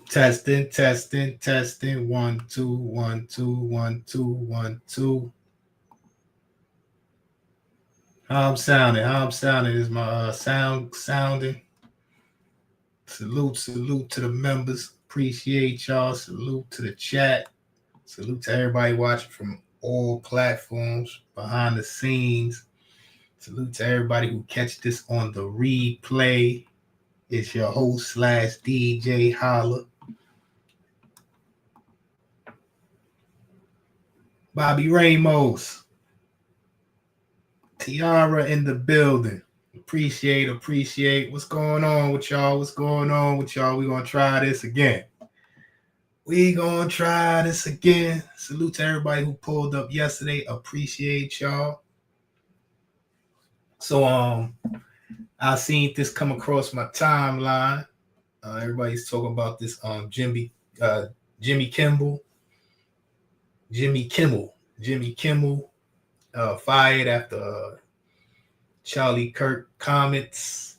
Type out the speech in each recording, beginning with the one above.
Testing, testing, testing. 1, 2, 1, 2, 1, 2, 1, 2. How I'm sounding? How I'm sounding? Is my sound sounding? Salute, salute to the members. Appreciate y'all. Salute to the chat. Salute to everybody watching from all platforms, behind the scenes. Salute to everybody who catch this on the replay. It's your host / DJ Holla. Bobby Ramos. Tiara in the building. Appreciate. What's going on with y'all? We're going to try this again. Salute to everybody who pulled up yesterday. Appreciate y'all. So I seen this come across my timeline. Everybody's talking about this Jimmy Kimmel fired after Charlie Kirk comments.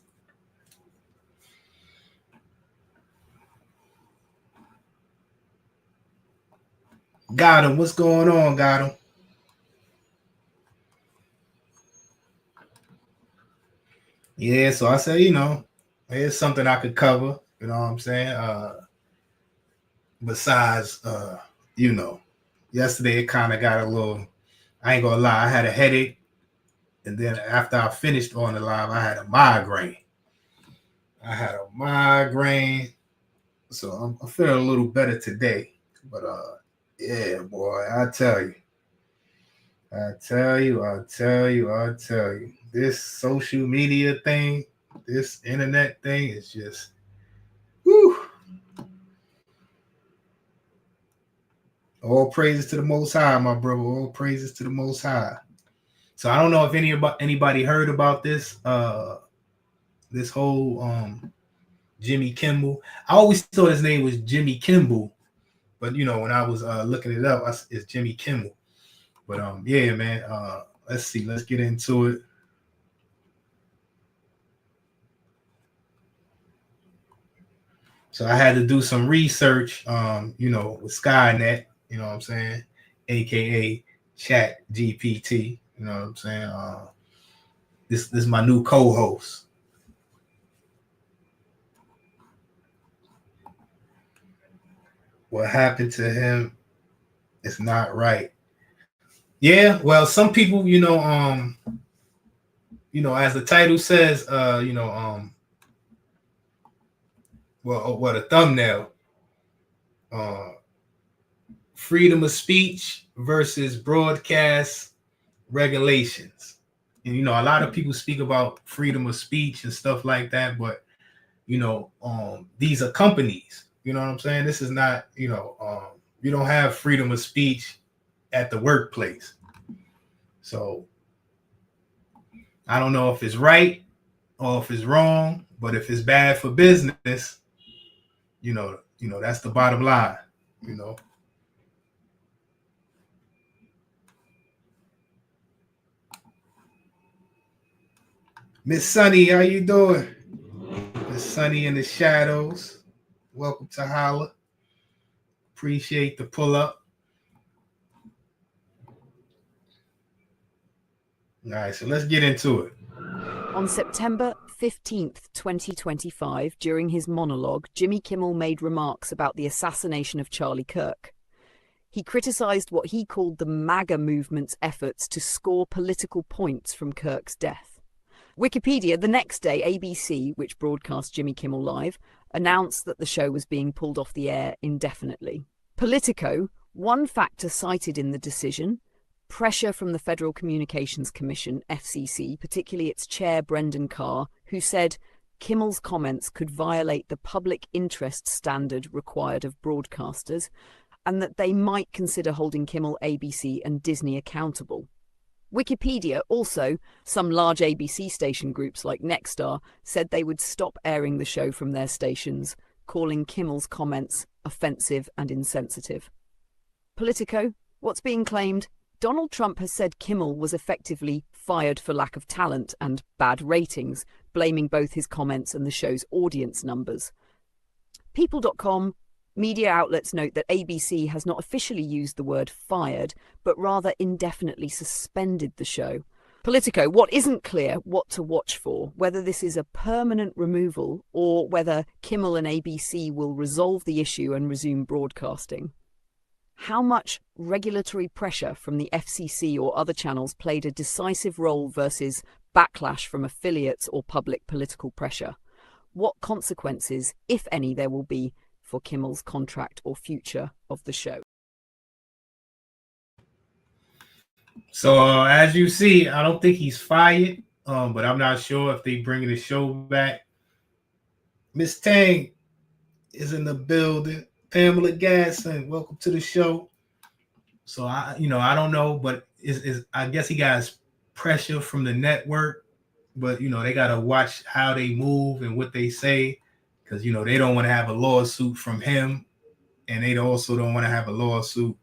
Got him. What's going on? Got him. Yeah, so I say, here's something I could cover. You know what I'm saying? Besides, yesterday it kind of got a little, I ain't gonna lie, I had a headache. And then after I finished on the live, I had a migraine. So I'm feeling a little better today. But yeah, boy, I tell you. This social media thing, this internet thing is just, whew. All praises to the Most High, my brother. All praises to the Most High. So I don't know if anybody heard about this. This whole Jimmy Kimmel. I always thought his name was Jimmy Kimmel, but when I was looking it up, it's Jimmy Kimmel. But yeah, man. Let's see. Let's get into it. So I had to do some research, with Skynet. You know what I'm saying? aka Chat GPT. You know what I'm saying? This is my new co-host. What happened to him is not right. Yeah, well, some people, as the title says, what a thumbnail, freedom of speech versus broadcast regulations. And a lot of people speak about freedom of speech and stuff like that, but these are companies. You know what I'm saying? This is not, you don't have freedom of speech at the workplace. So I don't know if it's right or if it's wrong, but if it's bad for business, that's the bottom line, Miss Sunny, how you doing? Miss Sunny in the shadows. Welcome to Holla. Appreciate the pull up. All right, so let's get into it. On September 15th, 2025, during his monologue, Jimmy Kimmel made remarks about the assassination of Charlie Kirk. He criticized what he called the MAGA movement's efforts to score political points from Kirk's death. Wikipedia, the next day, ABC, which broadcast Jimmy Kimmel Live, announced that the show was being pulled off the air indefinitely. Politico, one factor cited in the decision, pressure from the Federal Communications Commission, F.C.C., particularly its chair Brendan Carr, who said Kimmel's comments could violate the public interest standard required of broadcasters, and that they might consider holding Kimmel, ABC, and Disney accountable. Wikipedia also, some large ABC station groups like Nexstar, said they would stop airing the show from their stations, calling Kimmel's comments offensive and insensitive. Politico, what's being claimed? Donald Trump has said Kimmel was effectively fired for lack of talent and bad ratings, blaming both his comments and the show's audience numbers. People.com, media outlets note that ABC has not officially used the word fired, but rather indefinitely suspended the show. Politico, what isn't clear what to watch for, whether this is a permanent removal or whether Kimmel and ABC will resolve the issue and resume broadcasting. How much regulatory pressure from the F.C.C. or other channels played a decisive role versus backlash from affiliates or public political pressure? What consequences, if any, there will be for Kimmel's contract or future of the show? So as you see, I don't think he's fired, but I'm not sure if they bringing the show back. Miss Tang is in the building. Pamela Gasson, welcome to the show. So I don't know, but I guess he got pressure from the network, but they gotta watch how they move and what they say, because they don't want to have a lawsuit from him, and they also don't want to have a lawsuit,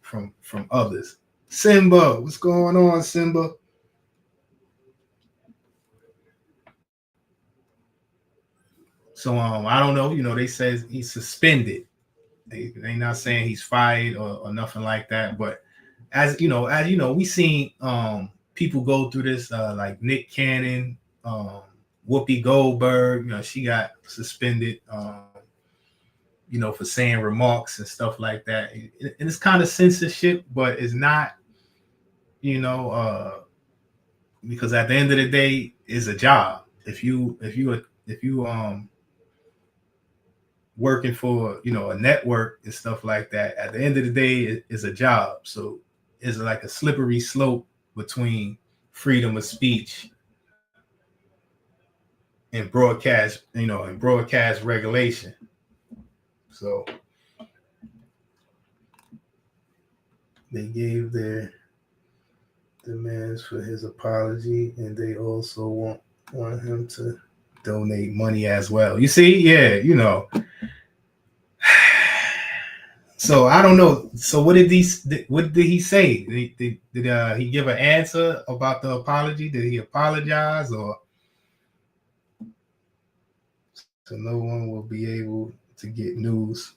from others. Simba, what's going on, Simba? So I don't know. They say he's suspended. They not saying he's fired or nothing like that. But as we seen people go through this, like Nick Cannon, Whoopi Goldberg. She got suspended. For saying remarks and stuff like that. And it's kind of censorship, but it's not. Because at the end of the day, it's a job. If you working for a network and stuff like that, at the end of the day, it's a job. So it's like a slippery slope between freedom of speech and broadcast regulation. So they gave their demands for his apology, and they also want him to donate money as well. You see, yeah, So I don't know. So what did he say? Did he give an answer about the apology? Did he apologize, or so no one will be able to get news?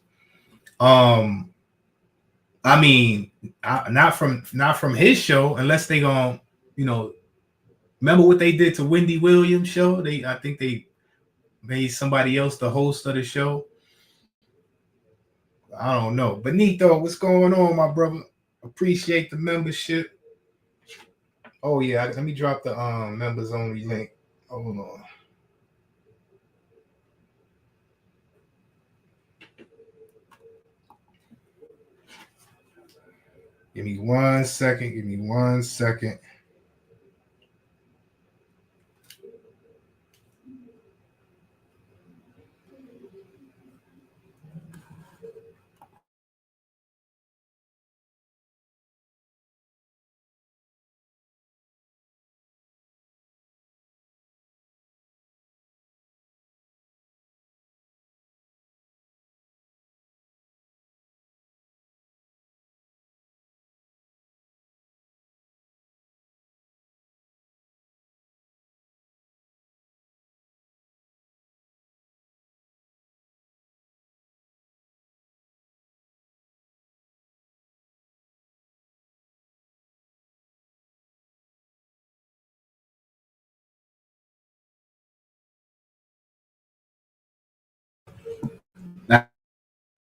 I mean, not from his show, unless they gonna, remember what they did to Wendy Williams' show? I think they made somebody else the host of the show. I don't know. Benito, what's going on, my brother? Appreciate the membership. Oh yeah, let me drop the members only link. Hold on. Give me 1 second. Give me 1 second.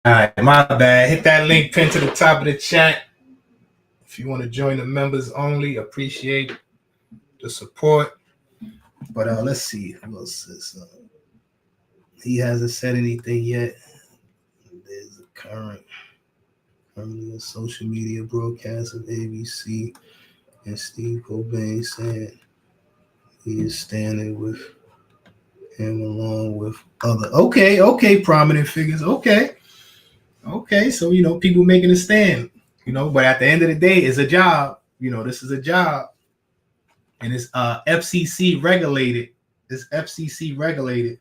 All right, my bad. Hit that link pinned to the top of the chat. If you want to join the members only, appreciate the support. But let's see. Who else is, he hasn't said anything yet. There's a currently a social media broadcast of ABC, and Steve Cobain saying he is standing with him along with other. Okay, prominent figures. Okay. So people making a stand. But at the end of the day, it's a job. This is a job, and it's FCC regulated. It's FCC regulated.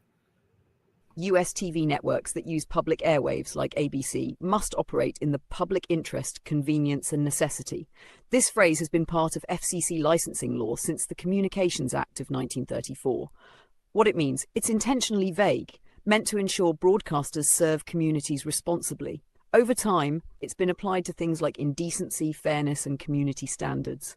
US TV networks that use public airwaves like ABC must operate in the public interest, convenience and necessity. This phrase has been part of FCC licensing law since the Communications Act of 1934. What it means, it's intentionally vague, meant to ensure broadcasters serve communities responsibly. Over time, it's been applied to things like indecency, fairness and community standards.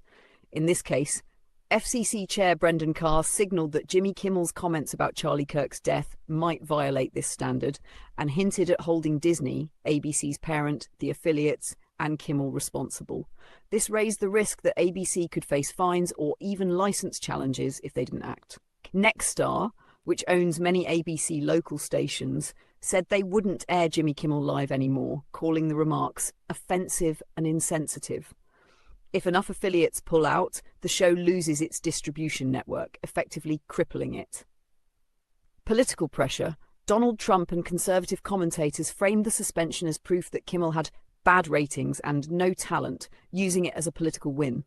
In this case, F.C.C. Chair Brendan Carr signalled that Jimmy Kimmel's comments about Charlie Kirk's death might violate this standard and hinted at holding Disney, ABC's parent, the affiliates, and Kimmel responsible. This raised the risk that ABC could face fines or even license challenges if they didn't act. Nexstar, which owns many ABC local stations, said they wouldn't air Jimmy Kimmel Live anymore, calling the remarks offensive and insensitive. If enough affiliates pull out, the show loses its distribution network, effectively crippling it. Political pressure. Donald Trump and conservative commentators framed the suspension as proof that Kimmel had bad ratings and no talent, using it as a political win.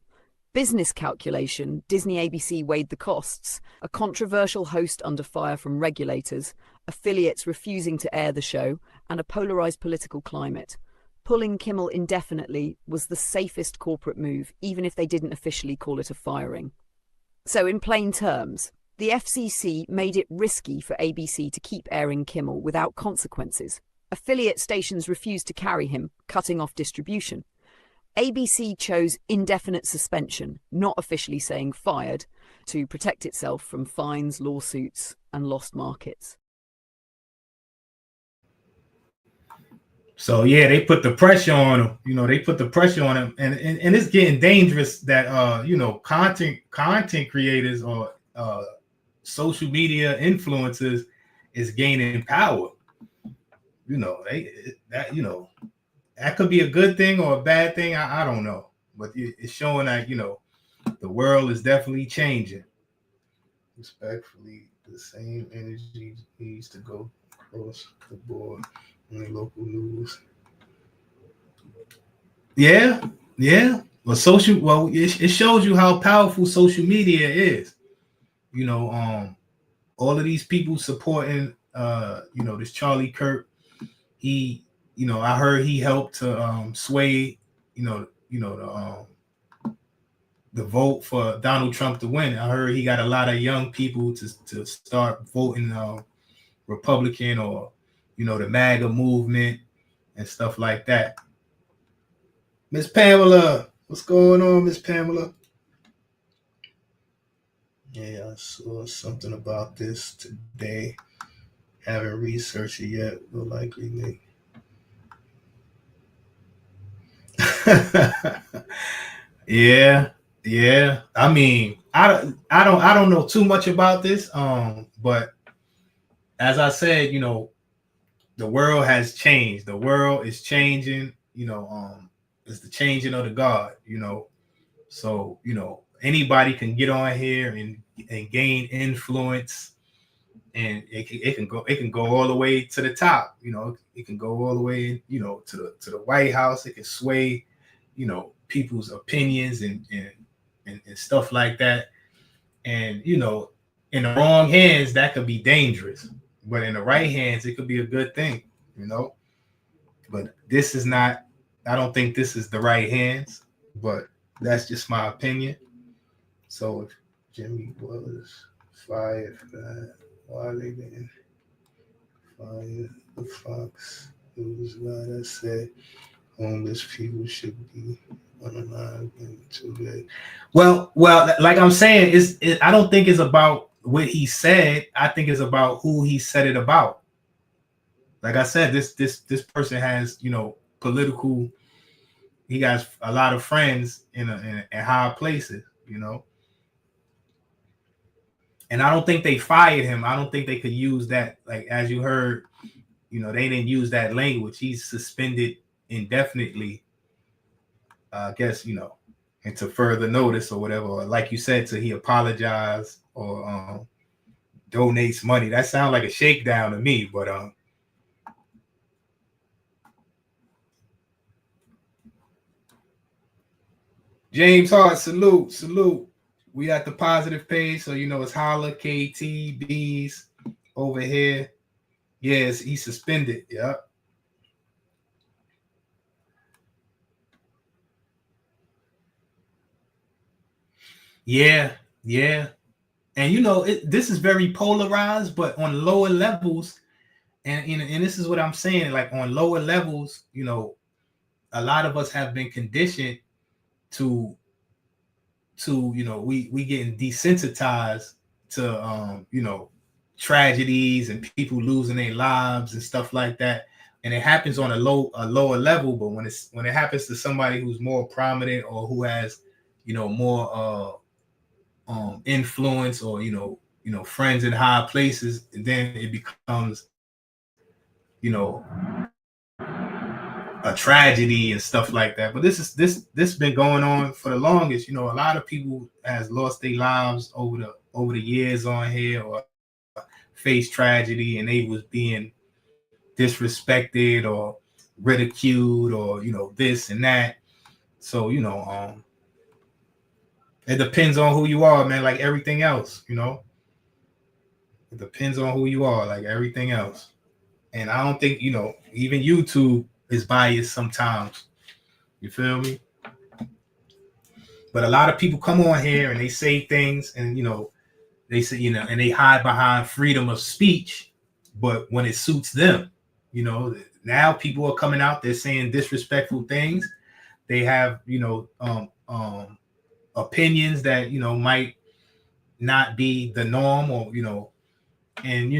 Business calculation. Disney ABC weighed the costs. A controversial host under fire from regulators, affiliates refusing to air the show, and a polarized political climate. Pulling Kimmel indefinitely was the safest corporate move, even if they didn't officially call it a firing. So in plain terms, the FCC made it risky for ABC to keep airing Kimmel without consequences. Affiliate stations refused to carry him, cutting off distribution. ABC chose indefinite suspension, not officially saying fired, to protect itself from fines, lawsuits, and lost markets. So yeah, they put the pressure on him. They put the pressure on him, and it's getting dangerous that content creators or social media influencers is gaining power. That could be a good thing or a bad thing. I don't know, but it's showing that the world is definitely changing. Respectfully, the same energy needs to go across the board in the local news. Yeah. Well, it shows you how powerful social media is. All of these people supporting, this Charlie Kirk. He, I heard he helped to sway, the vote for Donald Trump to win. I heard he got a lot of young people to start voting Republican or, the MAGA movement and stuff like that. Miss Pamela, what's going on, Miss Pamela? Yeah, I saw something about this today. Haven't researched it yet. Will likely make. Yeah, yeah. I mean, I don't know too much about this. But as I said, the world has changed. The world is changing. It's the changing of the guard. So anybody can get on here and gain influence, and it can go all the way to the top. It can go all the way to the White House. It can sway people's opinions and stuff like that. And in the wrong hands, that could be dangerous, but in the right hands, it could be a good thing. You know, but this is not. I don't think this is the right hands, but that's just my opinion. So if Jimmy was fired for that, why they didn't fire the Fox News guy that said homeless people should be unalive until they. Well, like I'm saying, I don't think it's about what he said. I think it's about who he said it about. Like I said, this person has political. He got a lot of friends in high places. And I don't think they fired him. I don't think they could use that. Like as you heard, they didn't use that language. He's suspended indefinitely. I guess into further notice or whatever. Or like you said, he apologize or donates money. That sounds like a shakedown to me. But James Hart, salute. We at the positive page, so it's holla KTBs over here. Yes, he's suspended. Yep. Yeah. And this is very polarized, but on lower levels, and this is what I'm saying, like on lower levels, a lot of us have been conditioned to we getting desensitized to tragedies and people losing their lives and stuff like that. And it happens on a lower level, but when it happens to somebody who's more prominent or who has more influence or friends in high places, then it becomes a tragedy and stuff like that. But this been going on for the longest. A lot of people has lost their lives over the years on here or faced tragedy, and they was being disrespected or ridiculed or this and that. So it depends on who you are, man. Like everything else, it depends on who you are, like everything else. And I don't think even YouTube is biased sometimes. You feel me? But a lot of people come on here and they say things, and they say and they hide behind freedom of speech, but when it suits them, now people are coming out, they're saying disrespectful things. They have opinions that might not be the norm, or and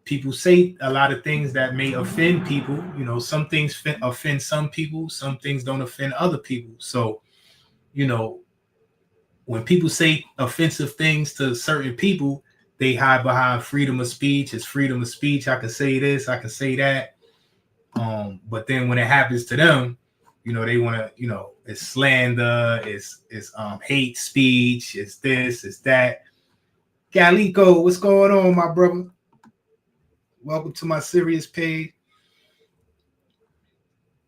people say a lot of things that may offend people. Some things offend some people, some things don't offend other people. So when people say offensive things to certain people, they hide behind freedom of speech. It's freedom of speech. I can say this, I can say that. But then when it happens to them, they want to, it's slander, it's hate speech, it's this, it's that. Calico, what's going on, my brother? Welcome to my serious page.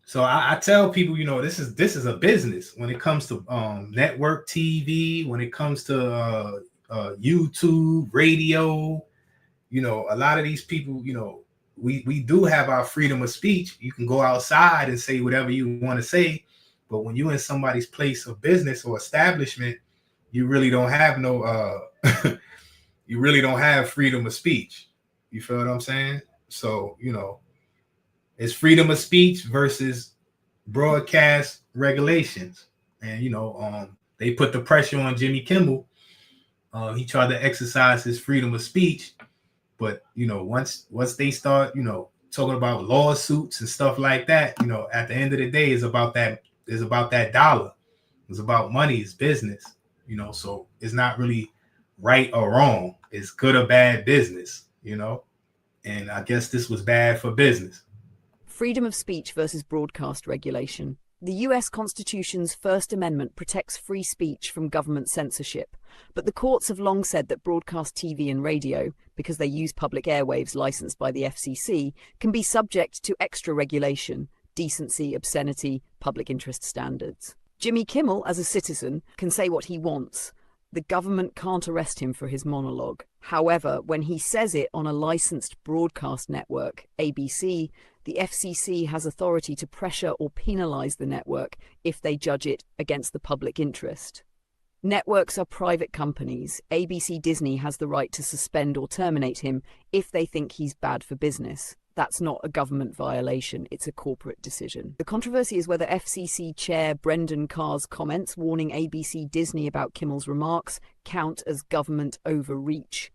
So I tell people, this is a business when it comes to network TV, when it comes to YouTube, radio. A lot of these people, we do have our freedom of speech. You can go outside and say whatever you want to say, but when you're in somebody's place of business or establishment, you really don't have you really don't have freedom of speech. You feel what I'm saying? So it's freedom of speech versus broadcast regulations, and they put the pressure on Jimmy Kimmel. He tried to exercise his freedom of speech, but once they start talking about lawsuits and stuff like that, at the end of the day, it's about that dollar. It's about money. It's business. So it's not really right or wrong. It's good or bad business. And I guess this was bad for business. Freedom of speech versus broadcast regulation. The US Constitution's First Amendment protects free speech from government censorship, but the courts have long said that broadcast TV and radio, because they use public airwaves licensed by the F.C.C, can be subject to extra regulation, decency, obscenity, public interest standards. Jimmy Kimmel, as a citizen, can say what he wants. The government can't arrest him for his monologue. However, when he says it on a licensed broadcast network, ABC, the F.C.C has authority to pressure or penalize the network if they judge it against the public interest. Networks are private companies. ABC Disney has the right to suspend or terminate him if they think he's bad for business. That's not a government violation, it's a corporate decision. The controversy is whether F.C.C Chair Brendan Carr's comments warning ABC Disney about Kimmel's remarks count as government overreach.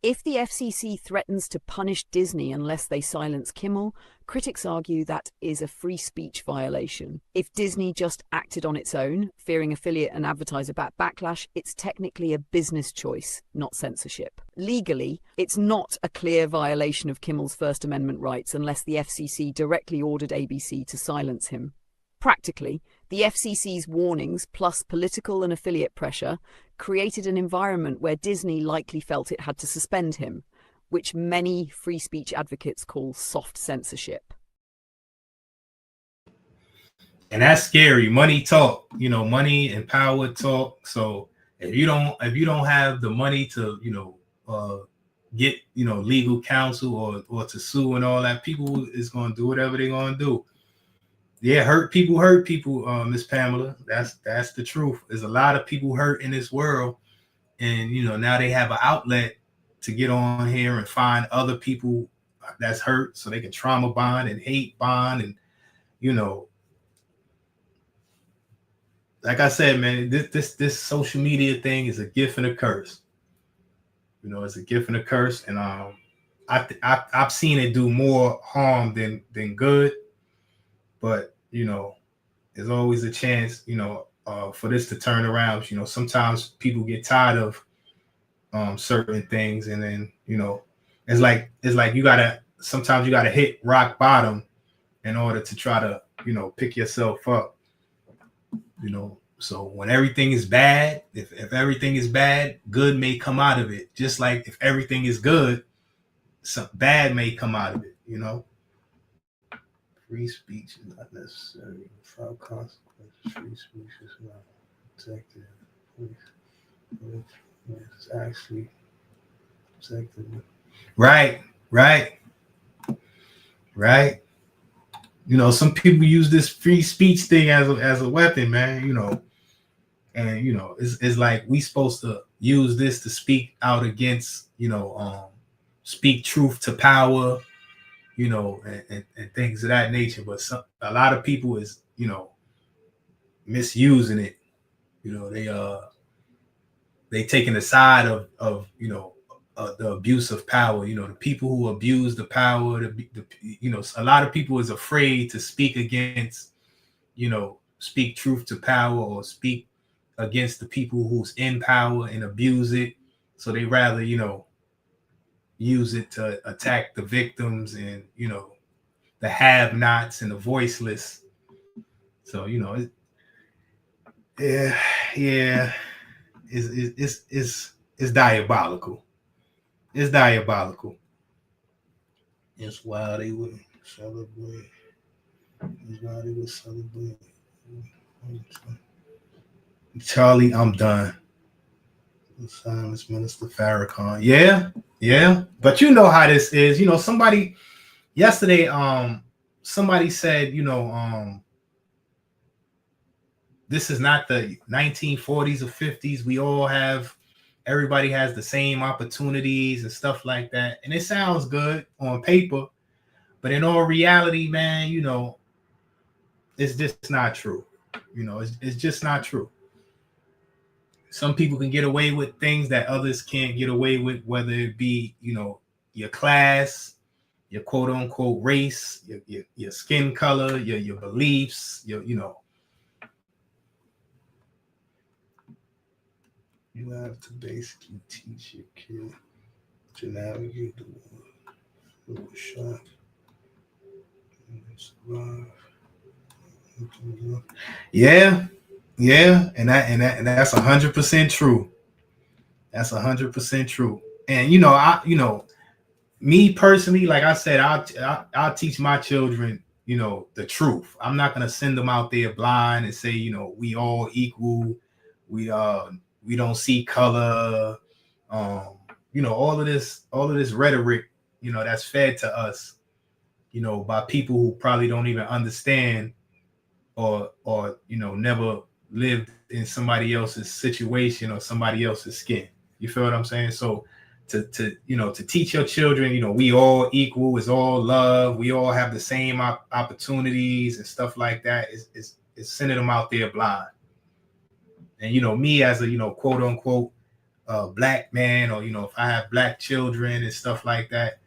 If the F.C.C threatens to punish Disney unless they silence Kimmel, critics argue that is a free speech violation. If Disney just acted on its own, fearing affiliate and advertiser backlash, it's technically a business choice, not censorship. Legally, it's not a clear violation of Kimmel's First Amendment rights unless the F.C.C directly ordered ABC to silence him. Practically, the F.C.C's warnings plus political and affiliate pressure created an environment where Disney likely felt it had to suspend him, which many free speech advocates call soft censorship. And that's scary. Money talk, money and power talk. So if you don't have the money to, get, legal counsel or to sue and all that, people is going to do whatever they're going to do. Yeah, hurt people, Miss Pamela. That's the truth. There's a lot of people hurt in this world, and now they have an outlet to get on here and find other people that's hurt, so they can trauma bond and hate bond, and like I said, man, this social media thing is a gift and a curse. It's a gift and a curse, and I've seen it do more harm than good. But there's always a chance, for this to turn around. Sometimes people get tired of certain things, and then it's like sometimes you gotta hit rock bottom in order to try to pick yourself up. So when everything is bad, if everything is bad, good may come out of it. Just like if everything is good, some bad may come out of it. Free speech is not necessary without consequences. Free speech is not protected. It's actually protected. Right. Some people use this free speech thing as a weapon, man. And it's like we supposed to use this to speak out against, speak truth to power. And things of that nature. But a lot of people is, misusing it. They taking the side of the abuse of power. The people who abuse the power. A lot of people is afraid to speak against, speak truth to power or speak against the people who's in power and abuse it. So they rather, use it to attack the victims and the have-nots and the voiceless. So it's diabolical. It's diabolical. It's why they would celebrate. It's why they would celebrate. Charlie, I'm done. Silence Minister Farrakhan. Yeah. But you know how this is. Somebody yesterday, somebody said, this is not the 1940s or 50s. Everybody has the same opportunities and stuff like that. And it sounds good on paper, but in all reality, man, it's just not true. It's just not true. Some people can get away with things that others can't get away with, whether it be, your class, your quote unquote race, your skin color, your beliefs, you have to basically teach your kid to navigate the world. Shot. Yeah, yeah, and that's 100% true. That's 100% true. And me personally, like I said, I'll teach my children, the truth. I'm not gonna send them out there blind and say, we all equal. We don't see color. All of this rhetoric, that's fed to us, by people who probably don't even understand or never lived in somebody else's situation or somebody else's skin. You feel what I'm saying? So to teach your children, we all equal, it's all love, we all have the same opportunities and stuff like that is sending them out there blind. And me as a quote unquote black man, or if I have black children and stuff like that,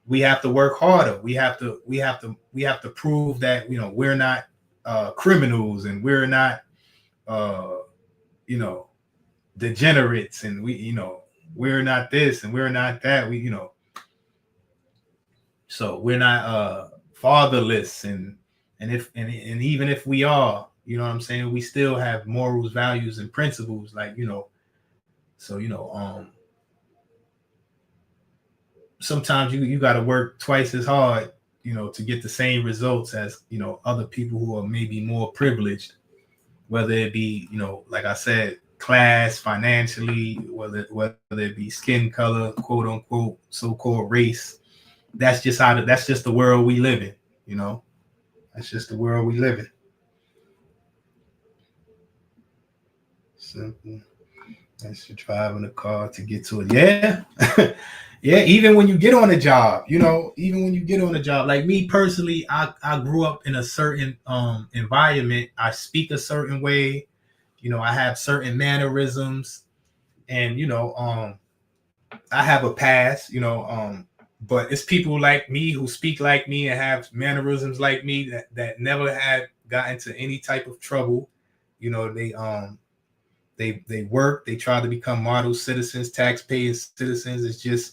we have to work harder. We have to prove that we're not criminals, and we're not degenerates, and we're not this and we're not that. So we're not fatherless, and even if we are, what I'm saying, we still have morals, values, and principles, so sometimes you got to work twice as hard, to get the same results as other people who are maybe more privileged, whether it be like I said, class, financially, whether it be skin color, quote unquote, so-called race. That's just the world we live in. That's just the world we live in. Simple. That's you driving a car to get to it. Yeah. Yeah, even when you get on a job, like me personally, I grew up in a certain environment. I speak a certain way, I have certain mannerisms, and I have a past, but it's people like me who speak like me and have mannerisms like me that never had got into any type of trouble. They work, they try to become model citizens, tax-paying citizens. It's just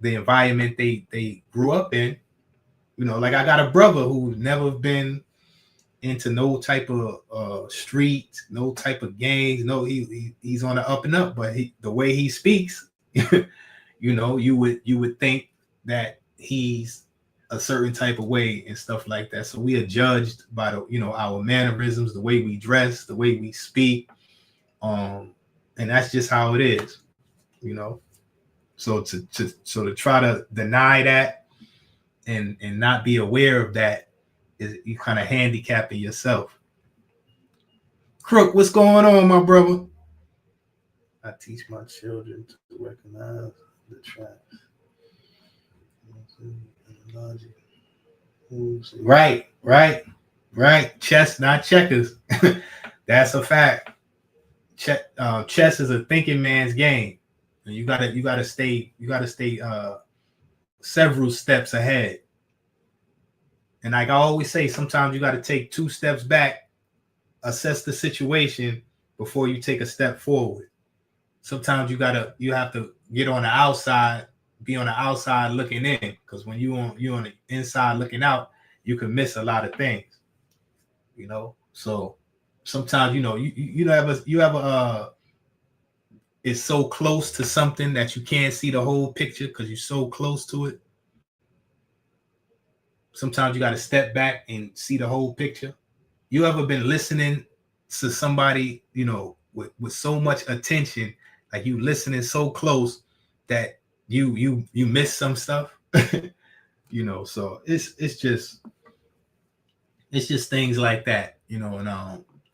the environment they grew up in. Like I got a brother who's never been into no type of street, no type of gangs. No, he's on the up and up, but the way he speaks, you would think that he's a certain type of way and stuff like that. So we are judged by our mannerisms, the way we dress, the way we speak, and that's just how it is. So to try to deny that and not be aware of that is you kind of handicapping yourself. Crook, what's going on, my brother? I teach my children to recognize the traps. Right. Chess, not checkers. That's a fact. Chess is a thinking man's game. And you gotta stay several steps ahead. And like I always say, sometimes you gotta take 2 steps back, assess the situation before you take a step forward. Sometimes you have to get on the outside, be on the outside looking in, because when you on the inside looking out, you can miss a lot of things. So sometimes you ever it's so close to something that you can't see the whole picture because you're so close to it. Sometimes you got to step back and see the whole picture. You ever been listening to somebody, with so much attention, like you listening so close that you miss some stuff? So it's just things like that, and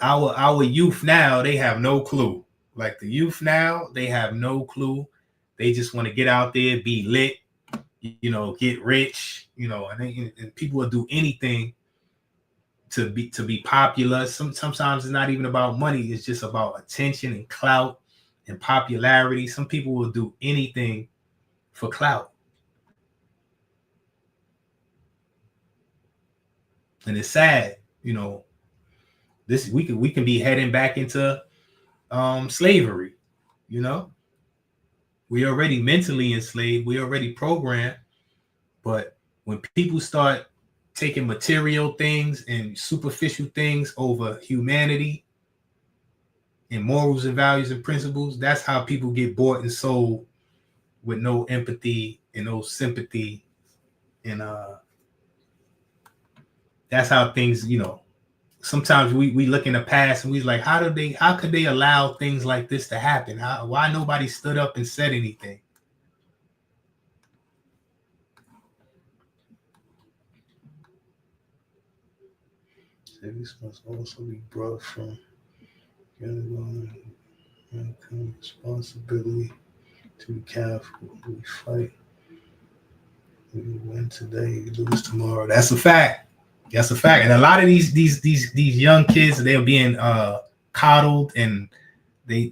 our youth now, they have no clue. Like the youth now, they have no clue. They just want to get out there, be lit, get rich, and people will do anything to be popular. Sometimes it's not even about money. It's just about attention and clout and popularity. Some people will do anything for clout. And it's sad, you know, this we can be heading back into slavery, you know. We already mentally enslaved, we already programmed, but when people start taking material things and superficial things over humanity and morals and values and principles, that's how people get bought and sold with no empathy and no sympathy. And that's how things, you know, sometimes we look in the past and we like, how could they allow things like this to happen? Why nobody stood up and said anything? Cities must also be brought from responsibility to be careful. We fight. We win today, we lose tomorrow. That's a fact. That's a fact. And a lot of these young kids, they're being coddled, and they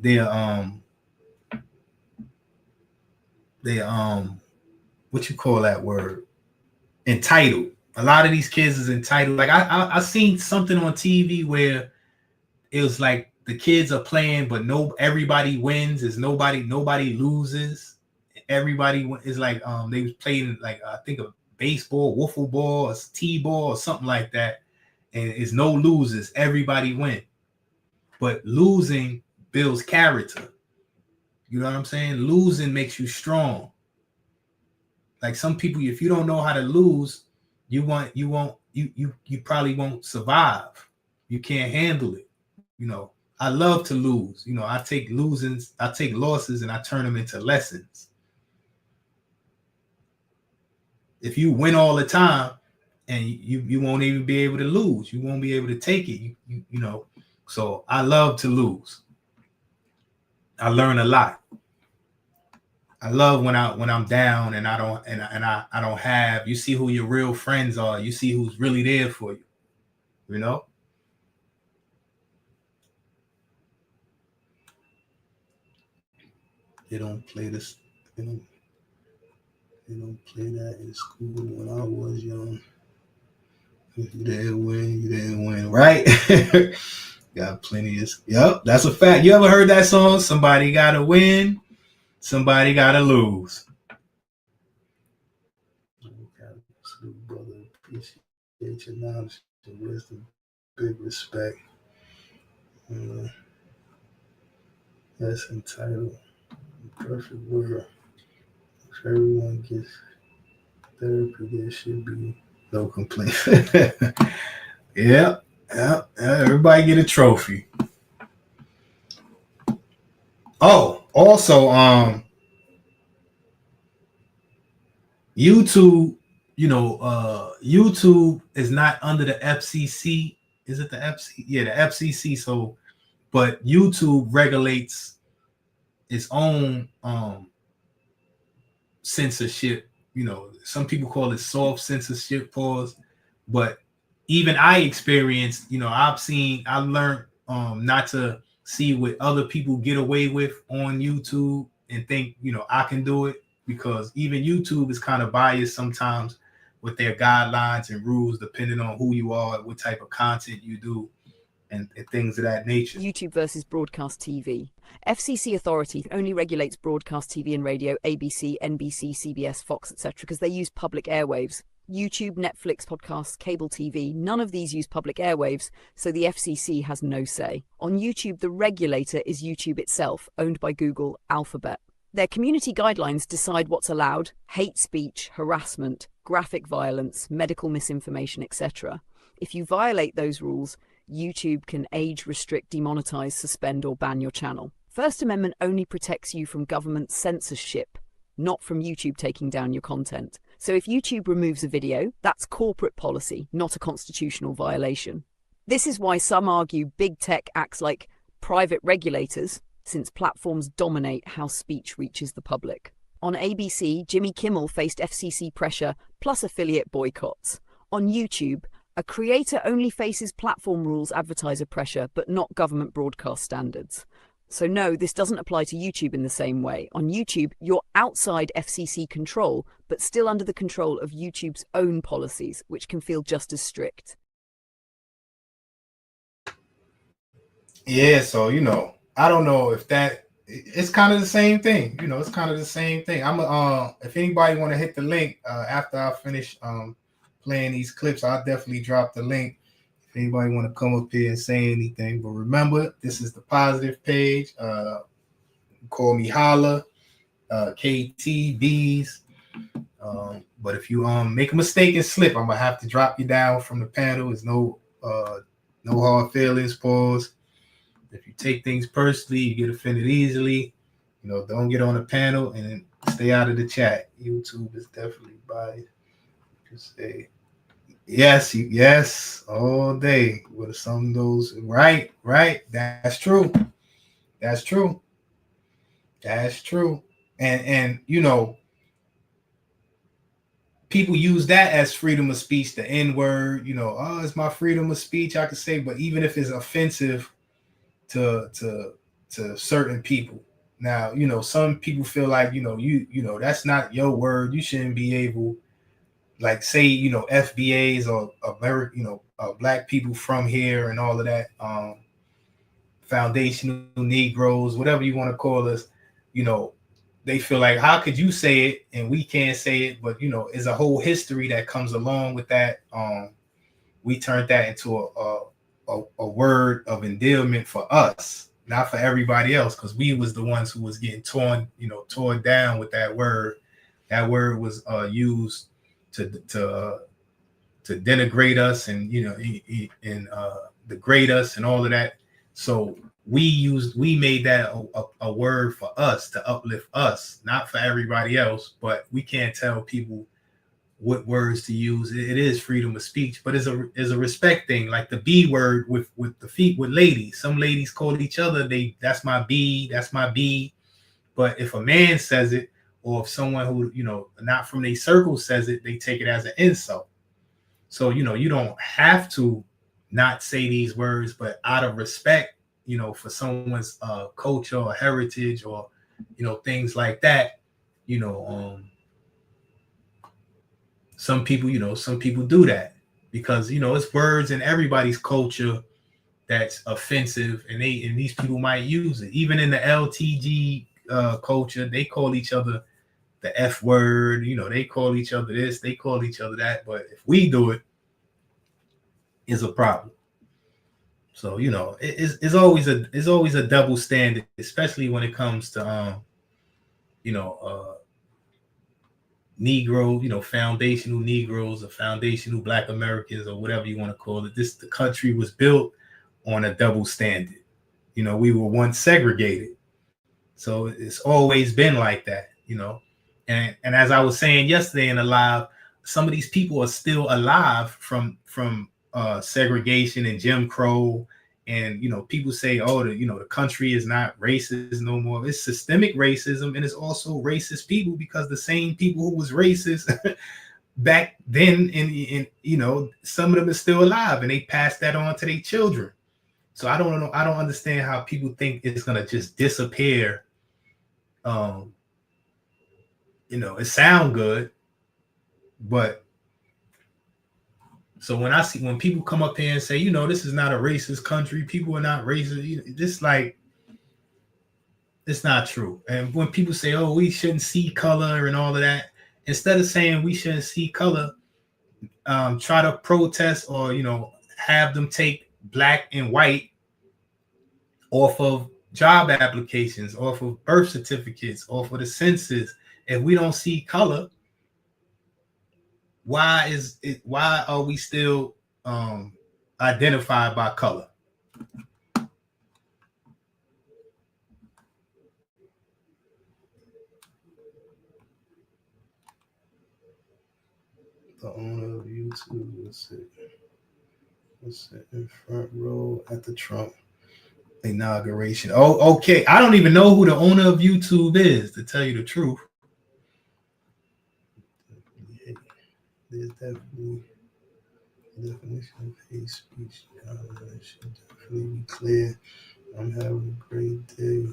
what you call that word? Entitled. A lot of these kids is entitled. Like I seen something on TV where it was like the kids are playing, but everybody wins. Is nobody loses. Everybody is like they was playing like I think a baseball, wiffle ball, a t-ball, or something like that, and it's no losers. Everybody win, but losing builds character. You know what I'm saying? Losing makes you strong. Like some people, if you don't know how to lose, you probably won't survive. You can't handle it. You know, I love to lose. You know, I take losses and I turn them into lessons. If you win all the time and you won't even be able to lose, you won't be able to take it. You know, so I love to lose. I learn a lot. I love when I'm down and I don't have. You see who your real friends are. You see who's really there for you. You know. They don't play this. They don't play that in school when I was young. If you didn't win, you didn't win, right? Got plenty of. Yep, that's a fact. You ever heard that song? Somebody gotta win, somebody gotta lose. Brother, appreciate your knowledge, your wisdom, big respect. That's entitled. Perfect world. If everyone gets therapy, there should be no complaint. Yeah, everybody get a trophy. Oh, also, YouTube, you know, YouTube is not under the F.C.C. Is it the F.C.C? Yeah, the F.C.C. So, but YouTube regulates its own censorship. You know, some people call it soft censorship pause, but even I experienced, you know, I learned not to see what other people get away with on YouTube and think, you know, I can do it, because even YouTube is kind of biased sometimes with their guidelines and rules, depending on who you are, what type of content you do, and things of that nature. YouTube versus broadcast TV. FCC authority only regulates broadcast TV and radio, ABC, NBC, CBS, Fox, etc., because they use public airwaves. YouTube, Netflix, podcasts, cable TV, none of these use public airwaves, so the FCC has no say. On YouTube, the regulator is YouTube itself, owned by Google, Alphabet. Their community guidelines decide what's allowed: hate speech, harassment, graphic violence, medical misinformation, etc. If you violate those rules, YouTube can age, restrict, demonetize, suspend, or ban your channel. First Amendment only protects you from government censorship, not from YouTube taking down your content. So if YouTube removes a video, that's corporate policy, not a constitutional violation. This is why some argue big tech acts like private regulators, since platforms dominate how speech reaches the public. On ABC, Jimmy Kimmel faced FCC pressure plus affiliate boycotts. On YouTube, A creator only faces platform rules, advertiser pressure, but not government broadcast standards. So no, this doesn't apply to YouTube in the same way. On YouTube, you're outside FCC control, but still under the control of YouTube's own policies, which can feel just as strict. Yeah, so I don't know if it's kind of the same thing. It's kind of the same thing. If anybody want to hit the link after I finish playing these clips, I'll definitely drop the link. If anybody want to come up here and say anything, but remember, this is the positive page. Call me Holla, KTBs. But if you make a mistake and slip, I'm gonna have to drop you down from the panel. There's no hard feelings. Pause. If you take things personally, you get offended easily. Don't get on the panel and stay out of the chat. YouTube is definitely biased. Just say yes, all day. With some of those, right. That's true. And people use that as freedom of speech, the N-word. It's my freedom of speech, I can say, but even if it's offensive to certain people. Now, some people feel like, that's not your word. You shouldn't be able, like, say, FBAs or American, black people from here and all of that, foundational Negroes, whatever you want to call us, they feel like, how could you say it and we can't say it? But, it's a whole history that comes along with that. We turned that into a word of endearment for us, not for everybody else, because we was the ones who was getting torn down with that word. That word was used to denigrate us and degrade us and all of that. So we made that a word for us to uplift us, not for everybody else. But we can't tell people what words to use. It is freedom of speech, but it's a respect thing. Like the B word with ladies. Some ladies call each other, that's my B, that's my B. But if a man says it, or if someone who not from their circle says it, they take it as an insult. So you don't have to not say these words, but out of respect, for someone's culture or heritage or things like that, some people do that because it's words in everybody's culture that's offensive, and these people might use it. Even in the LTG culture, they call each other the F word. They call each other this, they call each other that. But if we do it, it's a problem. So it's always a double standard, especially when it comes to Negro, foundational Negroes or foundational Black Americans or whatever you want to call it. The country was built on a double standard. We were once segregated. So it's always been like that, And as I was saying yesterday in the live, some of these people are still alive from segregation and Jim Crow. And people say, oh, the country is not racist no more. It's systemic racism, and it's also racist people, because the same people who was racist back then, and some of them are still alive, and they pass that on to their children. So I don't know. I don't understand how people think it's gonna just disappear. It sound good, but so when people come up here and say, this is not a racist country, people are not racist, this it's not true. And when people say, oh, we shouldn't see color and all of that, instead of saying we shouldn't see color, try to protest or have them take black and white off of job applications, off of birth certificates, off of the census. If we don't see color, why are we still identified by color? The owner of YouTube, let's sit in front row at the Trump inauguration. Oh, okay. I don't even know who the owner of YouTube is, to tell you the truth. There's definitely The definition of hate speech should definitely be clear. I'm having a great day.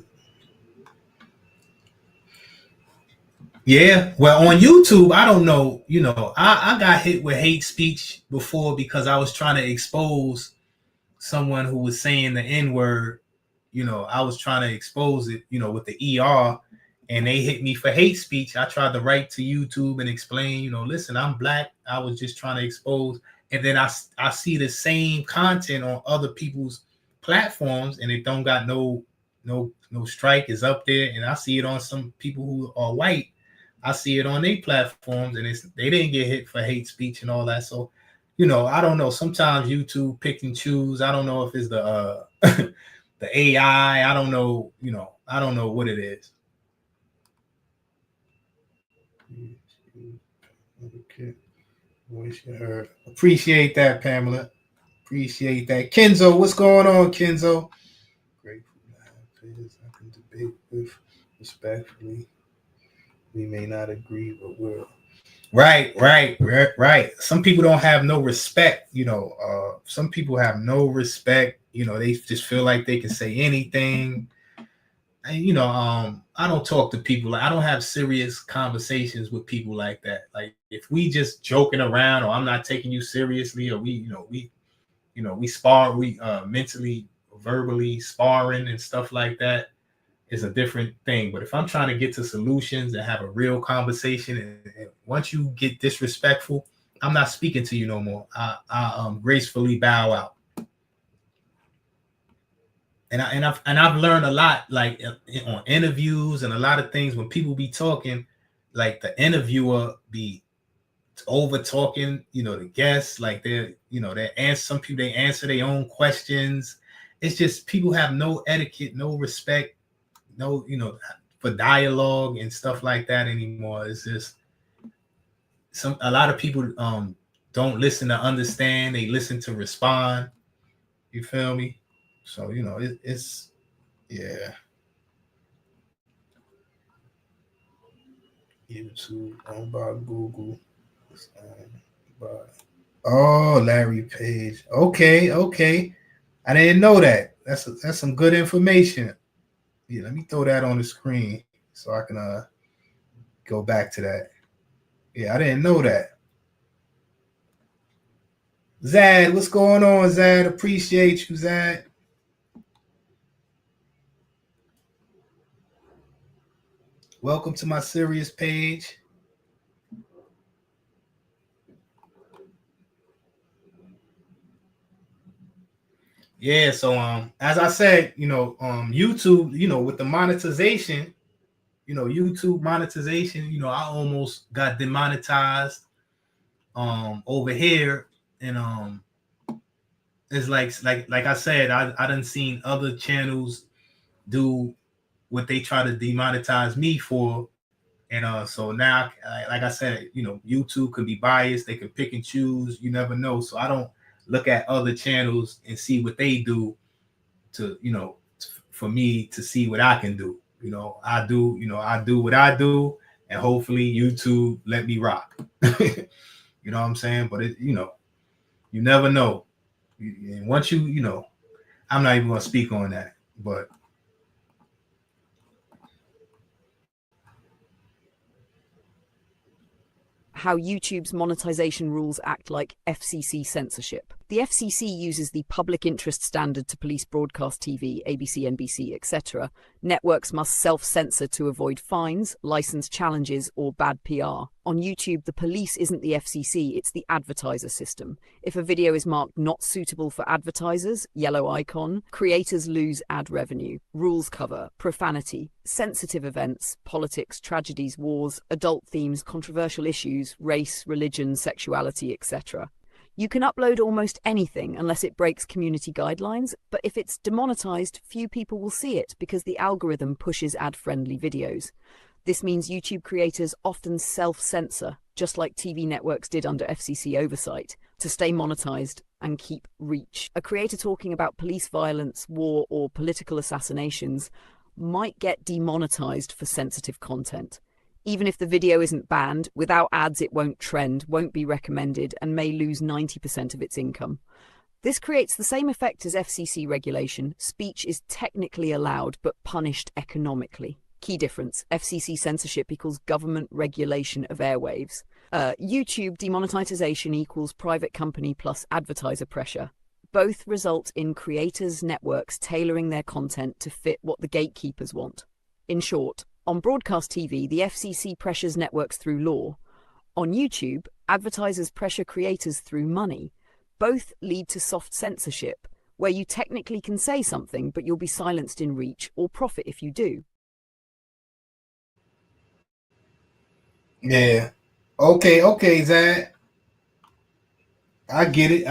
Yeah, well, on YouTube, I don't know. I got hit with hate speech before because I was trying to expose someone who was saying the N word. I was trying to expose it, with the ER, and they hit me for hate speech. I tried to write to YouTube and explain, listen, I'm black. I was just trying to expose. And then I see the same content on other people's platforms, and it don't got no strike is up there. And I see it on some people who are white. I see it on their platforms, and they didn't get hit for hate speech and all that. So, I don't know. Sometimes YouTube pick and choose. I don't know if it's the the AI. I don't know. I don't know what it is. Okay. Voice you heard. Appreciate that, Pamela. Appreciate that. Kenzo, what's going on, Kenzo? Grateful to have players I can debate with respectfully. We may not agree, but we're right. Some people don't have no respect, some people have no respect, they just feel like they can say anything. And, I don't talk to people. I don't have serious conversations with people like that. Like if we just joking around, or I'm not taking you seriously, or we spar, we mentally, verbally sparring and stuff like that, is a different thing. But if I'm trying to get to solutions and have a real conversation, and once you get disrespectful, I'm not speaking to you no more. I gracefully bow out. And I've learned a lot, like on interviews and a lot of things, when people be talking, like the interviewer be over talking, the guests, like they answer, some people, they answer their own questions. It's just people have no etiquette, no respect, no, for dialogue and stuff like that anymore. It's just a lot of people don't listen to understand, they listen to respond. You feel me? So it's yeah. YouTube owned by Google. Oh, Larry Page. Okay. I didn't know that. That's some good information. Yeah, let me throw that on the screen so I can go back to that. Yeah, I didn't know that. Zad, what's going on, Zad? Appreciate you, Zad. Welcome to my serious page. Yeah, so as I said, YouTube, with the monetization, YouTube monetization, I almost got demonetized over here. And it's like I said, I done seen other channels do what they try to demonetize me for. And so now, like I said, YouTube can be biased. They can pick and choose. You never know. So I don't look at other channels and see what they do to, for me to see what I can do. I do what I do, and hopefully YouTube let me rock. You know what I'm saying? But you never know. And once I'm not even gonna speak on that, but how YouTube's monetization rules act like F.C.C. censorship. The F.C.C. uses the public interest standard to police broadcast TV, ABC, NBC, etc. Networks must self-censor to avoid fines, license challenges, or bad PR. On YouTube, the police isn't the F.C.C., it's the advertiser system. If a video is marked not suitable for advertisers, yellow icon, creators lose ad revenue. Rules cover profanity, sensitive events, politics, tragedies, wars, adult themes, controversial issues, race, religion, sexuality, etc. You can upload almost anything unless it breaks community guidelines, but if it's demonetized, few people will see it because the algorithm pushes ad-friendly videos. This means YouTube creators often self-censor, just like TV networks did under F.C.C. oversight, to stay monetized and keep reach. A creator talking about police violence, war, or political assassinations might get demonetized for sensitive content. Even if the video isn't banned, without ads it won't trend, won't be recommended, and may lose 90% of its income. This creates the same effect as FCC regulation. Speech is technically allowed, but punished economically. Key difference: FCC censorship equals government regulation of airwaves. YouTube demonetization equals private company plus advertiser pressure. Both result in creators' networks tailoring their content to fit what the gatekeepers want. In short, on broadcast TV, the FCC pressures networks through law. On YouTube, advertisers pressure creators through money. Both lead to soft censorship, where you technically can say something, but you'll be silenced in reach or profit if you do. Yeah. Okay, Zad. I get it.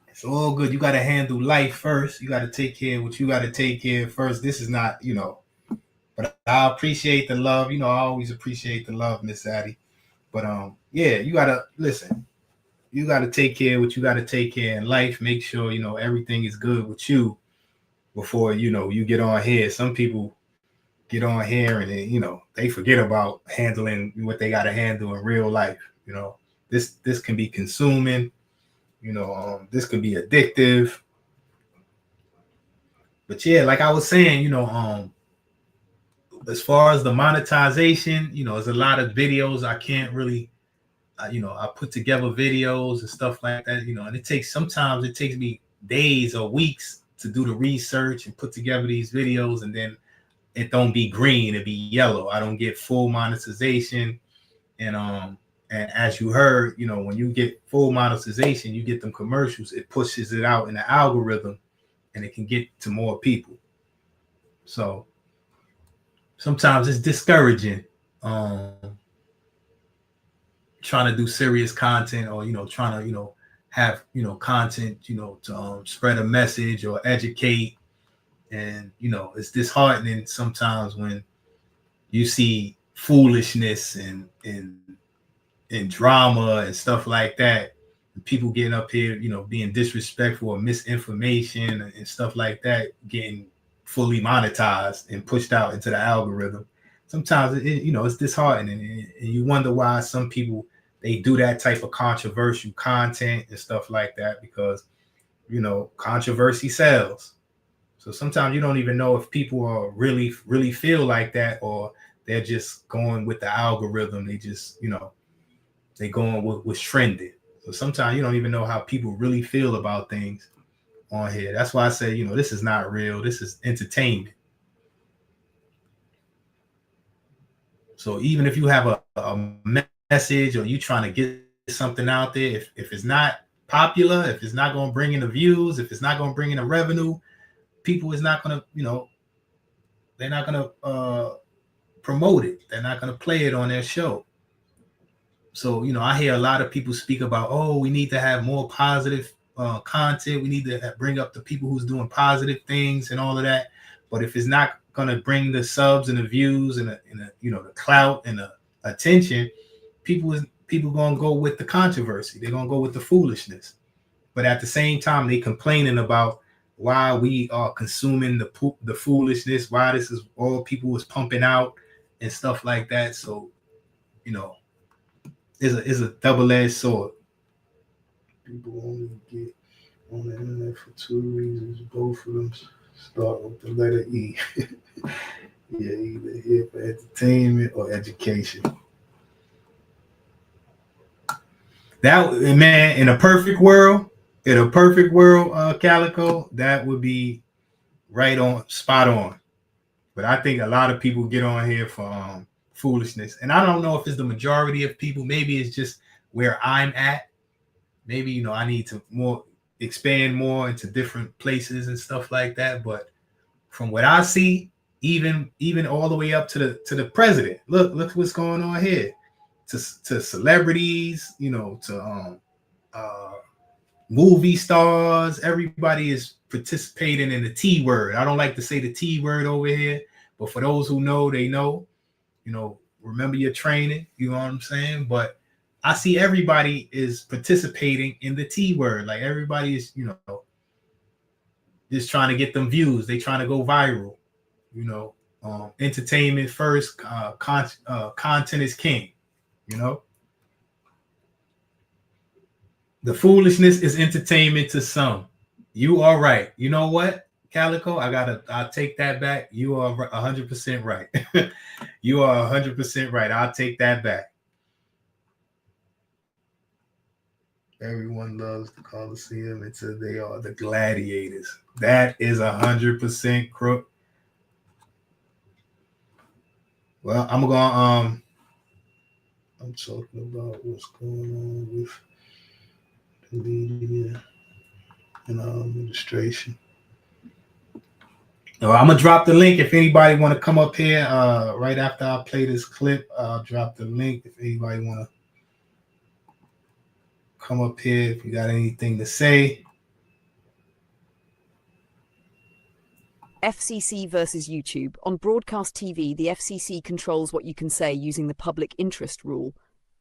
It's all good. You got to handle life first. You got to take care of what you got to take care of first. This is not, but I appreciate the love. I always appreciate the love, Miss Addie. But yeah, you got to listen. You got to take care of what you got to take care in life. Make sure, everything is good with you before, you get on here. Some people get on here and they forget about handling what they got to handle in real life. This can be consuming. This could be addictive. But yeah, like I was saying, as far as the monetization, there's a lot of videos I can't really, I put together videos and stuff like that, and sometimes it takes me days or weeks to do the research and put together these videos, and then it don't be green, it be yellow. I don't get full monetization. And as you heard, when you get full monetization, you get them commercials, it pushes it out in the algorithm and it can get to more people. So sometimes it's discouraging trying to do serious content, or trying to have content to spread a message or educate. And it's disheartening sometimes when you see foolishness and drama and stuff like that, and people getting up here being disrespectful or misinformation and stuff like that, getting fully monetized and pushed out into the algorithm. Sometimes it's disheartening, and you wonder why some people, they do that type of controversial content and stuff like that, because controversy sells. So sometimes you don't even know if people are really feel like that, or they're just going with the algorithm. They just they going with what's trending. So sometimes you don't even know how people really feel about things on here. That's why I say this is not real. This is entertainment. So even if you have a message, or you trying to get something out there, if it's not popular, if it's not going to bring in the views, if it's not going to bring in the revenue, people is not going to, they're not going to promote it. They're not going to play it on their show. So, I hear a lot of people speak about, oh, we need to have more positive content. We need to bring up the people who's doing positive things and all of that. But if it's not going to bring the subs and the views and the clout and the attention, people going to go with the controversy. They're going to go with the foolishness. But at the same time, they complaining about why we are consuming the foolishness, why this is all people is pumping out and stuff like that. So, is a double-edged sword. People only get on the internet for two reasons. Both of them start with the letter E. Yeah, either here for entertainment or education. That, man, in a perfect world, Calico, that would be right on, spot on. But I think a lot of people get on here for foolishness, and I don't know if it's the majority of people. Maybe it's just where I'm at. Maybe I need to expand more into different places and stuff like that. But from what I see, even all the way up to the president, look what's going on here. To celebrities, to movie stars, everybody is participating in the T word. I don't like to say the T word over here, but for those who know, they know. Remember your training. You know what I'm saying? But I see everybody is participating in the T word. Like everybody is, just trying to get them views. They trying to go viral. entertainment first, content is king. You know, the foolishness is entertainment to some. You are right. You know what, Calico? I'll take that back. You are 100% right. You are 100% right. I'll take that back. Everyone loves the Coliseum until they are the gladiators. That is 100% crook. Well, I'm talking about what's going on with the media and administration. Well, I'm gonna drop the link if anybody want to come up here. Right after I play this clip, I'll drop the link if anybody want to come up here. If you got anything to say. F.C.C. versus YouTube. On broadcast TV, the F.C.C. controls what you can say using the public interest rule.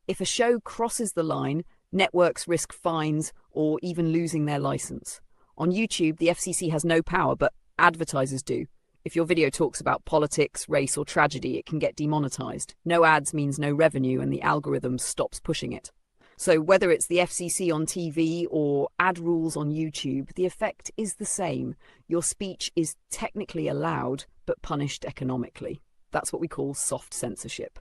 If a show crosses the line, networks risk fines or even losing their license. On YouTube, the F.C.C. has no power, but advertisers do. If your video talks about politics, race, or tragedy, it can get demonetized. No ads means no revenue, and the algorithm stops pushing it. So whether it's the F.C.C. on TV or ad rules on YouTube, the effect is the same. Your speech is technically allowed, but punished economically. That's what we call soft censorship.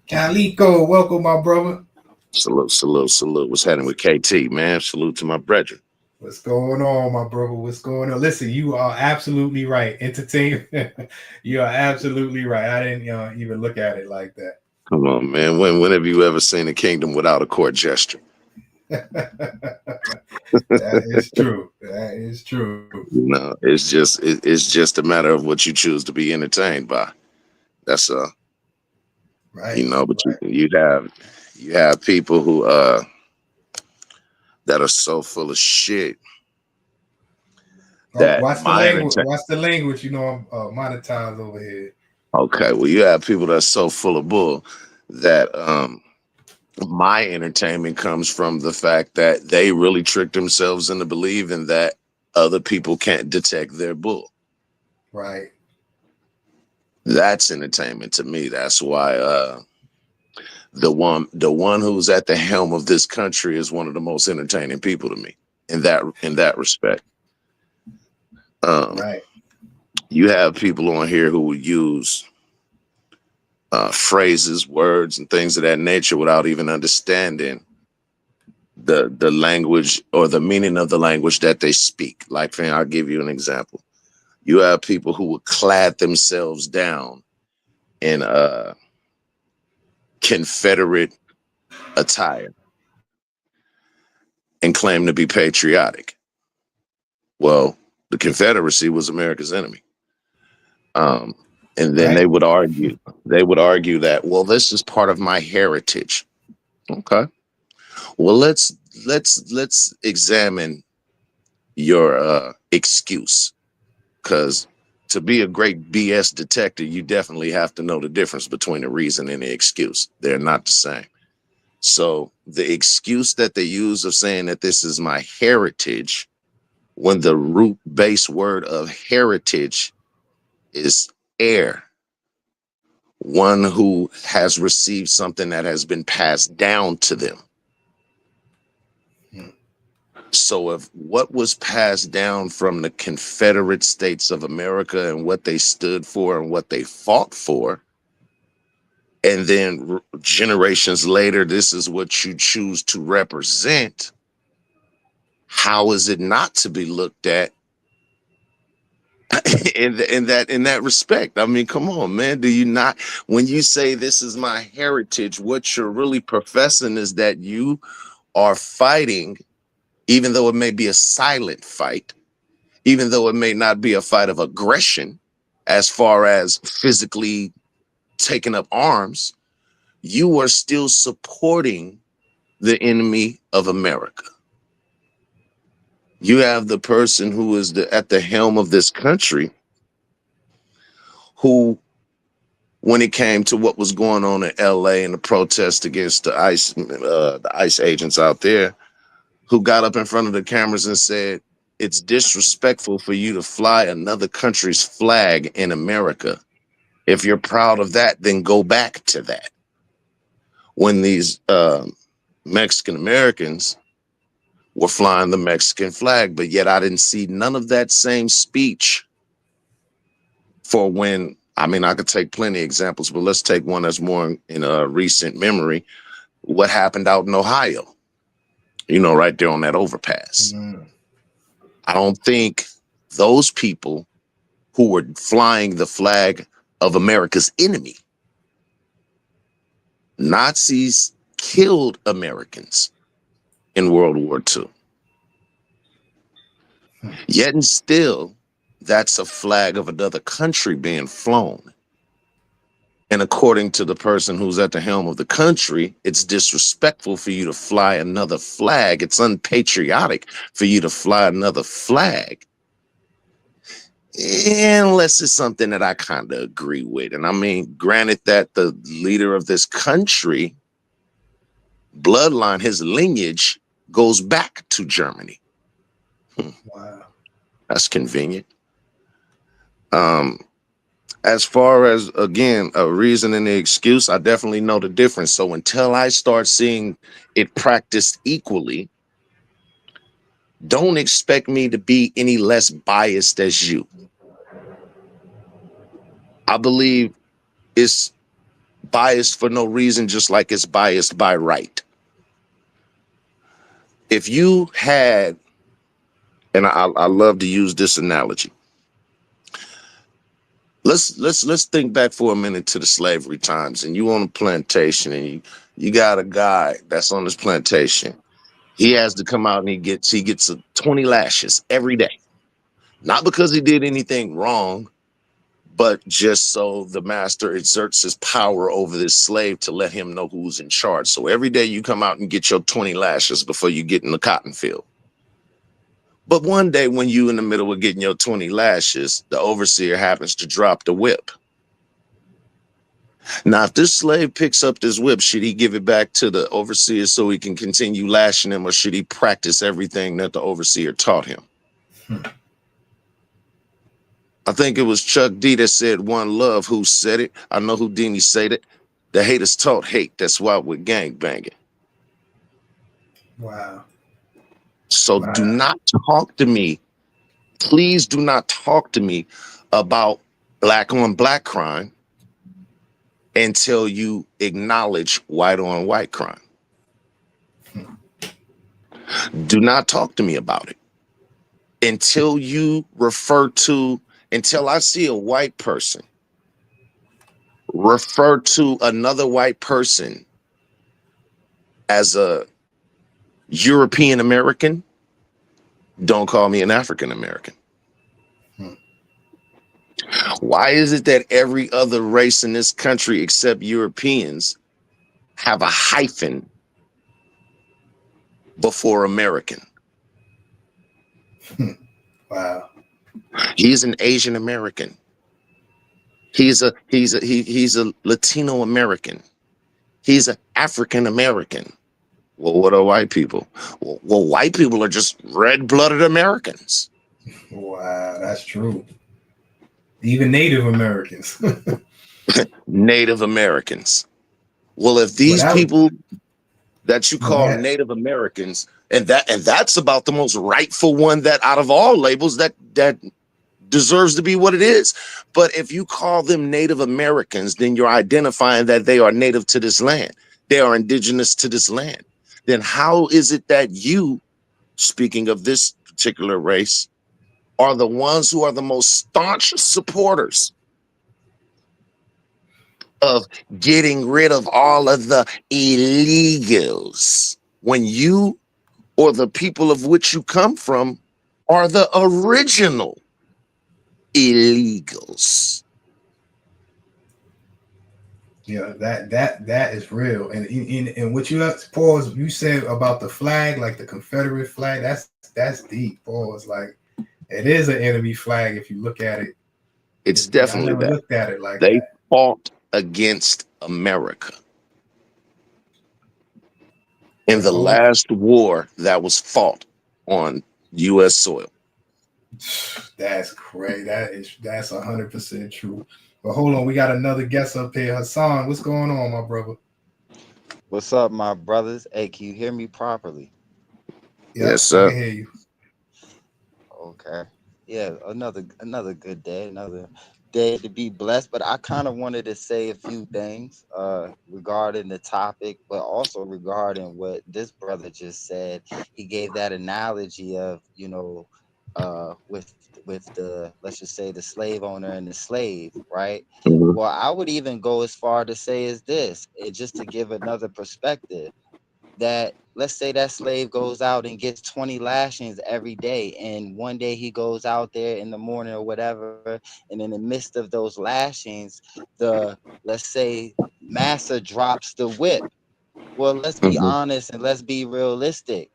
Calico, welcome, my brother. Salute, salute, salute. What's happening with KT, man? Salute to my brethren. What's going on, my brother? What's going on? Listen, you are absolutely right. Entertainment, you are absolutely right. I didn't even look at it like that. Come on, man. When have you ever seen a kingdom without a court gesture? That is true. That is true. No, it's just a matter of what you choose to be entertained by. That's right. But right. you have people who that are so full of shit. Watch the language. Watch the language. You know, I'm monetized over here. Okay, well, you have people that's so full of bull that my entertainment comes from the fact that they really trick themselves into believing that other people can't detect their bull. Right. That's entertainment to me. That's why the one who's at the helm of this country is one of the most entertaining people to me in that respect. Right. You have people on here who will use phrases, words, and things of that nature without even understanding the language or the meaning of the language that they speak. Like, I'll give you an example. You have people who will clad themselves down in Confederate attire and claim to be patriotic. Well, the Confederacy was America's enemy. And then they would argue that, well, this is part of my heritage. Okay. Well, let's examine your excuse, because to be a great BS detector, you definitely have to know the difference between the reason and the excuse. They're not the same. So the excuse that they use of saying that this is my heritage, when the root base word of heritage is heir, one who has received something that has been passed down to them. So if what was passed down from the Confederate States of America and what they stood for and what they fought for, and then generations later, this is what you choose to represent, how is it not to be looked at in that respect? I mean, come on, man. Do you not, when you say this is my heritage, what you're really professing is that you are fighting, even though it may be a silent fight, even though it may not be a fight of aggression, as far as physically taking up arms, you are still supporting the enemy of America. You have the person who is at the helm of this country, who, when it came to what was going on in LA and the protest against the ICE agents out there, who got up in front of the cameras and said, it's disrespectful for you to fly another country's flag in America. If you're proud of that, then go back to that. When these Mexican Americans were flying the Mexican flag, but yet I didn't see none of that same speech for when, I mean, I could take plenty of examples, but let's take one that's more in a recent memory. What happened out in Ohio, right there on that overpass. I don't think those people who were flying the flag of America's enemy, Nazis killed Americans in World War II. Yet and still, that's a flag of another country being flown. And according to the person who's at the helm of the country, it's disrespectful for you to fly another flag. It's unpatriotic for you to fly another flag, unless it's something that I kind of agree with. And I mean, granted that the leader of this country, bloodline, his lineage goes back to Germany. Wow. That's convenient. As far as, again, a reason and the excuse, I definitely know the difference. So until I start seeing it practiced equally, don't expect me to be any less biased as you. I believe it's biased for no reason, just like it's biased by right. If you had, and I love to use this analogy. Let's think back for a minute to the slavery times, and you on a plantation, and you got a guy that's on this plantation. He has to come out and he gets 20 lashes every day, not because he did anything wrong, but just so the master exerts his power over this slave to let him know who's in charge. So every day you come out and get your 20 lashes before you get in the cotton field. But one day when you in the middle of getting your 20 lashes, the overseer happens to drop the whip. Now, if this slave picks up this whip, should he give it back to the overseer so he can continue lashing him, or should he practice everything that the overseer taught him? I think it was Chuck D that said one love. Who said it? I know Houdini said it. The haters taught hate. That's why we're gang banging. Wow. So do not talk to me. Please do not talk to me about black on black crime until you acknowledge white on white crime. Do not talk to me about it until you until I see a white person refer to another white person as a European American. Don't call me an African American. Why is it that every other race in this country except Europeans have a hyphen before American? Wow. He's an Asian American. He's a Latino American. He's an African American. Well, what are white people? Well, white people are just red-blooded Americans. Wow, that's true. Even Native Americans. Native Americans. Well, if Well, these that was people that you no, go call ahead. Native Americans, and that's about the most rightful one that out of all labels that deserves to be what it is. But if you call them Native Americans, then you're identifying that they are native to this land. They are indigenous to this land. Then how is it that you, speaking of this particular race, are the ones who are the most staunch supporters of getting rid of all of the illegals when you or the people of which you come from are the original illegals? Yeah, that is real. And in what you pause, you said about the flag, like the Confederate flag. That's deep. Pause. Like it is an enemy flag if you look at it. It's I definitely never that. looked at it like They that. fought against America in But the last war that was fought on U.S. soil. that's great. That's 100% true. But hold on, we got another guest up here. Hassan, what's going on, my brother? What's up, my brothers? Hey, can you hear me properly? Yes, Yep, I sir. can hear you. Okay. Yeah, another good day, another day to be blessed. But I kind of wanted to say a few things regarding the topic, but also regarding what this brother just said. He gave that analogy of, with the, let's just say, the slave owner and the slave, right? Mhm. Well, I would even go as far to say is this, just to give another perspective, that let's say that slave goes out and gets 20 lashings every day, and one day he goes out there in the morning or whatever, and in the midst of those lashings, the, let's say, massa drops the whip. Well, let's be Mhm. honest and let's be realistic.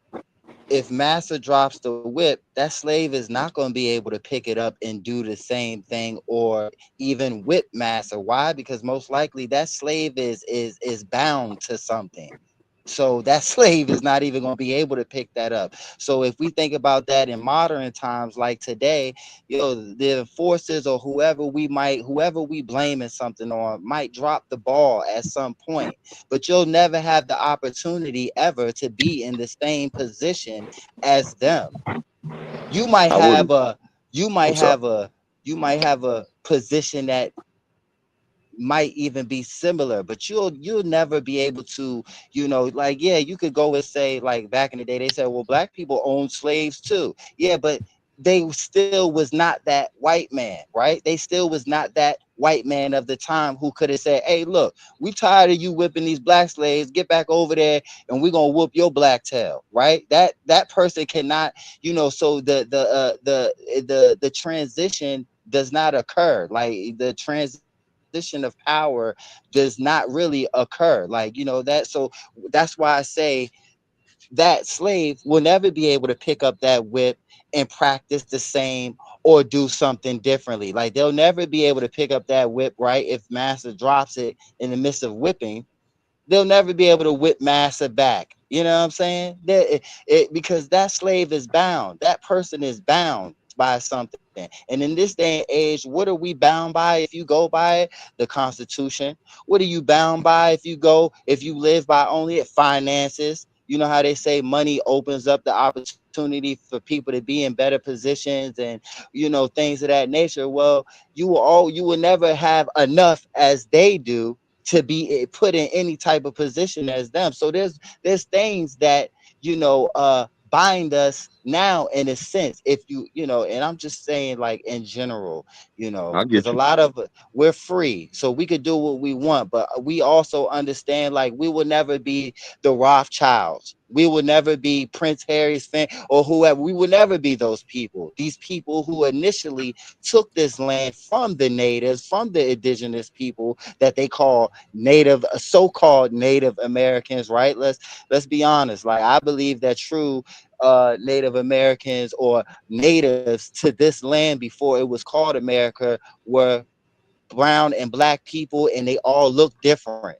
If massa drops the whip, that slave is not going to be able to pick it up and do the same thing, or even whip massa. Why? Because most likely that slave is bound to something. So that slave is not even going to be able to pick that up. So if we think about that in modern times, like today, the enforcers or whoever we blaming something on might drop the ball at some point, but you'll never have the opportunity ever to be in the same position as them. You might I have wouldn't. a you might I'm sorry. have a you might have a position that might even be similar, but you'll never be able to, like, yeah, you could go and say, like, back in the day they said, well, black people owned slaves too. Yeah, but they still was not that white man, right? They still was not that white man of the time who could have said, hey, look, we tired of you whipping these black slaves, get back over there and we're gonna whoop your black tail, right? That person cannot, so the transition does not occur. Like, the transition of power does not really occur, like, that's why I say that slave will never be able to pick up that whip and practice the same or do something differently. Like, they'll never be able to pick up that whip, right? If master drops it in the midst of whipping, they'll never be able to whip massa back. You know what I'm saying? Because that slave is bound. That person is bound by something. And in this day and age, what are we bound by if you go by it? The Constitution. What are you bound by if you live by only it? Finances. You know how they say money opens up the opportunity for people to be in better positions and, things of that nature. Well, you will never have enough as they do to be put in any type of position as them. So there's things that, bind us now, in a sense, if and I'm just saying, like, in general, I because get a you. lot of we're free, so we could do what we want, but we also understand, like, we will never be the Rothschilds. We will never be Prince Harry's fan or whoever. We will never be those people. These people who initially took this land from the natives, from the indigenous people that they call native, so-called Native Americans, right? Let's be honest. Like, I believe that true Native Americans or natives to this land before it was called America were brown and black people, and they all look different.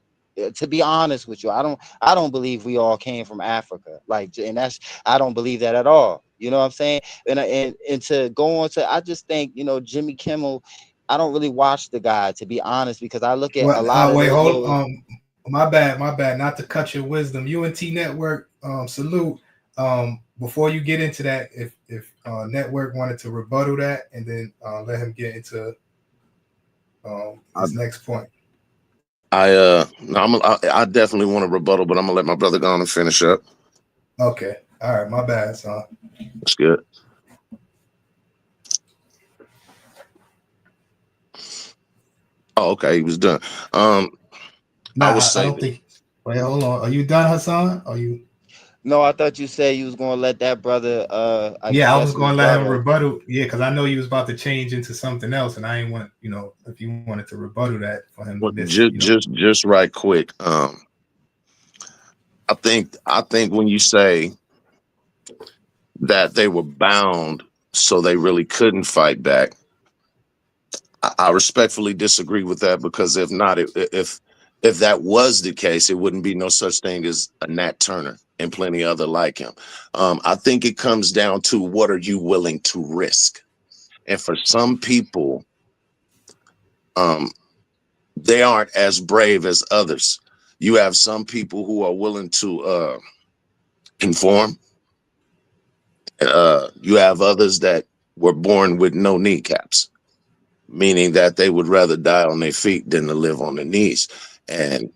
To be honest with you, I don't believe we all came from Africa. Like, and that's, I don't believe that at all. You know what I'm saying? And to go on to, I just think, Jimmy Kimmel, I don't really watch the guy, to be honest, because I look at a Well, lot of wait, the hold. little. My bad, my bad. Not to cut your wisdom. UNT Network, salute. Before you get into that, if Network wanted to rebuttal that, and then let him get into his next point. I definitely want to rebuttal, but I'm gonna let my brother go on and finish up. Okay, all right, my bad, son. That's good. Oh, okay, he was done. Nah, I would I say don't that. think. Wait, hold on. Are you done, Hassan? Are you? No, I thought you said you was gonna let that brother, I Yeah, I was guess, going to let him rebuttal. rebuttal. Yeah, because I know you was about to change into something else, and I ain't want, if you wanted to rebuttal that for him to Well, miss, just right quick. I think when you say that they were bound, so they really couldn't fight back, I respectfully disagree with that, because if not, if that was the case, it wouldn't be no such thing as a Nat Turner and plenty other like him. I think it comes down to, what are you willing to risk? And for some people, they aren't as brave as others. You have some people who are willing to conform. You have others that were born with no kneecaps, meaning that they would rather die on their feet than to live on their knees. And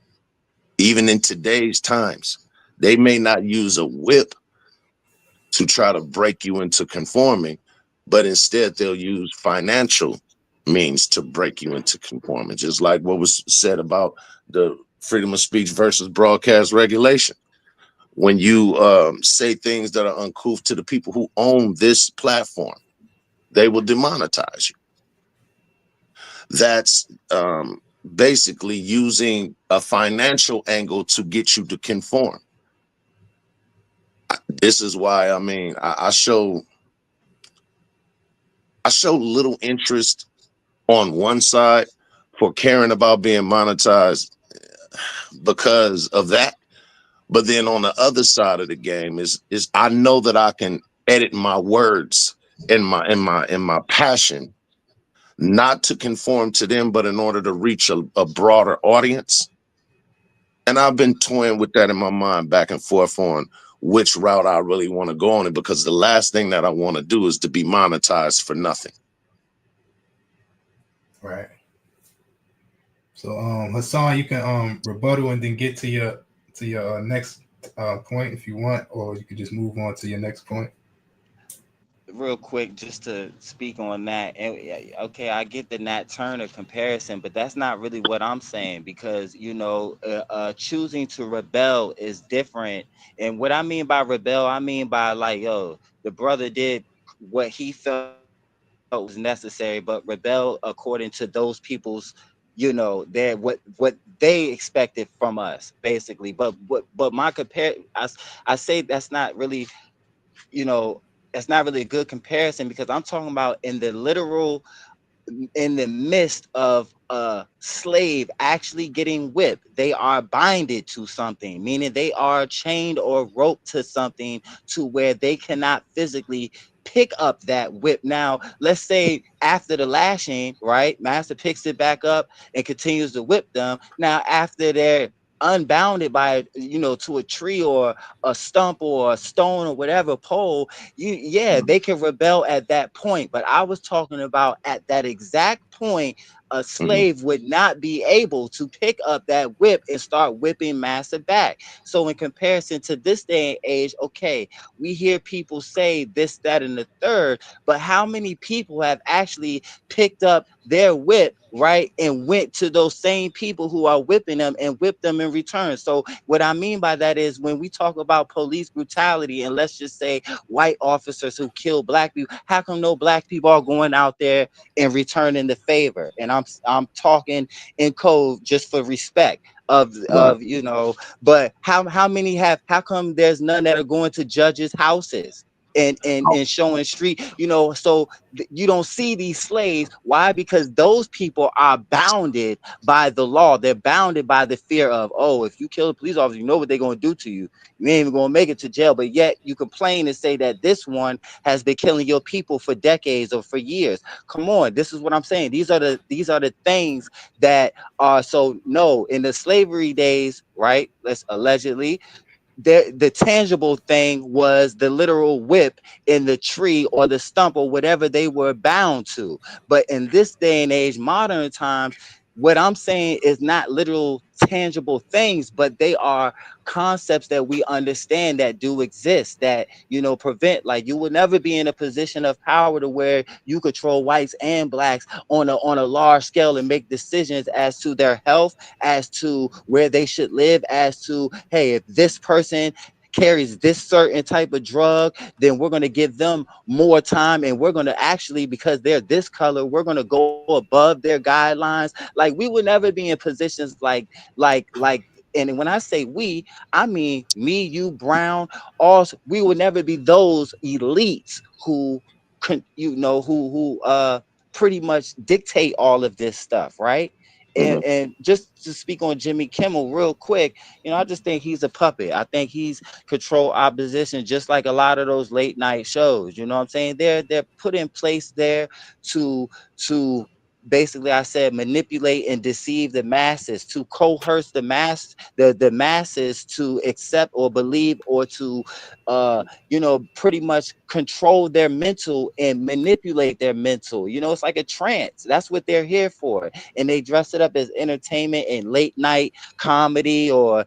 even in today's times, they may not use a whip to try to break you into conforming, but instead they'll use financial means to break you into conforming, just like what was said about the freedom of speech versus broadcast regulation. When you say things that are uncouth to the people who own this platform, they will demonetize you. That's basically using a financial angle to get you to conform. This is why, I mean, I show little interest on one side for caring about being monetized because of that. But then on the other side of the game is I know that I can edit my words and my passion, not to conform to them, but in order to reach a broader audience. And I've been toying with that in my mind back and forth on which route I really want to go on it, because the last thing that I want to do is to be monetized for nothing. right. So, Hassan, you can rebuttal and then get to your next point if you want, or you could just move on to your next point. Real quick, just to speak on that. And okay, I get the Nat Turner comparison, but that's not really what I'm saying, because choosing to rebel is different. And what I mean by rebel, I mean by, like, yo, the brother did what he felt was necessary, but rebel according to those people's, their what they expected from us, basically. But my I say that's not really, you know that's not really a good comparison, because I'm talking about in the literal, in the midst of a slave actually getting whipped. They are binded to something, meaning they are chained or roped to something, to where they cannot physically pick up that whip. Now, let's say after the lashing, right, master picks it back up and continues to whip them. Now, after they're unbounded by, to a tree or a stump or a stone or whatever pole, they can rebel at that point. But I was talking about at that exact point, a Mhm. slave would not be able to pick up that whip and start whipping master back. So in comparison to this day and age, okay, we hear people say this, that, and the third, but how many people have actually picked up their whip, right, and went to those same people who are whipping them and whipped them in return? So what I mean by that is, when we talk about police brutality, and let's just say white officers who kill black people, how come no black people are going out there and returning the favor? And I'm talking in code just for respect Right. but how come there's none that are going to judges' houses? and showing street, so you don't see these slaves. Why? Because those people are bounded by the law. They're bounded by the fear of, oh, if you kill a police officer, you know what they're going to do to you. You ain't even going to make it to jail. But yet you complain and say that this one has been killing your people for decades or for years. Come on, this is what I'm saying. These are the things that are, so no, in the slavery days, right? Let's allegedly, the tangible thing was the literal whip in the tree or the stump or whatever they were bound to. But in this day and age, modern times, what I'm saying is not literal tangible things, but they are concepts that we understand that do exist, that prevent, like, you will never be in a position of power to where you control whites and blacks on a large scale and make decisions as to their health, as to where they should live, as to, hey, if this person carries this certain type of drug, then we're going to give them more time, and we're going to actually, because they're this color, we're going to go above their guidelines. Like, we would never be in positions like and when I say we, I mean me, you, Brown. Also, we would never be those elites who pretty much dictate all of this stuff, right? And just to speak on Jimmy Kimmel real quick, I just think he's a puppet. I think he's control opposition, just like a lot of those late night shows. You know what I'm saying? They're put in place there to basically, I said, manipulate and deceive the masses, to coerce the masses to accept or believe, or to pretty much control their mental and manipulate their mental. It's like a trance. That's what they're here for. And they dress it up as entertainment and late night comedy, or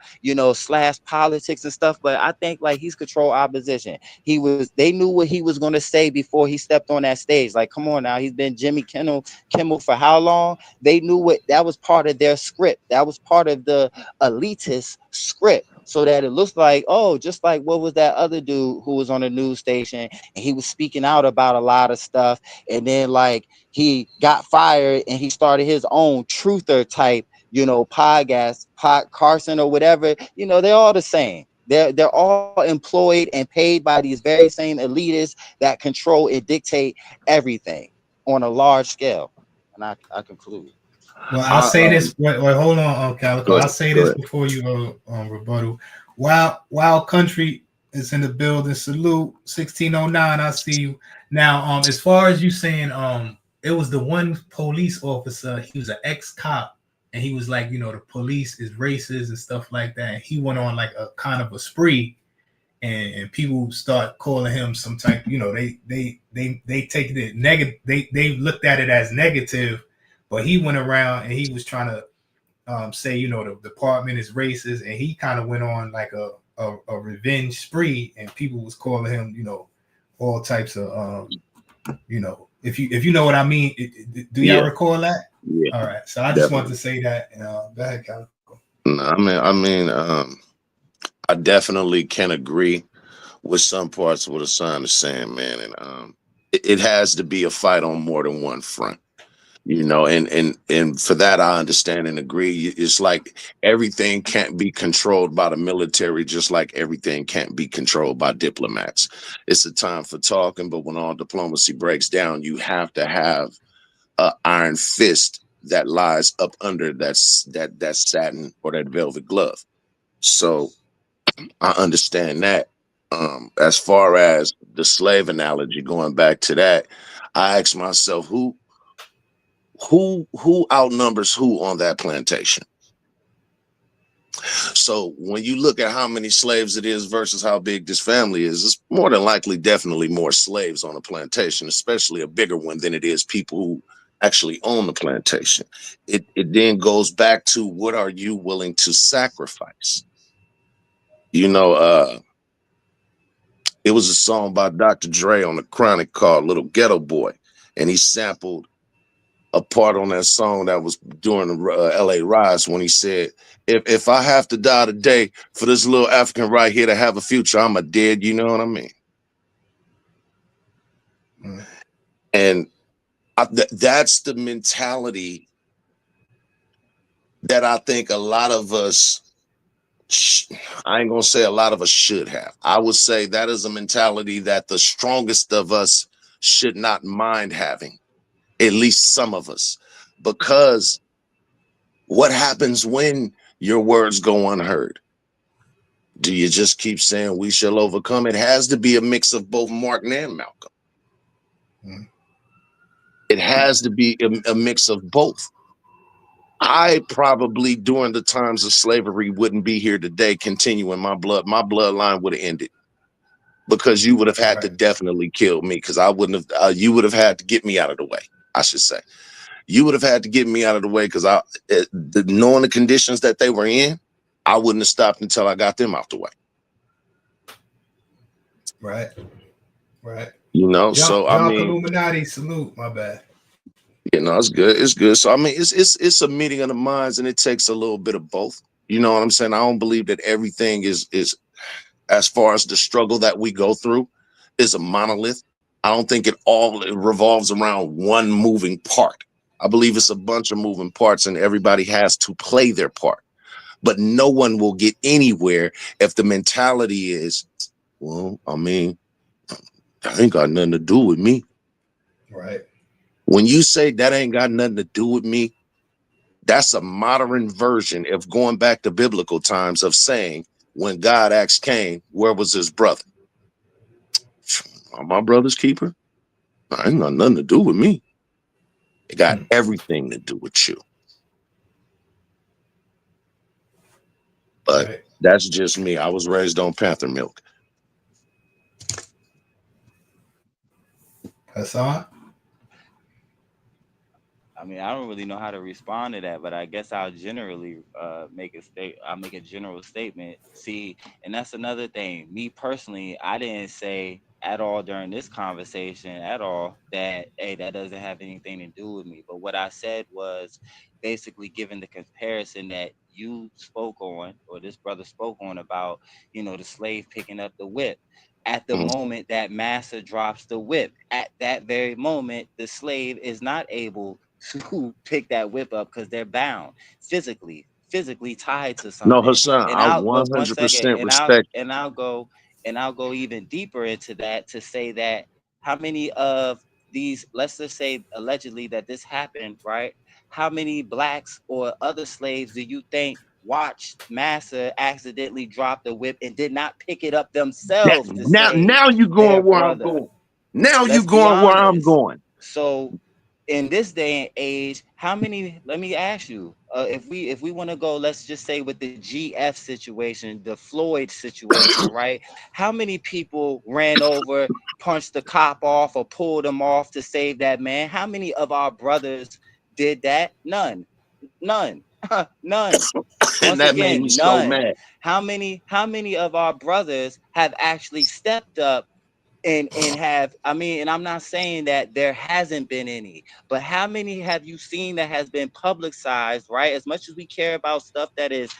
slash politics and stuff. But I think, like, he's control opposition. They knew what he was going to say before he stepped on that stage. Like, come on now, he's been Jimmy Kimmel for how long? They knew what that was part of their script. That was part of the elitist script. So that it looks like, oh, just like, what was that other dude who was on a news station and he was speaking out about a lot of stuff, and then, like, he got fired and he started his own truther type, podcast, Carson or whatever. They're all the same. They're all employed and paid by these very same elitists that control and dictate everything on a large scale. And I conclude. Well, I'll say this. Wait, hold on, Calico. Go I'll ahead, say go this ahead. before you rebuttal. Wild Country is in the building. Salute 1609. I see you now. As far as you saying, it was the one police officer. He was an ex-cop, and he was like, the police is racist and stuff like that. And he went on like a kind of a spree, and people start calling him some type. They take it negative. They looked at it as negative, but he went around and he was trying to say, the department is racist, and he kind of went on like a revenge spree, and people was calling him, all types of, if you know what I mean. Do y'all recall that? Yeah, all right. So I just wanted to say that. Go ahead, Calico. No, I definitely can agree with some parts of what Hassan is saying, man. And it has to be a fight on more than one front. And for that, I understand and agree. It's like everything can't be controlled by the military, just like everything can't be controlled by diplomats. It's a time for talking, but when all diplomacy breaks down, you have to have an iron fist that lies up under that satin or that velvet glove. So I understand that. As far as the slave analogy, going back to that, I ask myself, who outnumbers who on that plantation? So when you look at how many slaves it is versus how big this family is, it's more than likely definitely more slaves on a plantation, especially a bigger one than it is people who actually own the plantation. It then goes back to, what are you willing to sacrifice? It was a song by Dr. Dre on the Chronic called Little Ghetto Boy, and he sampled a part on that song that was during the LA riots, when he said, if I have to die today for this little African right here to have a future, I'm a dead, you know what I mean? And that's the mentality that I think a lot of us I ain't gonna say a lot of us should have. I would say that is a mentality that the strongest of us should not mind having, at least some of us, because what happens when your words go unheard? Do you just keep saying we shall overcome? It has to be a mix of both Martin and Malcolm. It has to be a mix of both. I probably during the times of slavery wouldn't be here today continuing my bloodline would have ended, because you would have had to definitely kill me, because I wouldn't have you would have had to get me out of the way, I should say. You would have had to get me out of the way, because knowing the conditions that they were in, I wouldn't have stopped until I got them out the way. Right. You know, so I mean, Illuminati salute. My bad. You know, it's good. It's good. So I mean, it's a meeting of the minds, and it takes a little bit of both. You know what I'm saying? I don't believe that everything is as far as the struggle that we go through is a monolith. I don't think it revolves around one moving part. I believe it's a bunch of moving parts, and everybody has to play their part. But no one will get anywhere if the mentality is, well, I mean, that ain't got nothing to do with me. Right. When you say that ain't got nothing to do with me, that's a modern version of going back to biblical times of saying, when God asked Cain, where was his brother? My brother's keeper? I ain't got nothing to do with me. It got everything to do with you. But that's just me. I was raised on Panther milk. Hassan? I mean, I don't really know how to respond to that, but I guess I'll generally make a general statement. See, and that's another thing. Me personally, I didn't say at all during this conversation at all that, hey, that doesn't have anything to do with me. But what I said was basically given the comparison that you spoke on, or this brother spoke on about, the slave picking up the whip. At the moment that master drops the whip, at that very moment, the slave is not able to pick that whip up because they're bound physically tied to No, something. Hassan, And I I'll but 1 second, 100% respect. I'll go even deeper into that to say that how many of these, let's just say allegedly that this happened, right? How many blacks or other slaves do you think watched massa accidentally drop the whip and did not pick it up themselves to save Now you their going where I'm brother? going. Now you Let's be going where I'm honest. going. So in this day and age, how many, let me ask you, if we want to go, let's just say with the GF situation, the Floyd situation, right? How many people ran over, punched the cop off, or pulled him off to save that man? How many of our brothers did that? None. None. None. And Once that made me again, so none. mad. How many of our brothers have actually stepped up and have, I mean, and I'm not saying that there hasn't been any, but how many have you seen that has been publicized, right? As much as we care about stuff that is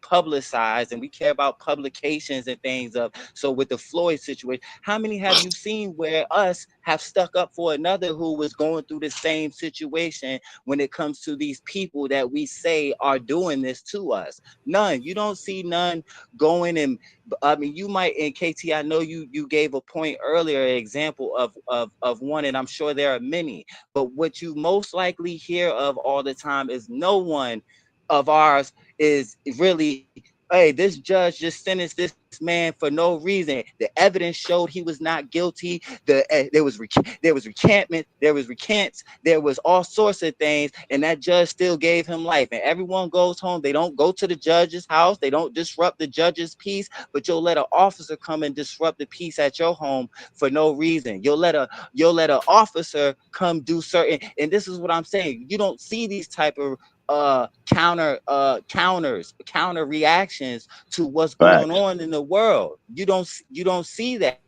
publicized and we care about publications and things of, so with the Floyd situation, how many have you seen where us have stuck up for another who was going through the same situation when it comes to these people that we say are doing this to us? None. You don't see none going and, I mean, you might, in KT, I know you gave a point earlier, an example of one, and I'm sure there are many, but what you most likely hear of all the time is no one of ours is really, hey, this judge just sentenced this man for no reason. The evidence showed he was not guilty. There was recantment, there was recants, there was all sorts of things, and that judge still gave him life. And everyone goes home. They don't go to the judge's house. They don't disrupt the judge's peace, but you'll let an officer come and disrupt the peace at your home for no reason. You'll let an officer come do certain, and this is what I'm saying. You don't see these type of counter reactions to what's going Facts. on in the world. You don't see that.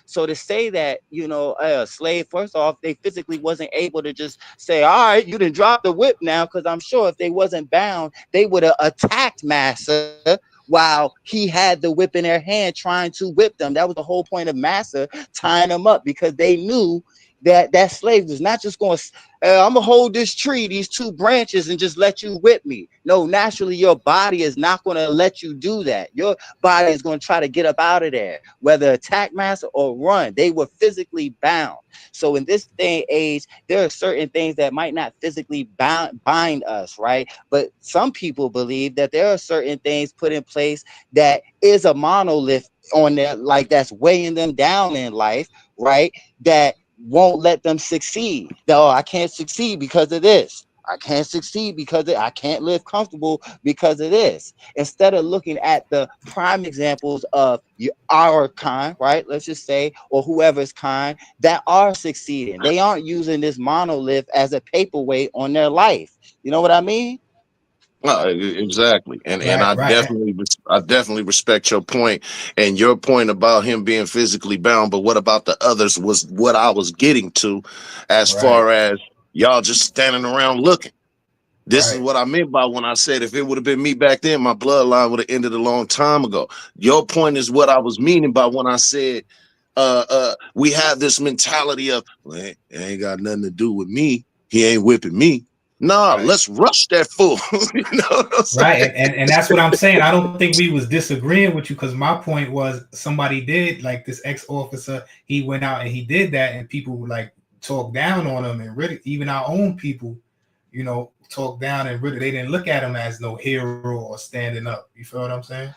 So to say that, a slave, first off, they physically wasn't able to just say, all right, you didn't drop the whip now, because I'm sure if they wasn't bound, they would have attacked massa while he had the whip in their hand trying to whip them. That was the whole point of massa tying them up, because they knew that slave was not just going, I'm gonna hold this tree, these two branches, and just let you whip me. No, naturally, your body is not going to let you do that. Your body is going to try to get up out of there, whether attack master or run. They were physically bound. So in this day and age, there are certain things that might not physically bind us, right? But some people believe that there are certain things put in place that is a monolith on there, like that's weighing them down in life, right? That won't let them succeed. No, I can't succeed because of this. I can't succeed because I can't live comfortable because of this. Instead of looking at the prime examples of our kind, right? Let's just say, or whoever's kind that are succeeding. They aren't using this monolith as a paperweight on their life. You know what I mean? Exactly, and Right, right, I definitely respect your point and your point about him being physically bound. But what about the others? Was what I was getting to, as right, far as y'all just standing around looking. This is right. what I meant by when I said if it would have been me back then, my bloodline would have ended a long time ago. Your point is what I was meaning by when I said we have this mentality of, well, it ain't got nothing to do with me. He ain't whipping me. Nah, Right. let's rush that fool. You know what I'm Right, saying? and that's what I'm saying. I don't think we was disagreeing with you because my point was somebody did like this ex-officer. He went out and he did that, and people would like talk down on him, and really even our own people, talk down and really they didn't look at him as no hero or standing up. You feel what I'm saying?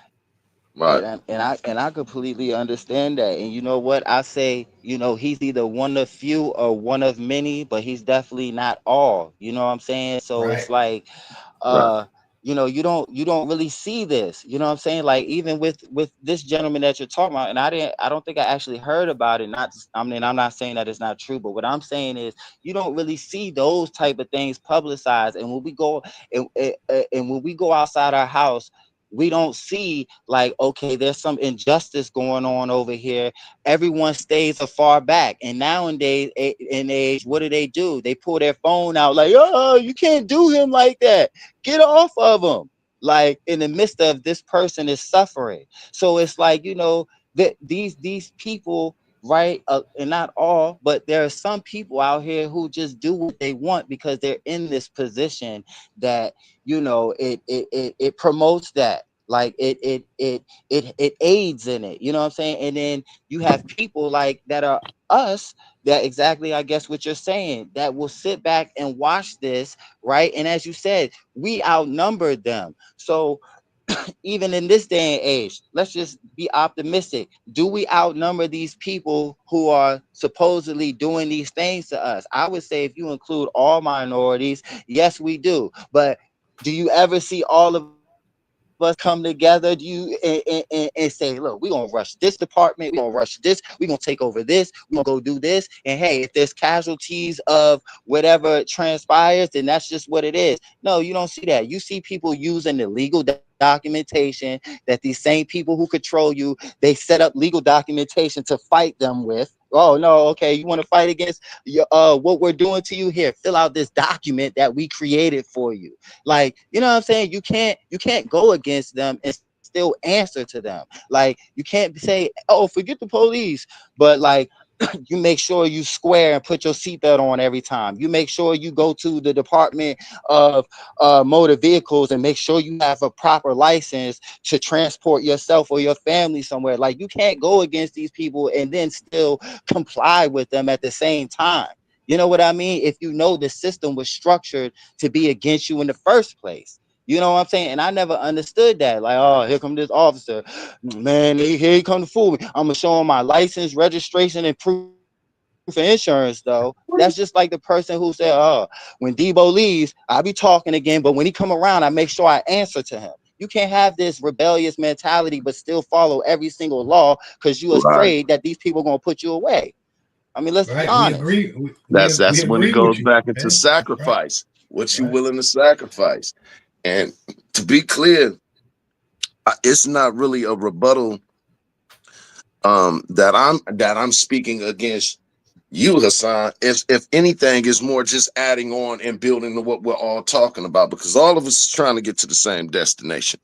Right. And I completely understand that. And you know what? I say, he's either one of few or one of many, but he's definitely not all. You know what I'm saying? So it's Right, like, Right. uh you don't really see this. You know what I'm saying? Like even with this gentleman that you're talking about, and I don't think I actually heard about it. Not I mean, I'm not saying that it's not true, but what I'm saying is you don't really see those type of things publicized. And when we go and when we go outside our house, we don't see like, okay, there's some injustice going on over here. Everyone stays afar back. And nowadays in age, what do? They pull their phone out like, oh, you can't do him like that. Get off of him. Like in the midst of this person is suffering. So it's like, that these people, right? And not all, but there are some people out here who just do what they want because they're in this position that, it promotes that. Like it aids in it. You know what I'm saying? And then you have people like that are us, that exactly, I guess what you're saying, that will sit back and watch this, right? And as you said, we outnumbered them. So even in this day and age, let's just be optimistic. Do we outnumber these people who are supposedly doing these things to us? I would say if you include all minorities, yes, we do. But do you ever see all of us come together? Do you and say, look, we're gonna rush this department, we're gonna rush this, we're gonna take over this, we're gonna go do this. And hey, if there's casualties of whatever transpires, then that's just what it is. No, you don't see that. You see people using the legal documentation that these same people who control you, they set up legal documentation to fight them with. Oh no, okay, you want to fight against your what we're doing to you? Here, fill out this document that we created for you. Like, you know what I'm saying? You can't go against them and still answer to them. Like, you can't say, oh, forget the police, but like you make sure you square and put your seatbelt on every time. You make sure you go to the Department of Motor Vehicles and make sure you have a proper license to transport yourself or your family somewhere. Like, you can't go against these people and then still comply with them at the same time. You know what I mean? If you know the system was structured to be against you in the first place. You know what I'm saying? And I never understood that. Like, oh, here come this officer. Man, here he come to fool me. I'm going to show him my license, registration, and proof of insurance, though. That's just like the person who said, oh, when Debo leaves, I'll be talking again. But when he come around, I make sure I answer to him. You can't have this rebellious mentality, but still follow every single law because you're Right. afraid that these people are going to put you away. I mean, let's be right. We honest. agree. We That's when it agree with goes you, back into man. Right, sacrifice. What you right, willing to sacrifice. And to be clear, it's not really a rebuttal that I'm speaking against you, Hassan. If anything, is more just adding on and building to what we're all talking about, because all of us is trying to get to the same destination,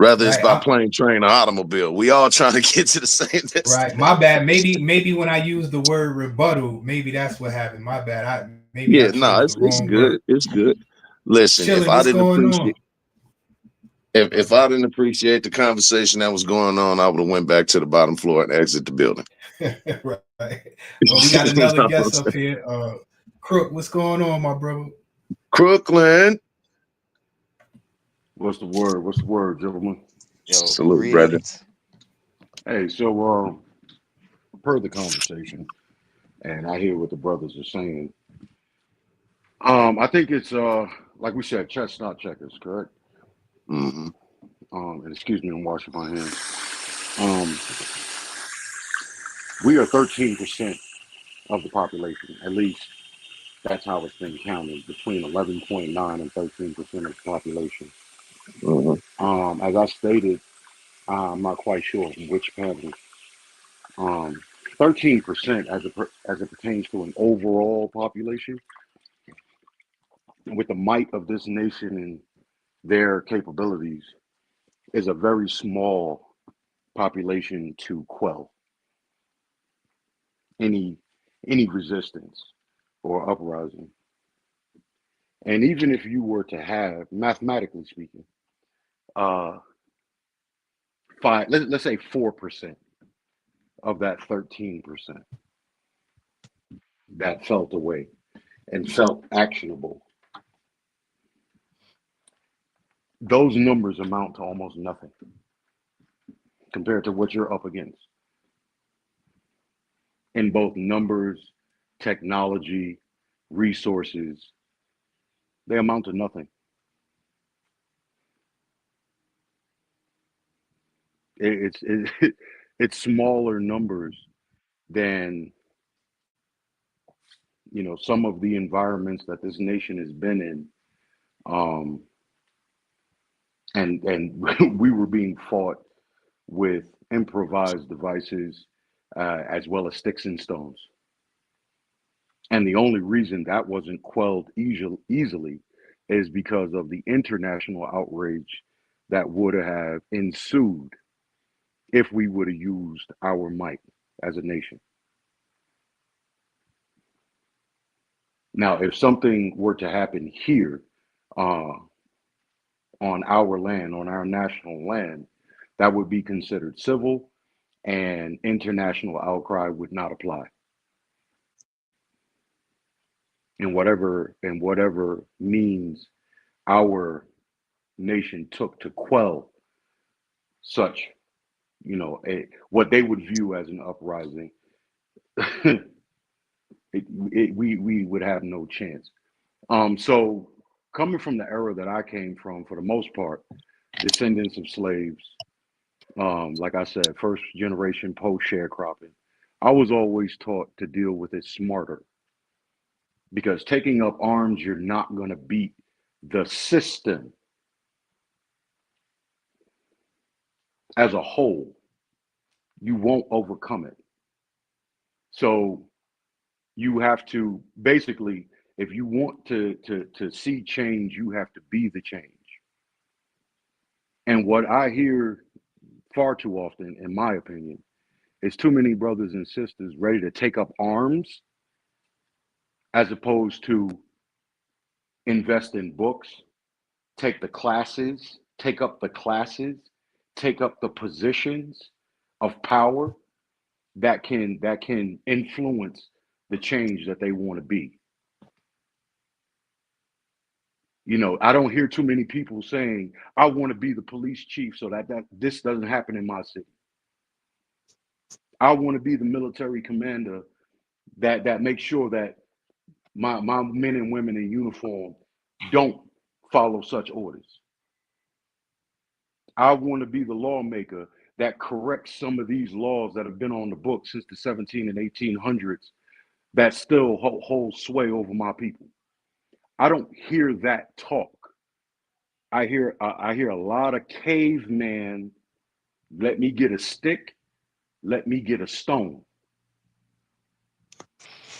Whether it's Right. by plane, train, or automobile, we all trying to get to the same destination. Right. My bad. Maybe when I use the word rebuttal, maybe that's what happened. My bad. I Yeah, chose no, the it's wrong good. word. It's good. Listen, if Chilling. I What's didn't going appreciate on? if I didn't appreciate the conversation that was going on, I would have went back to the bottom floor and exit the building. Right. Well, we got You another know what I'm guest up saying? here. Crook, what's going on, my brother? Crooklyn. What's the word? What's the word, gentlemen? Yo, Salute, brother. greetings. Hey, so per the conversation, and I hear what the brothers are saying. I think it's like we said, chess not checkers, correct? Mm-hmm. And excuse me, I'm washing my hands. We are 13% of the population. At least that's how it's been counted, between 11.9 and 13% of the population. Mm-hmm. As I stated, I'm not quite sure which panel. 13% as it pertains to an overall population, with the might of this nation and their capabilities, is a very small population to quell any resistance or uprising. And even if you were to have, mathematically speaking, uh, let's say 4% of that 13% that felt away and felt actionable, those numbers amount to almost nothing compared to what you're up against in both numbers, technology, resources. They amount to nothing. It's smaller numbers than, some of the environments that this nation has been in, and we were being fought with improvised devices, as well as sticks and stones. And the only reason that wasn't quelled easily is because of the international outrage that would have ensued if we would have used our might as a nation. Now, if something were to happen here, uh, on our land, on our national land, that would be considered civil, and international outcry would not apply. In whatever means our nation took to quell such, what they would view as an uprising, we would have no chance. So coming from the era that I came from, for the most part, descendants of slaves, like I said, first generation post sharecropping, I was always taught to deal with it smarter, because taking up arms, you're not going to beat the system as a whole. You won't overcome it. So you have to basically, if you want to see change, you have to be the change. And what I hear far too often, in my opinion, is too many brothers and sisters ready to take up arms as opposed to invest in books, take up the classes, take up the positions of power that can influence the change that they want to be. I don't hear too many people saying, I want to be the police chief so that this doesn't happen in my city. I want to be the military commander that makes sure that my men and women in uniform don't follow such orders. I want to be the lawmaker that corrects some of these laws that have been on the books since the 17 and 1800s that still hold sway over my people. I don't hear that talk. I hear a lot of caveman. Let me get a stick. Let me get a stone.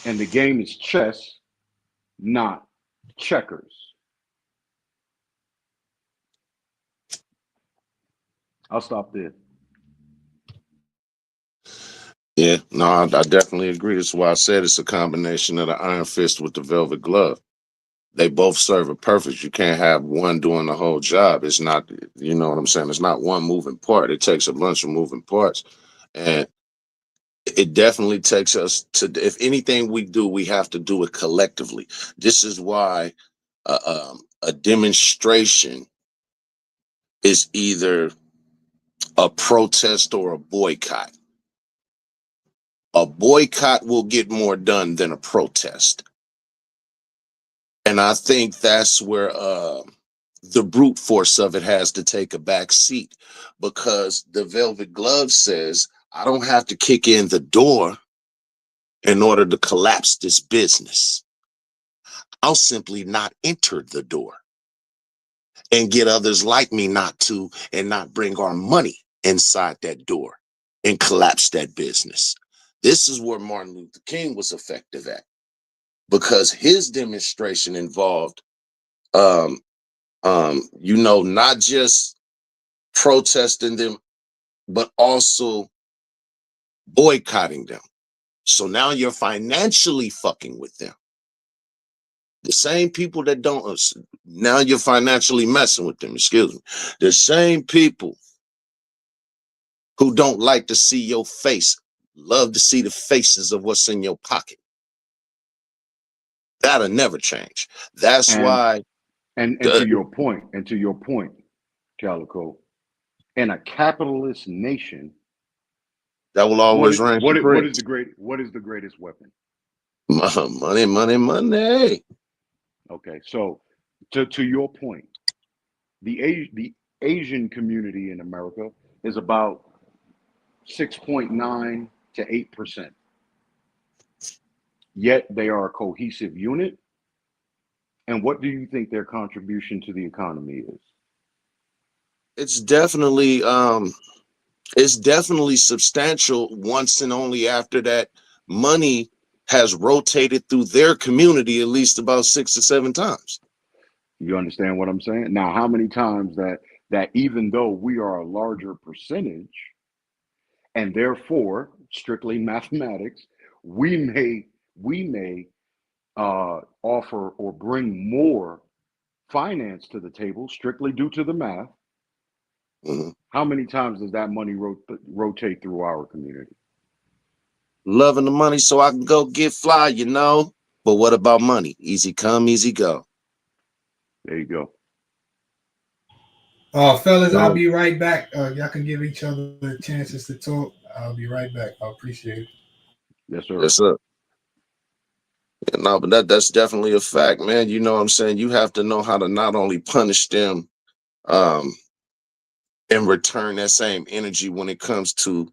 And the game is chess, not checkers. I'll stop there. Yeah, no, I definitely agree. That's why I said it's a combination of the iron fist with the velvet glove. They both serve a purpose. You can't have one doing the whole job. It's not, you know what I'm saying? It's not one moving part. It takes a bunch of moving parts. And it definitely takes us to, if anything we do, we have to do it collectively. This is why a demonstration is either a protest or a boycott. A boycott will get more done than a protest. And I think that's where the brute force of it has to take a back seat, because the velvet glove says, I don't have to kick in the door in order to collapse this business. I'll simply not enter the door and get others like me not to, and not bring our money inside that door and collapse that business. This is where Martin Luther King was effective at, because his demonstration involved, not just protesting them, but also boycotting them. So now you're financially fucking with them. The same people that don't, now you're financially messing with them, excuse me. The same people who don't like to see your face, love to see the faces of what's in your pocket. That'll never change. That's And why and to your point, Calico, in a capitalist nation, that will always reign supreme. What is the greatest weapon? Money, money, money. Okay, so to your point, the Asian community in America is about 6.9 to 8%. Yet they are a cohesive unit. And what do you think their contribution to the economy is? It's definitely substantial once and only after that money has rotated through their community at least about 6 or 7 times. You understand what I'm saying? Now, how many times that even though we are a larger percentage, and therefore strictly mathematics, we may offer or bring more finance to the table strictly due to the math. Mm-hmm. How many times does that money rotate through our community? Loving the money so I can go get fly, you know. But what about money? Easy come, easy go. There you go. Fellas, I'll So, be right back. Y'all can give each other chances to talk. I'll be right back. I appreciate it. yes, sir. Yes, sir. Yeah, no, but that's definitely a fact, man. You know what I'm saying? You have to know how to not only punish them, um, and return that same energy when it comes to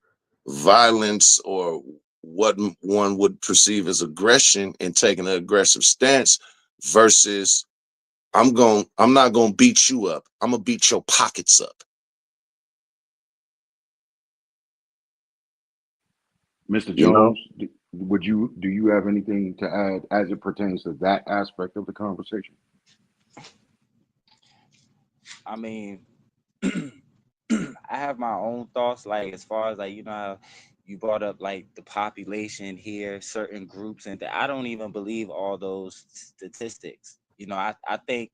violence or what one would perceive as aggression, and taking an aggressive stance versus I'm not gonna beat you up. I'm gonna beat your pockets up. Mr. You know? Jones, do you have anything to add as it pertains to that aspect of the conversation? I mean, I have my own thoughts, like as far as like how you brought up like the population here, certain groups, and I don't even believe all those statistics. I think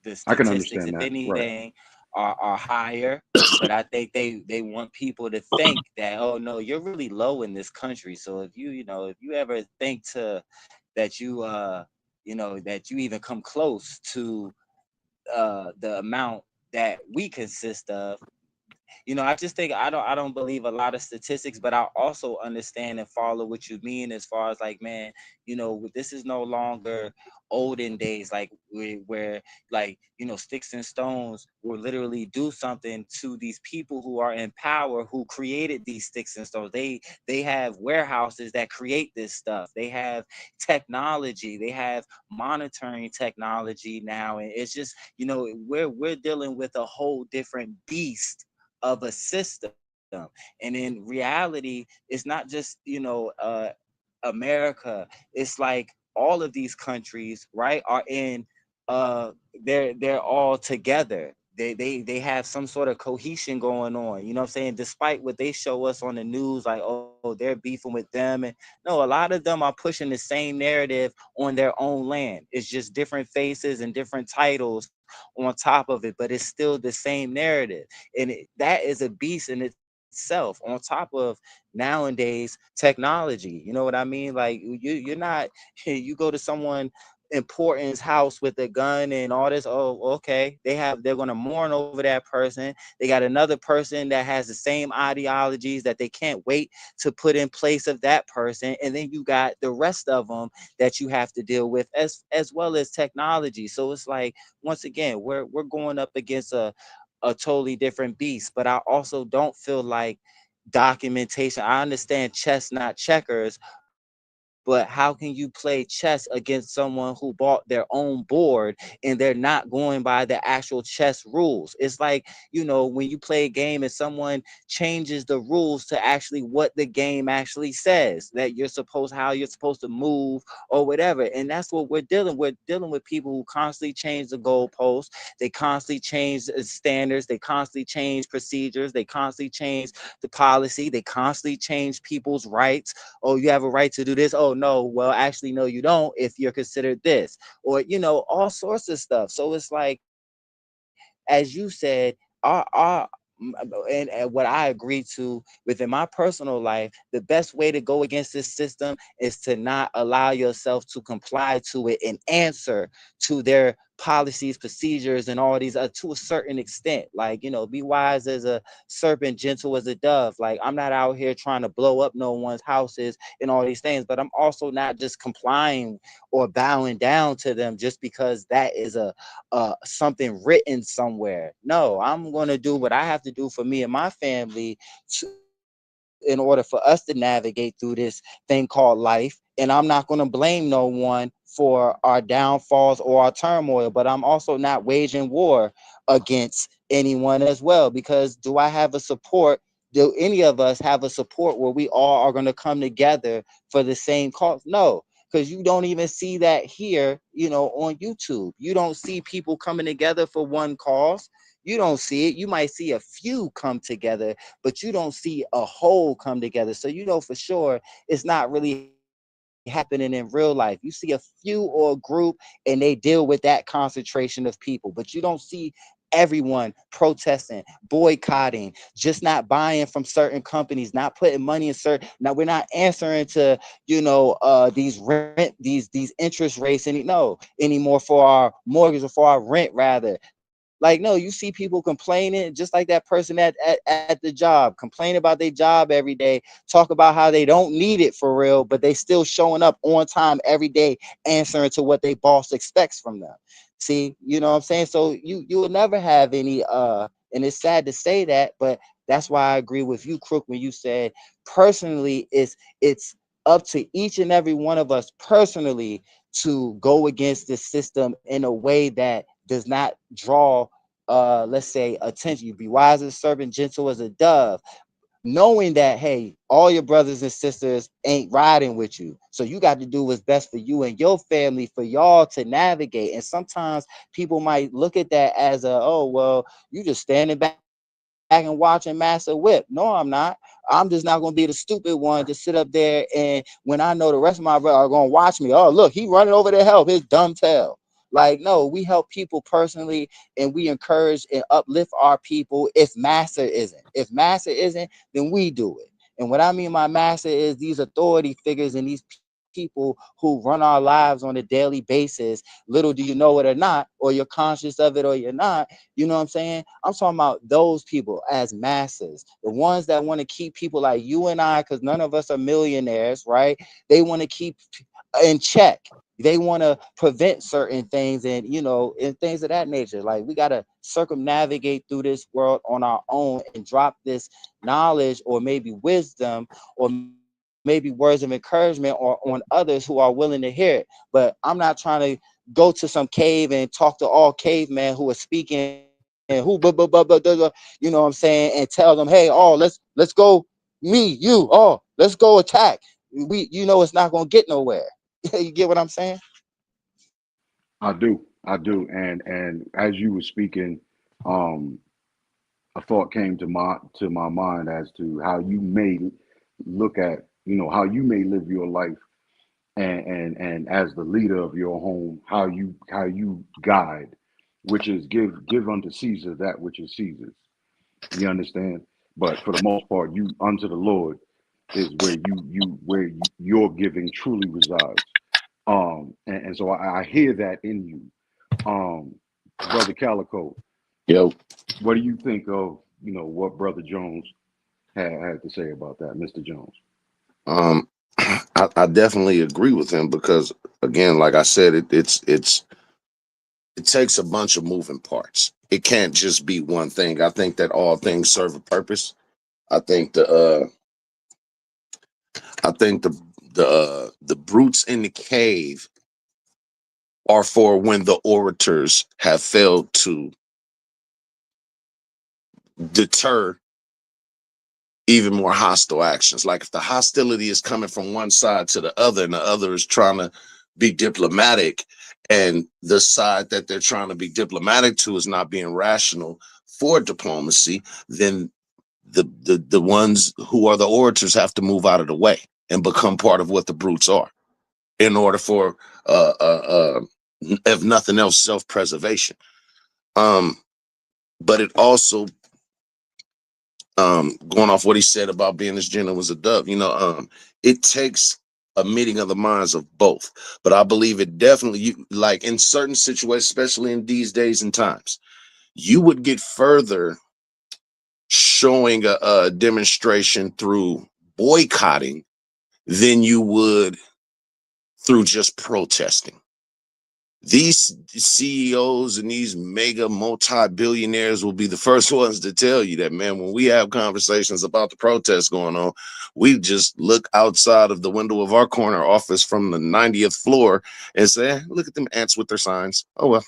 the I can statistics, understand if that. Right. anything, are higher. But I think they want people to think that, oh no, you're really low in this country. So if you ever think that that you even come close to the amount that we consist of, I just think I don't believe a lot of statistics, but I also understand and follow what you mean as far as like, man, this is no longer olden days, like where like sticks and stones will literally do something to these people who are in power, who created these sticks and stones. They have warehouses that create this stuff. They have technology. They have monitoring technology now, and it's just we're dealing with a whole different beast of a system. And in reality, it's not just America. It's like all of these countries, right, are in they're all together. they have some sort of cohesion going on. You know what I'm saying? Despite what they show us on the news, like, oh, they're beefing with them. And no, a lot of them are pushing the same narrative on their own land. It's just different faces and different titles on top of it, but it's still the same narrative. And that is a beast in itself, on top of nowadays technology. You know what I mean? Like, you're not you go to someone important's house with a gun and all this. Oh, okay. They're gonna mourn over that person. They got another person that has the same ideologies that they can't wait to put in place of that person. And then you got the rest of them that you have to deal with, as well as technology. So it's like, once again, we're going up against a totally different beast. But I also don't feel like documentation. I understand chess, not checkers, but how can you play chess against someone who bought their own board and they're not going by the actual chess rules? It's like, when you play a game and someone changes the rules to actually what the game actually says, that how you're supposed to move or whatever. And that's what we're dealing with. Dealing with people who constantly change the goalposts. They constantly change standards. They constantly change procedures. They constantly change the policy. They constantly change people's rights. Oh, you have a right to do this. Oh, no, well, actually, no, you don't, if you're considered this, or all sorts of stuff. So it's like, as you said, and what I agree to within my personal life, the best way to go against this system is to not allow yourself to comply to it and answer to their policies, procedures, and all these, to a certain extent. Like, be wise as a serpent, gentle as a dove. Like, I'm not out here trying to blow up no one's houses and all these things, but I'm also not just complying or bowing down to them just because that is something written somewhere. No, I'm going to do what I have to do for me and my family in order for us to navigate through this thing called life. And I'm not going to blame no one for our downfalls or our turmoil, but I'm also not waging war against anyone as well. Because do I have a support? Do any of us have a support where we all are going to come together for the same cause? No, because you don't even see that here, on YouTube. You don't see people coming together for one cause. You don't see it. You might see a few come together, but you don't see a whole come together. So for sure it's not really happening in real life. You see a few or a group and they deal with that concentration of people, but you don't see everyone protesting, boycotting, just not buying from certain companies, not putting money in certain. Now we're not answering to these rent, these interest rates anymore for our mortgage or for our rent rather. Like, no, you see people complaining just like that person at the job, complain about their job every day, talk about how they don't need it for real, but they still showing up on time every day, answering to what their boss expects from them. See, you know what I'm saying? So you will never have any and it's sad to say that, but that's why I agree with you, Crook, when you said personally it's up to each and every one of us personally to go against the system in a way that does not draw let's say attention. You be wise as a serpent, gentle as a dove, knowing that, hey, all your brothers and sisters ain't riding with you. So you got to do what's best for you and your family, for y'all to navigate. And sometimes people might look at that as oh, well, you just standing back and watching Master whip. No, I'm not. I'm just not going to be the stupid one to sit up there and when I know the rest of my brothers are going to watch me, oh, look, he running over to help his dumb tail. Like, no, we help people personally and we encourage and uplift our people. If Master isn't, then we do it. And what I mean by Master is these authority figures and these people who run our lives on a daily basis. Little do you know it or not, or you're conscious of it or you're not. You know what I'm saying? I'm talking about those people as masters, the ones that want to keep people like you and I, because none of us are millionaires, right? They want to keep in check. They want to prevent certain things and things of that nature. Like, we got to circumnavigate through this world on our own and drop this knowledge or maybe wisdom or maybe words of encouragement or on others who are willing to hear it. But I'm not trying to go to some cave and talk to all cavemen who are speaking you know what I'm saying, and tell them, hey, oh, let's go, let's go attack. It's not going to get nowhere. You get what I'm saying? I do, and as you were speaking, a thought came to my mind as to how you may look at, how you may live your life, and as the leader of your home, how you guide, which is give unto Caesar that which is Caesar's. You understand? But for the most part, you unto the Lord is where your giving truly resides. And so I hear that in you. Brother Calico, Yo, what do you think of, what Brother Jones had to say about that, Mr. Jones? um, I definitely agree with him because, again, like I said, it takes a bunch of moving parts. It can't just be one thing. I think that all things serve a purpose. I think the brutes in the cave are for when the orators have failed to deter even more hostile actions. Like if the hostility is coming from one side to the other and the other is trying to be diplomatic, and the side that they're trying to be diplomatic to is not being rational for diplomacy, then the ones who are the orators have to move out of the way and become part of what the brutes are in order for uh uh, uh if nothing else, self-preservation. um but it also, going off what he said about being as gentle as a dove, it takes a meeting of the minds of both. But I believe it definitely, you like in certain situations, especially in these days and times, you would get further showing a demonstration through boycotting than you would through just protesting. These CEOs and these mega multi-billionaires will be the first ones to tell you that, man, when we have conversations about the protests going on, we just look outside of the window of our corner office from the 90th floor and say, look at them ants with their signs. Oh, well,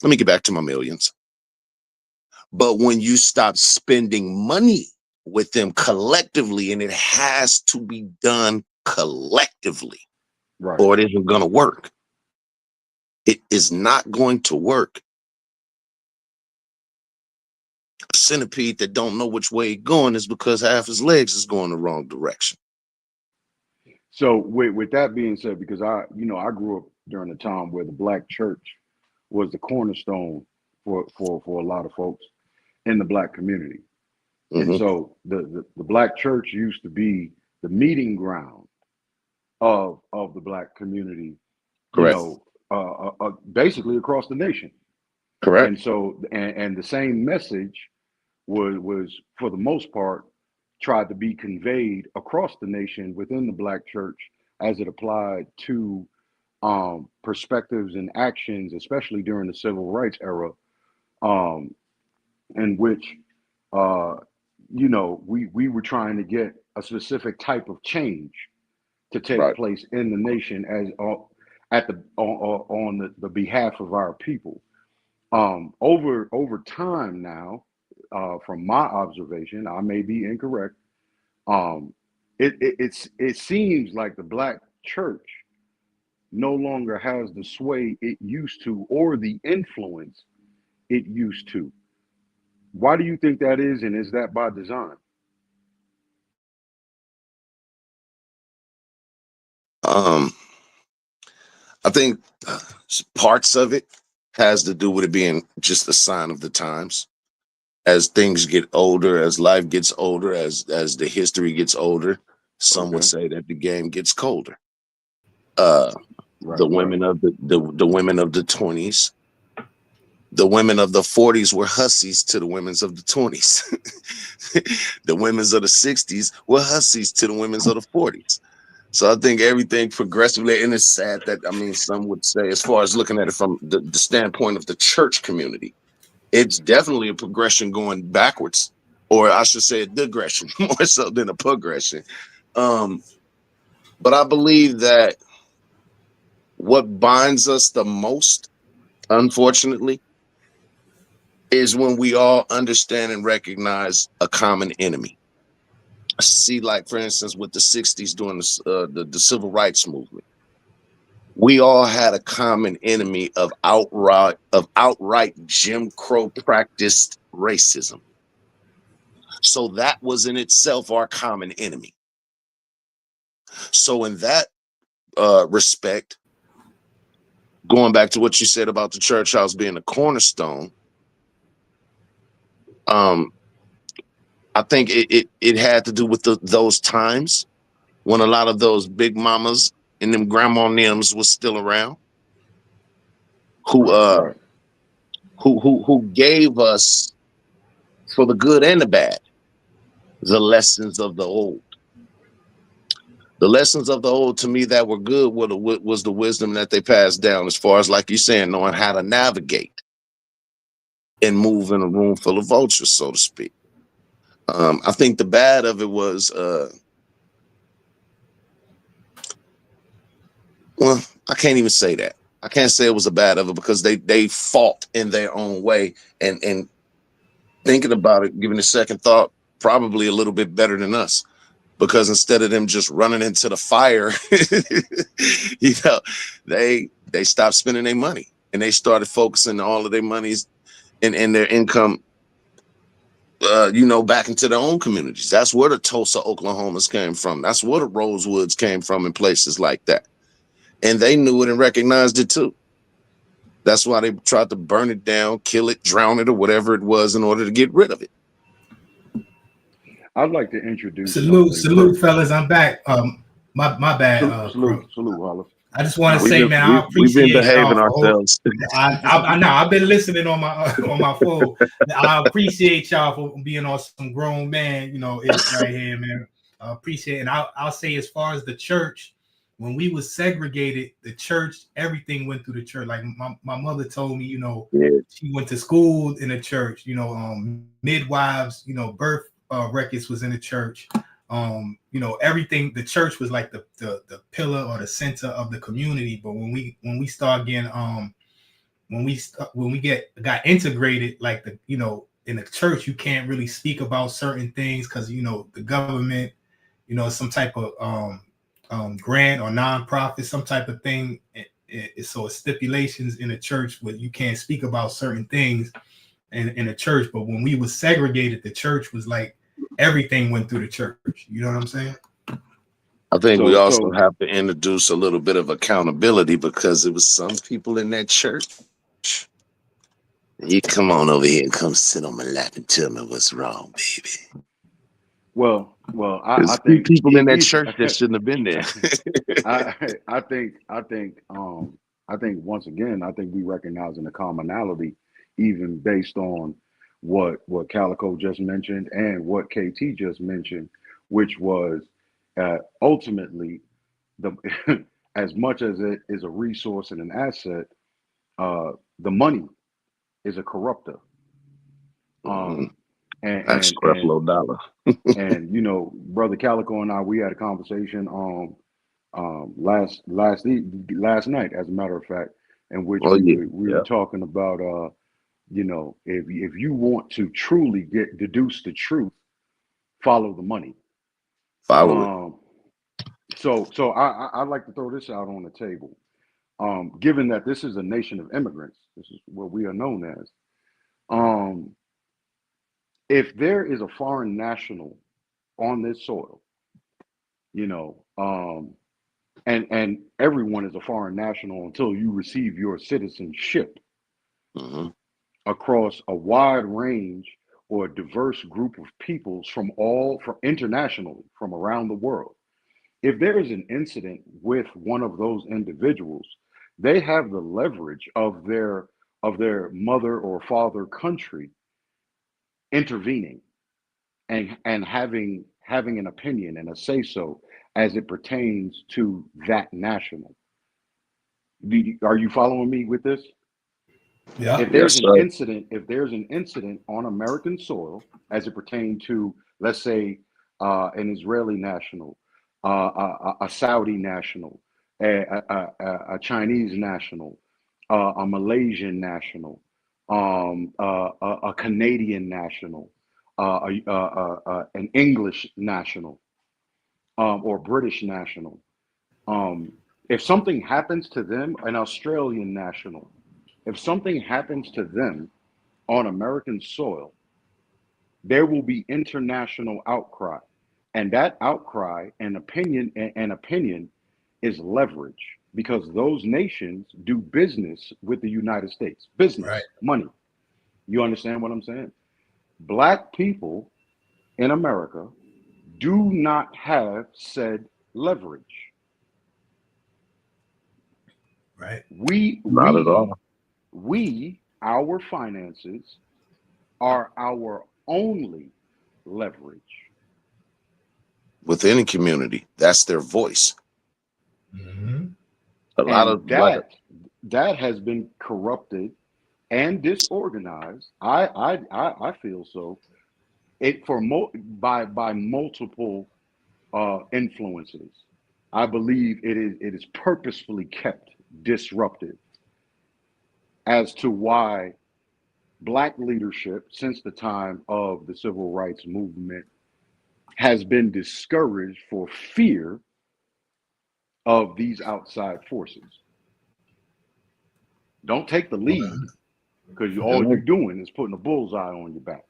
let me get back to my millions. But when you stop spending money with them collectively, and it has to be done collectively, Right. or it isn't going to work. It is not going to work. A centipede that don't know which way it's going is because half his legs is going the wrong direction. So with that being said, because I grew up during a time where the black church was the cornerstone for a lot of folks in the black community. And Hmm. so the black church used to be the meeting ground of the black community, Correct. basically across the nation. And Correct. so and the same message was for the most part tried to be conveyed across the nation within the black church as it applied to perspectives and actions, especially during the civil rights era, um, in which uh, we were trying to get a specific type of change to take Right. place in the nation as at the on the behalf of our people. Over time now, from my observation, I may be incorrect. Um, it seems like the black church no longer has the sway it used to or the influence it used to. Why do you think that is, and is that by design? Um, I think parts of it has to do with it being just a sign of the times. As things get older, as life gets older, as the history gets older, some would Okay, say that the game gets colder. Uh, right, the right, women of the women of the 20s, the women of the 40s were hussies to the women's of the 20s. The women's of the 60s were hussies to the women's of the 40s. So I think everything progressively, and it's sad that, I mean, some would say, as far as looking at it from the standpoint of the church community, it's definitely a progression going backwards, or I should say a digression more so than a progression. Um, but I believe that what binds us the most, unfortunately, is when we all understand and recognize a common enemy. See, like for instance, with the '60s during the civil rights movement, we all had a common enemy of outright Jim Crow practiced racism. So that was in itself our common enemy. So in that respect, going back to what you said about the church house being a cornerstone, I think it had to do with those times when a lot of those big mamas and them grandma nims was still around, who Right. who gave us, for the good and the bad, the lessons of the old. The lessons of the old, to me, that were good was the wisdom that they passed down, as far as, like you're saying, knowing how to navigate and move in a room full of vultures, so to speak. I think the bad of it was, well, I can't even say that. I can't say it was a bad of it, because they fought in their own way, and thinking about it, giving a second thought, probably a little bit better than us. Because instead of them just running into the fire, they stopped spending their money, and they started focusing all of their monies and their income, back into their own communities. That's where the Tulsa, Oklahomas came from. That's where the Rosewoods came from, and places like that. And they knew it and recognized it too. That's why they tried to burn it down, kill it, drown it, or whatever it was, in order to get rid of it. I'd like to introduce Salute, something. salute, fellas. I'm back. My bad, Salute, Crook. Hollis. I just want to We've say, been man, I we've been appreciate behaving y'all for ourselves. I know I've been listening on my phone. I appreciate y'all for being on some grown man, it's right here, man. I appreciate it. And I'll say, as far as the church, when we was segregated, the church, everything went through the church. Like my mother told me, Yeah. she went to school in the church, midwives, birth records was in the church. Everything, the church was like the pillar or the center of the community. But when we start getting when we got integrated, like in the church, you can't really speak about certain things because the government, some type of grant or nonprofit, some type of thing. So it's stipulations in the church where you can't speak about certain things in the church. But when we was segregated, the church was like everything went through the church. You know what I'm saying? I think we So, also have to introduce a little bit of accountability, because it was some people in that church. You come on over here and come sit on my lap and tell me what's wrong, baby. well, I There's think people in that church that shouldn't have been there. I think once again, I think we recognizing the commonality, even based on what Calico just mentioned and what KT just mentioned, which was ultimately the as much as it is a resource and an asset, the money is a corrupter. Um, and That's and and Creflo Dollar. and Brother Calico and I, we had a conversation last night, as a matter of fact, in which Oh yeah, we were yeah. talking about if you want to truly deduce the truth, follow the money. Follow it. Um, so I'd like to throw this out on the table. Given that this is a nation of immigrants, this is what we are known as. Um, if there is a foreign national on this soil, you know, and everyone is a foreign national until you receive your citizenship Mm-hmm. across a wide range or a diverse group of peoples from internationally from around the world. If there is an incident with one of those individuals, they have the leverage of their mother or father country intervening and having an opinion and a say so as it pertains to that national. Are you following me with this? Yeah. Yes, sir. If there's an incident on American soil as it pertains to, let's say, an Israeli national, a Saudi national, a Chinese national, a Malaysian national, a Canadian national, an English national, or British national. Um, If something happens to them, an Australian national, if something happens to them on American soil, there will be international outcry. And that outcry and opinion is leverage because those nations do business with the United States. Right. Business, money. You understand what I'm saying? Black people in America do not have said leverage. Right. We Not at we all. we our finances are our only leverage. With any community, that's their voice. Mm-hmm. A lot And of like, that has been corrupted and disorganized. I feel so. It for by multiple influences. I believe it is purposefully kept disrupted as to why black leadership since the time of the civil rights movement has been discouraged for fear of these outside forces. Don't take the lead because all you're doing is putting a bullseye on your back.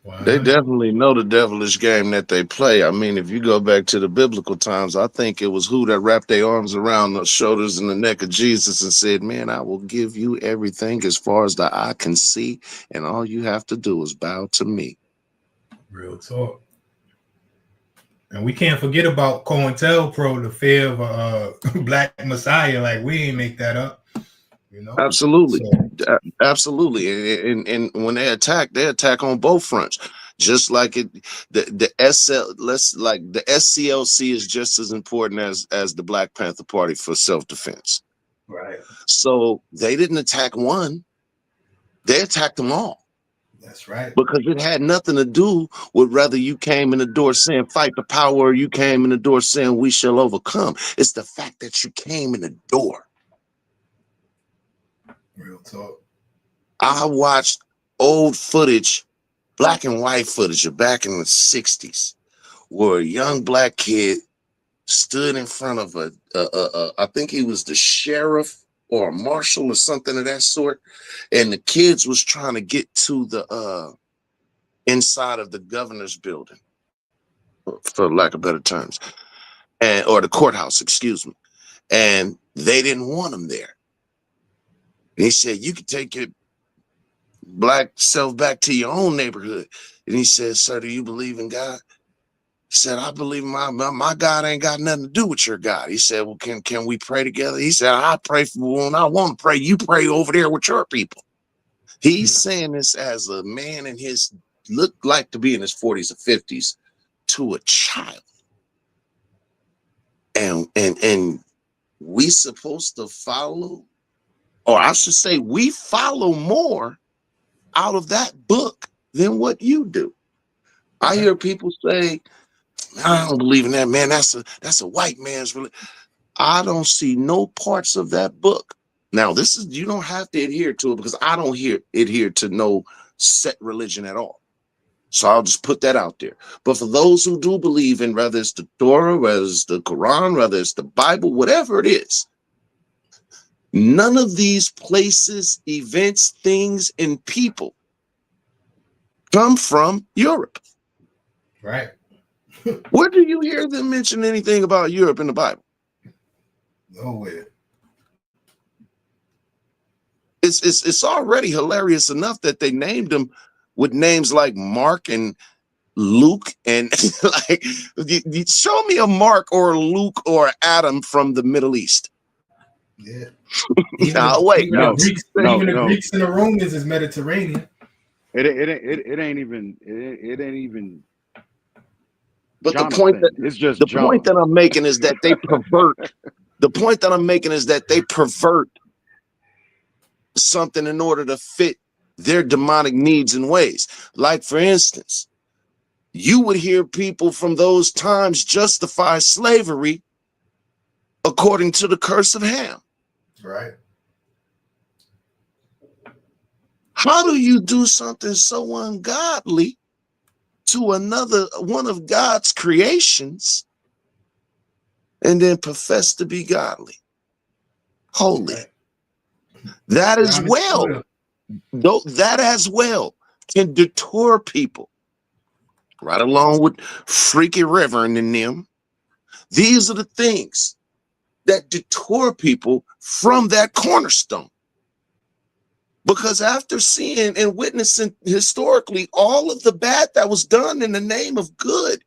they 100. definitely know the devilish game that they play. I mean, if you go back to the biblical times, I think it was who that wrapped their arms around the shoulders and the neck of Jesus and said, "Man, I will give you everything as far as the eye can see, and all you have to do is bow to me." Real talk. And we can't forget about COINTELPRO, the fear of a black messiah. Like, we ain't make that up, you know? Absolutely. So, Absolutely. And when they attack on both fronts. Just like the SCLC is just as important as the Black Panther Party for self-defense. right. So they didn't attack one, they attacked them all. That's right. Because it had nothing to do with whether you came in the door saying fight the power or you came in the door saying we shall overcome. It's the fact that you came in the door. Real talk. I watched old footage, black and white footage of back in the 60s, where a young black kid stood in front of I think he was the sheriff or a marshal or something of that sort. And the kids was trying to get to the inside of the governor's building, for lack of better terms, or the courthouse, excuse me. And they didn't want him there. And he said, "You can take your black self back to your own neighborhood." And he said, "Sir, do you believe in God?" He said, "I believe my God ain't got nothing to do with your God." He said, "Well, can we pray together?" He said, "I pray for when I want to pray. You pray over there with your people." He's saying this as a man in his look like to be in his 40s or 50s to a child. And we supposed to follow, or I should say we follow more out of that book than what you do. I hear people say, "I don't believe in that, man. That's a white man's religion." I don't see no parts of that book. Now, this is, you don't have to adhere to it because I don't adhere to no set religion at all. So I'll just put that out there. But for those who do believe in, whether it's the Torah, whether it's the Quran, whether it's the Bible, whatever it is, none of these places, events, things, and people come from Europe. Right. Where do you hear them mention anything about Europe in the Bible? Nowhere. It's already hilarious enough that they named them with names like Mark and Luke, and like, show me a Mark or a Luke or Adam from the Middle East. Yeah. I'll wait. Even the No, Greeks, no, even the no. Greeks and the Romans is Mediterranean. It ain't even But Jonathan. It's just the John. point that I'm making is that they pervert. The point that I'm making is that they pervert something in order to fit their demonic needs and ways. Like, for instance, you would hear people from those times justify slavery according to the curse of Ham. Right. How do you do something so ungodly to another one of God's creations and then profess to be godly, holy. Right. That as well, though, that as well can deter people, right along with Freaky Reverend and them. These are the things that deter people from that cornerstone. Because after seeing and witnessing historically all of the bad that was done in the name of good,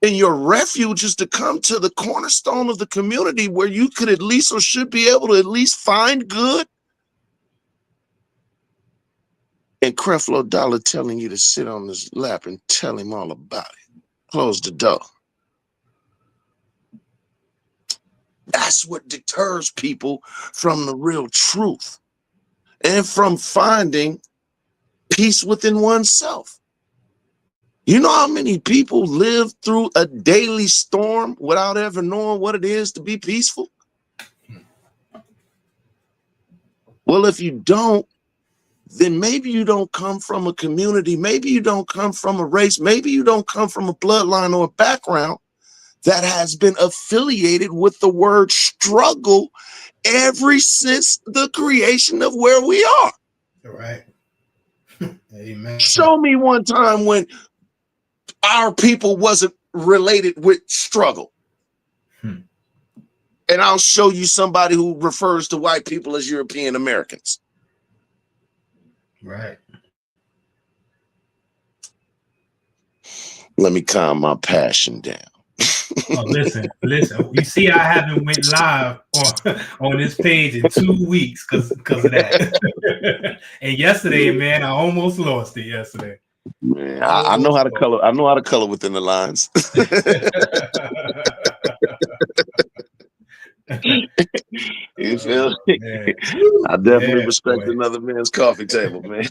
and your refuge is to come to the cornerstone of the community where you could at least or should be able to at least find good. And Creflo Dollar telling you to sit on his lap and tell him all about it. Close the door. That's what deters people from the real truth and from finding peace within oneself. You know how many people live through a daily storm without ever knowing what it is to be peaceful? Well, if you don't, then maybe you don't come from a community, maybe you don't come from a race, maybe you don't come from a bloodline or a background that has been affiliated with the word struggle ever since the creation of where we are. Right. Amen. Show me one time when our people wasn't related with struggle. And I'll show you somebody who refers to white people as European Americans. Right. Let me calm my passion down. Oh, listen. You see, I haven't went live on this page in 2 weeks because of that. And yesterday, man, I almost lost it yesterday. Man, I know how to color. I know how to color within the lines. You feel? I definitely respect another man's coffee table, man.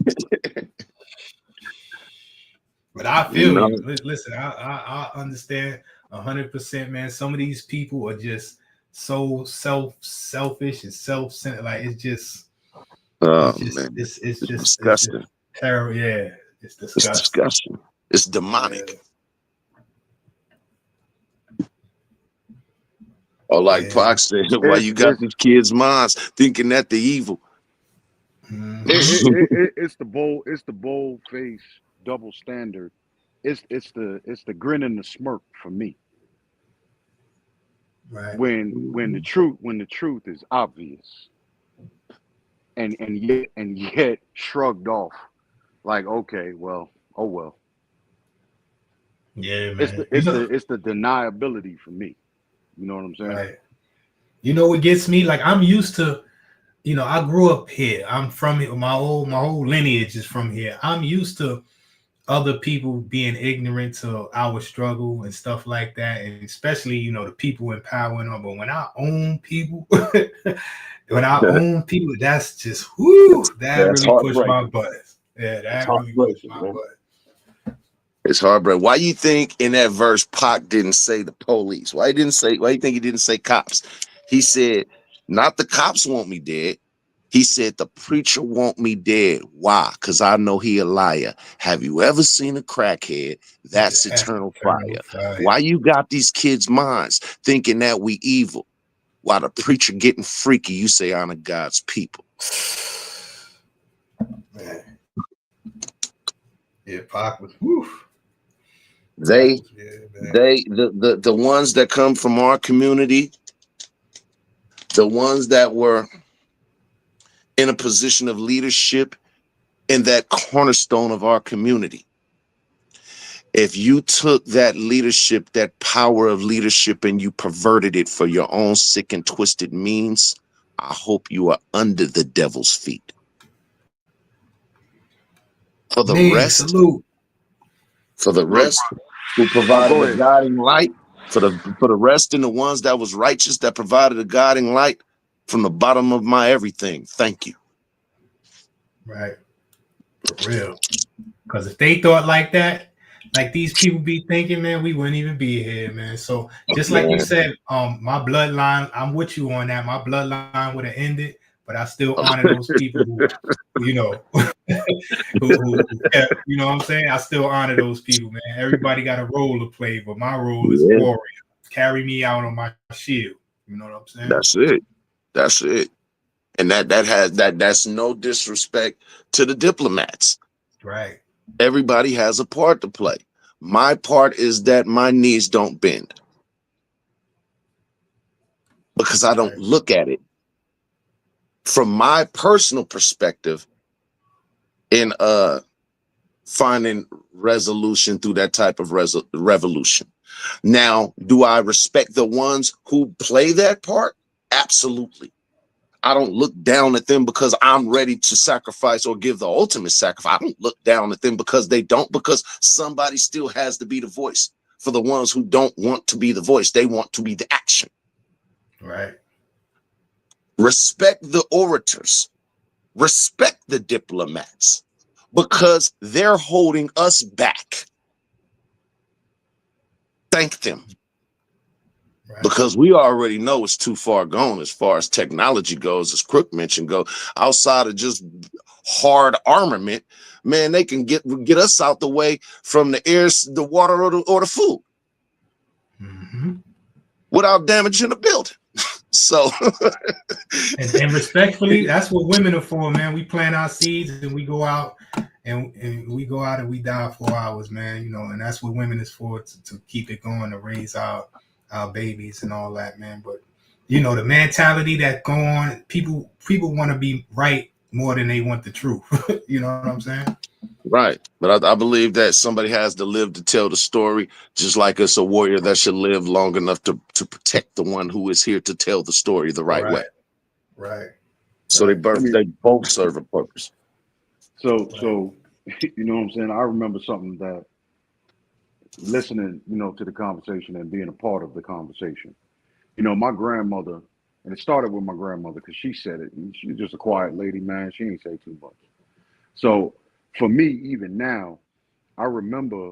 But I feel you. Listen, I understand 100%, man. Some of these people are just so selfish and self-centered. Like it's just disgusting. It's terrible. Yeah, it's disgusting. It's disgusting. It's demonic. Yeah. Or like Pac said, why you got these kids' minds thinking that they're evil? It's the bold face double standard. It's the grin and the smirk for me. Right. When the truth is obvious and yet shrugged off, like, okay, well, oh well. Yeah, man. It's the deniability for me. You know what I'm saying? Right. You know what gets me? Like I'm used to, I grew up here. I'm from here. My whole lineage is from here. I'm used to other people being ignorant to our struggle and stuff like that, and especially the people in power and all. But when I own people, that's just that's really pushed my buttons. Yeah, that really pushed my buttons. It's heartbreaking. Why you think in that verse Pac didn't say the police? Why you think he didn't say cops? He said, not the cops want me dead. He said the preacher want me dead. Why? Because I know he a liar. Have you ever seen a crackhead? That's eternal fire. Why you got these kids' minds thinking that we evil? While the preacher getting freaky, you say honor God's people. Man. Yeah, Pac was woof. The ones that come from our community, the ones that were in a position of leadership in that cornerstone of our community. If you took that leadership, that power of leadership, and you perverted it for your own sick and twisted means, I hope you are under the devil's feet. For the rest who provided a guiding light, for the rest and the ones that was righteous that provided a guiding light, from the bottom of my everything, thank you. Right. For real. Because if they thought like that, like these people be thinking, man, we wouldn't even be here, man. So just like you said, my bloodline, I'm with you on that. My bloodline would have ended, but I still honor those people who who kept, you know what I'm saying? I still honor those people, man. Everybody got a role to play, but my role is warrior. carry me out on my shield. You know what I'm saying? That's it. That's it. And that's no disrespect to the diplomats. Right. Everybody has a part to play. My part is that my knees don't bend because I don't look at it from my personal perspective in finding resolution through that type of revolution. Now, do I respect the ones who play that part? Absolutely. I don't look down at them because I'm ready to sacrifice or give the ultimate sacrifice. I don't look down at them because they don't, because somebody still has to be the voice for the ones who don't want to be the voice. They want to be the action. Right. Respect the orators. Respect the diplomats because they're holding us back. Thank them. Right. Because we already know it's too far gone as far as technology goes, as Crook mentioned, go outside of just hard armament. Man, they can get us out the way from the air, the water, or the food without damaging the building. So, and respectfully, that's what women are for, man. We plant our seeds and we go out and we go out and we die 4 hours, man. You know, and that's what women is for, to keep it going, to raise our babies and all that, man. But you know, the mentality that go on, people want to be right more than they want the truth. You know what I'm saying? right. But I believe that somebody has to live to tell the story, just like it's a warrior that should live long enough to protect the one who is here to tell the story the right way. Right. So they both serve a purpose. So you know what I'm saying? I remember something that listening, you know, to the conversation and being a part of the conversation. You know, my grandmother, and it started with my grandmother because she said it. And she's just a quiet lady, man. She ain't say too much. So for me, even now, I remember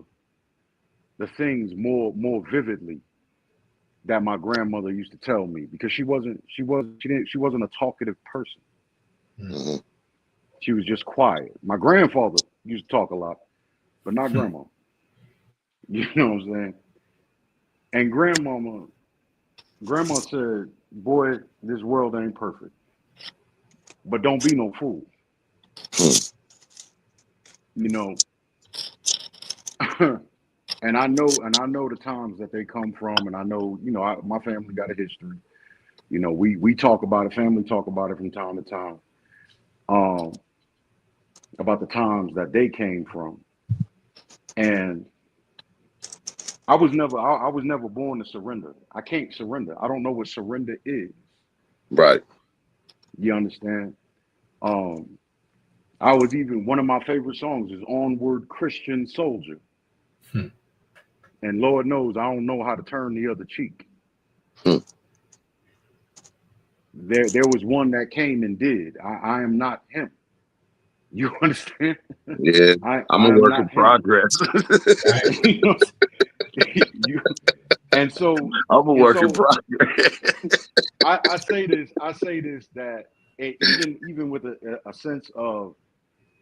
the things more vividly that my grandmother used to tell me because she wasn't a talkative person. Mm-hmm. She was just quiet. My grandfather used to talk a lot, but not grandma. You know what I'm saying? And grandma said, boy, this world ain't perfect, but don't be no fool. You know, and I know the times that they come from, and I know, you know, my family got a history. You know, we talk about it, family talk about it from time to time, about the times that they came from. And I was never born to surrender. I can't surrender. I don't know what surrender is. Right. You understand? I was even, one of my favorite songs is Onward Christian Soldier. And Lord knows I don't know how to turn the other cheek. There was one that came and did. I am not him. You understand? Yeah. I'm a am work not in him. progress. You know, and so I'm a work in progress. I say this that even with a sense of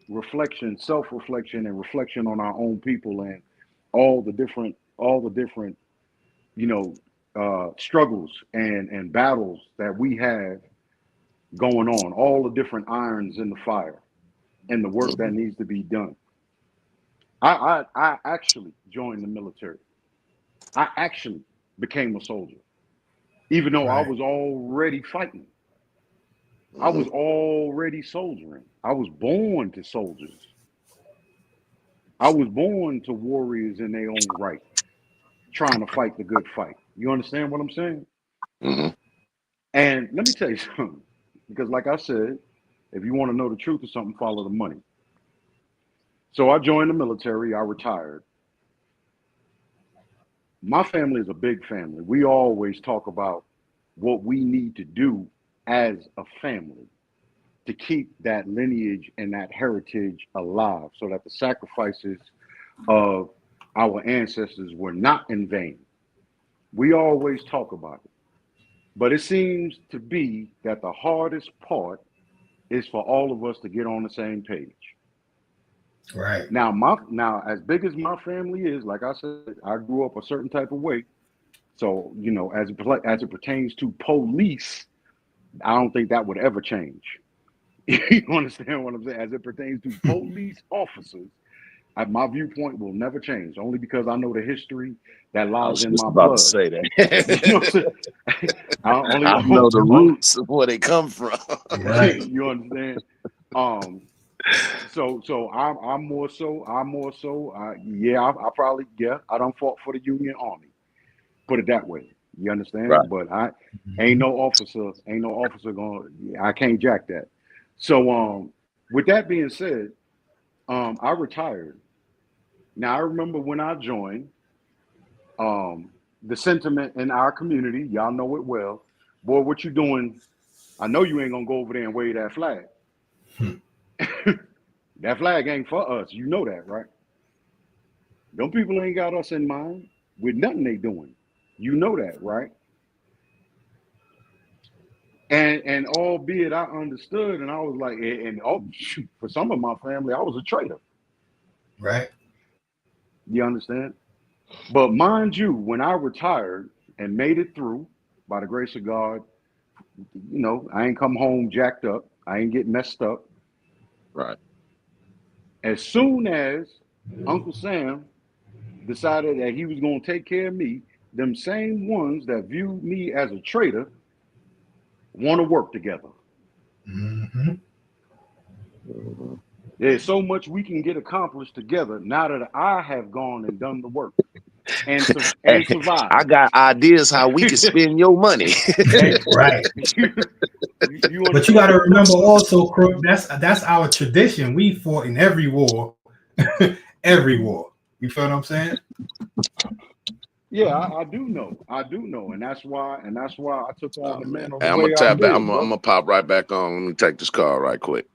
reflection, self-reflection, and reflection on our own people and all the different you know struggles and battles that we have going on, all the different irons in the fire and the work that needs to be done. I actually joined the military. I actually became a soldier, even though I was already fighting. I was already soldiering. I was born to soldiers. I was born to warriors in their own right, trying to fight the good fight. You understand what I'm saying? Mm-hmm. And let me tell you something, because like I said, if you want to know the truth of something, follow the money. So I joined the military. I retired. My family is a big family. We always talk about what we need to do as a family to keep that lineage and that heritage alive so that the sacrifices of our ancestors were not in vain. We always talk about it. But it seems to be that the hardest part is for all of us to get on the same page. Right. Now, as big as my family is, like I said, I grew up a certain type of way. So, you know, as it pertains to police, I don't think that would ever change. You understand what I'm saying? As it pertains to police officers, my viewpoint will never change, only because I know the history that I lies was in just my about to blood. say You know what that. I'm saying? I know the roots of where they come from. Right. You understand? So I'm more so. Yeah, I probably I don't fought for the Union Army. Put it that way. You understand? Right. But I Mhm. ain't no officer going. I can't jack that. So with that being said, I retired. Now I remember when I joined, the sentiment in our community, y'all know it well. Boy, what you doing? I know you ain't gonna go over there and wave that flag. Hmm. That flag ain't for us. You know that, right? Them people ain't got us in mind with nothing they doing. You know that, right? And albeit I understood, and I was like, and oh, shoot, for some of my family, I was a traitor. Right. You understand? But mind you, when I retired and made it through, by the grace of God, you know, I ain't come home jacked up. I ain't get messed up. Right. As soon as Uncle Sam decided that he was going to take care of me, them same ones that viewed me as a traitor want to work together. Mm-hmm. Mhm. There's so much we can get accomplished together now that I have gone and done the work and Hey, I survived. got ideas how we can spend your money. Right. You But you got understand to what I'm talking remember about? also, Crook, that's our tradition. We fought in every war, every war. You feel what I'm saying? Yeah, I do know, and that's why I took on Oh the man. mantle the Hey, I'm gonna way I tap back. did, I'm brother. gonna pop right back on. Let me take this call right quick.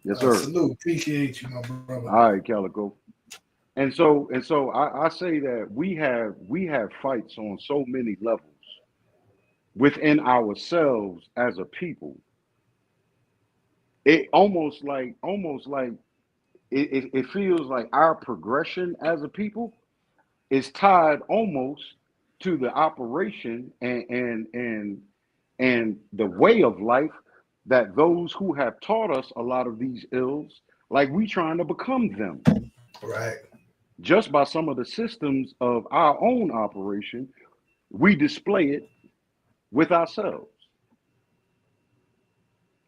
Yes, sir. Salute. Appreciate you, my brother. All right, Calico. And so I say that we have fights on so many levels within ourselves as a people. It almost like it feels like our progression as a people is tied almost to the operation and the way of life that those who have taught us a lot of these ills, like we trying to become them Right. just by some of the systems of our own operation. We display it with ourselves.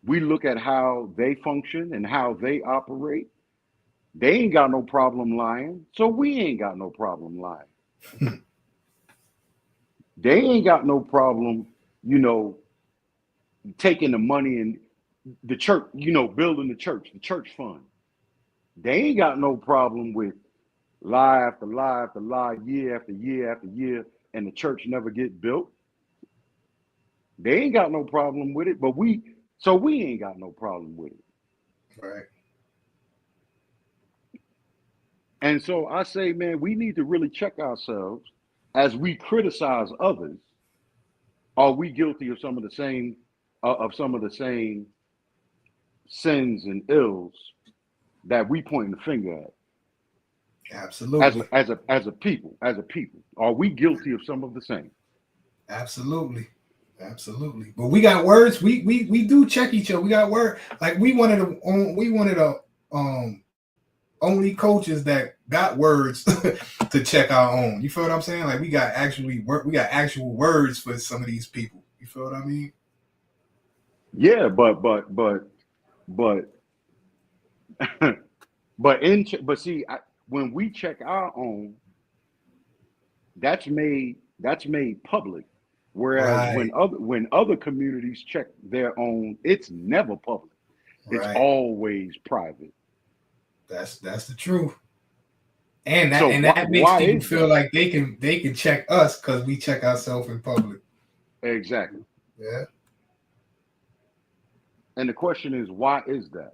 We look at how they function and how they operate. They ain't got no problem lying, so we ain't got no problem lying. They ain't got no problem, you know, taking the money and the church, you know, building the church fund. They ain't got no problem with lie after lie after lie, year after year after year, and the church never get built. They ain't got no problem with it, but we ain't got no problem with it. Right. And so I say, man, we need to really check ourselves as we criticize others. Are we guilty of some of the same sins and ills that we point the finger at Absolutely. as a people? As a people, are we guilty of some of the same? Absolutely. Absolutely. But we got words. We do check each other. We got word. Like we wanted a only coaches that got words to check our own. You feel what I'm saying? Like we got actual words for some of these people. You feel what I mean? Yeah, but but see, when we check our own, that's made public. Whereas Right. when other communities check their own, it's never public. It's Right. always private. That's the truth. And that So and why that makes why people is feel that? like they can check us because we check ourselves in public. Exactly. Yeah. And the question is, why is that?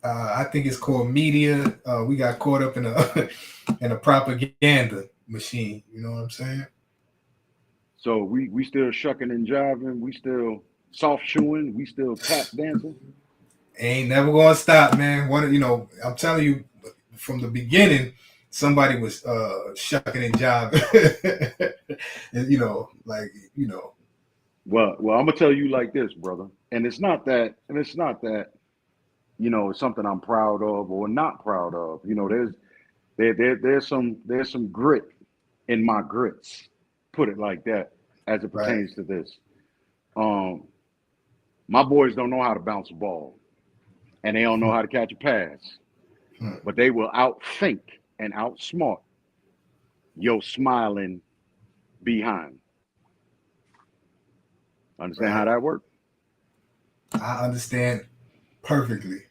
I think it's called media. We got caught up in a in a propaganda machine. You know what I'm saying? So we still shucking and jiving, we still soft shoeing, we still tap dancing. Ain't never gonna stop, man. I'm telling you, from the beginning, somebody was shucking and jiving, and Well, I'm gonna tell you like this, brother, and it's not that, it's something I'm proud of or not proud of. There's some grit in my grits, put it like that, as it right. pertains to this. My boys don't know how to bounce a ball, and they don't know how to catch a pass, but they will outthink and outsmart your smiling behind. Understand how that works? I understand perfectly.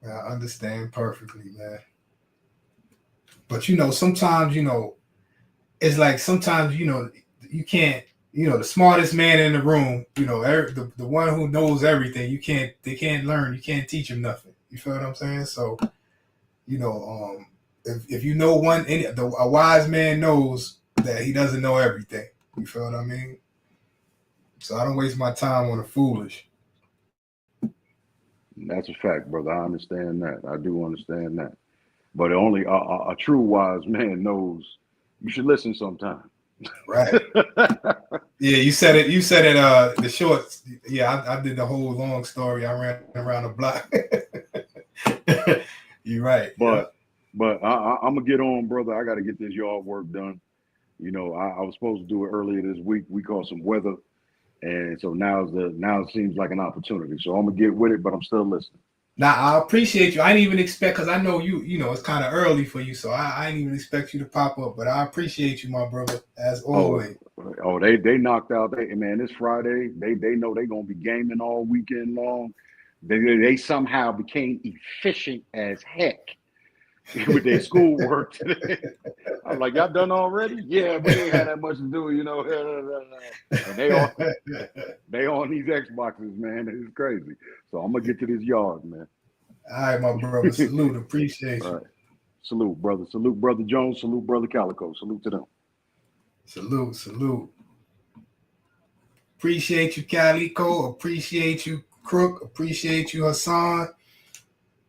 I understand perfectly, man. But sometimes it's like sometimes you can't. The smartest man in the room, the one who knows everything. They can't learn. You can't teach them nothing. You feel what I'm saying? So, if you know a wise man knows that he doesn't know everything. You feel what I mean? So I don't waste my time on the foolish. That's a fact, brother. I understand that. I do understand that. But only a true wise man knows you should listen sometime. Right. Yeah, you said it. The shorts. Yeah, I did the whole long story. I ran around the block. You're right. But I'm gonna get on, brother. I got to get this yard work done. I was supposed to do it earlier this week. We caught some weather, and so now it seems like an opportunity. So I'm gonna get with it, but I'm still listening. Now I appreciate you. I didn't even expect, because I know you. It's kind of early for you, so I didn't even expect you to pop up. But I appreciate you, my brother, as always. Oh, they knocked out. Man, it's Friday. They know they're gonna be gaming all weekend long. They somehow became efficient as heck with their schoolwork today. I'm like, y'all done already? Yeah, we ain't had that much to do, And they on these Xboxes, man. It's crazy. So I'm gonna get to this yard, man. All right, my brother. Salute. Appreciate you. All right. Salute, brother. Salute, brother Jones. Salute, brother Calico. Salute to them. Salute. Appreciate you, Calico. Appreciate you, Crook. Appreciate you, Hassan.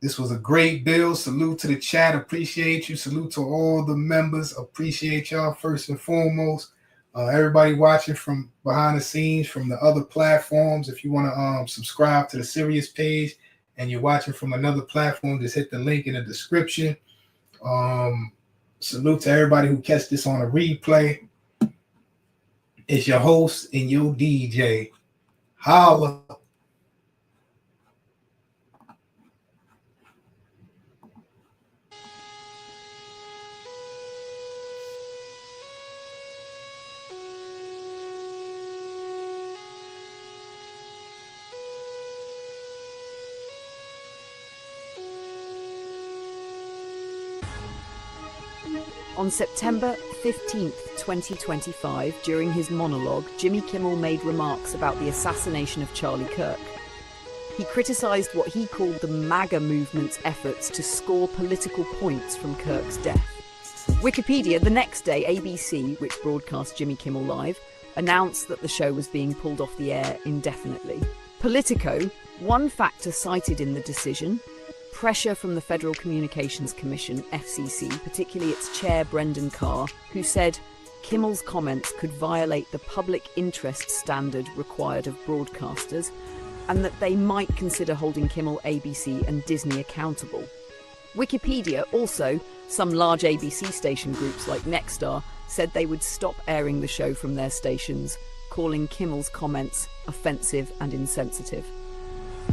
This was a great build. Salute to the chat. Appreciate you. Salute to all the members. Appreciate y'all first and foremost. Everybody watching from behind the scenes from the other platforms. If you want to subscribe to the Sirius page and you're watching from another platform, just hit the link in the description. Salute to everybody who catch this on a replay. It's your host and your DJ. Holla. On September 15th, 2025, during his monologue, Jimmy Kimmel made remarks about the assassination of Charlie Kirk. He criticized what he called the MAGA movement's efforts to score political points from Kirk's death. Wikipedia, the next day, ABC, which broadcast Jimmy Kimmel Live, announced that the show was being pulled off the air indefinitely. Politico, one factor cited in the decision: pressure from the Federal Communications Commission, F.C.C., particularly its chair Brendan Carr, who said Kimmel's comments could violate the public interest standard required of broadcasters, and that they might consider holding Kimmel, ABC and Disney accountable. Wikipedia also, some large ABC station groups like Nexstar, said they would stop airing the show from their stations, calling Kimmel's comments offensive and insensitive.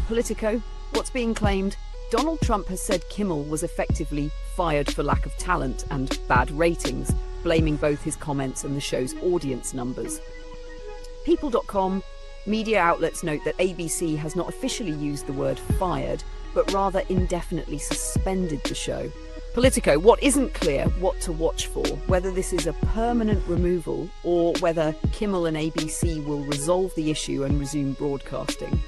Politico, what's being claimed? Donald Trump has said Kimmel was effectively fired for lack of talent and bad ratings, blaming both his comments and the show's audience numbers. People.com, media outlets note that ABC has not officially used the word fired, but rather indefinitely suspended the show. Politico, what isn't clear what to watch for, whether this is a permanent removal or whether Kimmel and ABC will resolve the issue and resume broadcasting.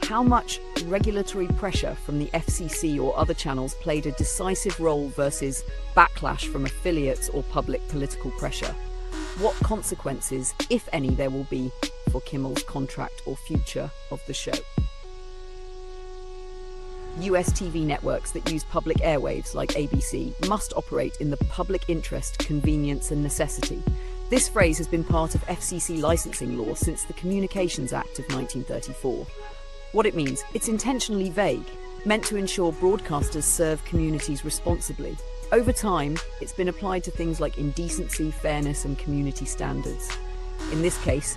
How much regulatory pressure from the F.C.C. or other channels played a decisive role versus backlash from affiliates or public political pressure? What consequences, if any, there will be for Kimmel's contract or future of the show? US TV networks that use public airwaves like ABC must operate in the public interest, convenience and necessity. This phrase has been part of F.C.C. licensing law since the Communications Act of 1934. What it means, it's intentionally vague, meant to ensure broadcasters serve communities responsibly. Over time, it's been applied to things like indecency, fairness and community standards. In this case,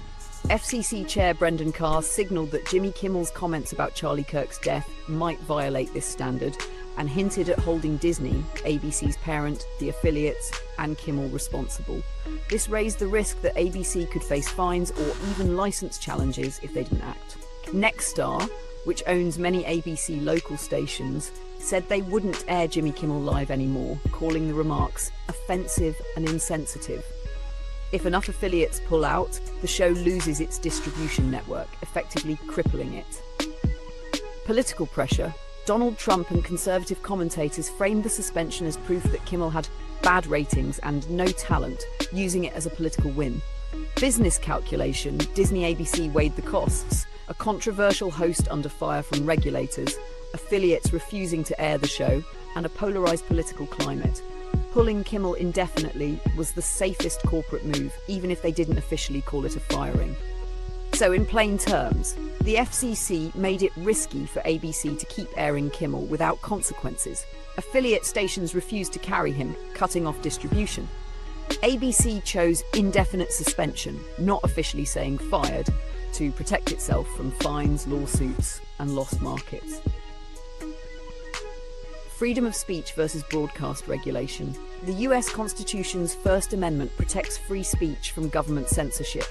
F.C.C. Chair Brendan Carr signalled that Jimmy Kimmel's comments about Charlie Kirk's death might violate this standard and hinted at holding Disney, ABC's parent, the affiliates, and Kimmel responsible. This raised the risk that ABC could face fines or even license challenges if they didn't act. Nexstar, which owns many ABC local stations, said they wouldn't air Jimmy Kimmel Live anymore, calling the remarks offensive and insensitive. If enough affiliates pull out, the show loses its distribution network, effectively crippling it. Political pressure. Donald Trump and conservative commentators framed the suspension as proof that Kimmel had bad ratings and no talent, using it as a political win. Business calculation. Disney ABC weighed the costs. A controversial host under fire from regulators, affiliates refusing to air the show, and a polarized political climate. Pulling Kimmel indefinitely was the safest corporate move, even if they didn't officially call it a firing. So in plain terms, the F.C.C. made it risky for ABC to keep airing Kimmel without consequences. Affiliate stations refused to carry him, cutting off distribution. ABC chose indefinite suspension, not officially saying fired, to protect itself from fines, lawsuits, and lost markets. Freedom of speech versus broadcast regulation. The US Constitution's First Amendment protects free speech from government censorship,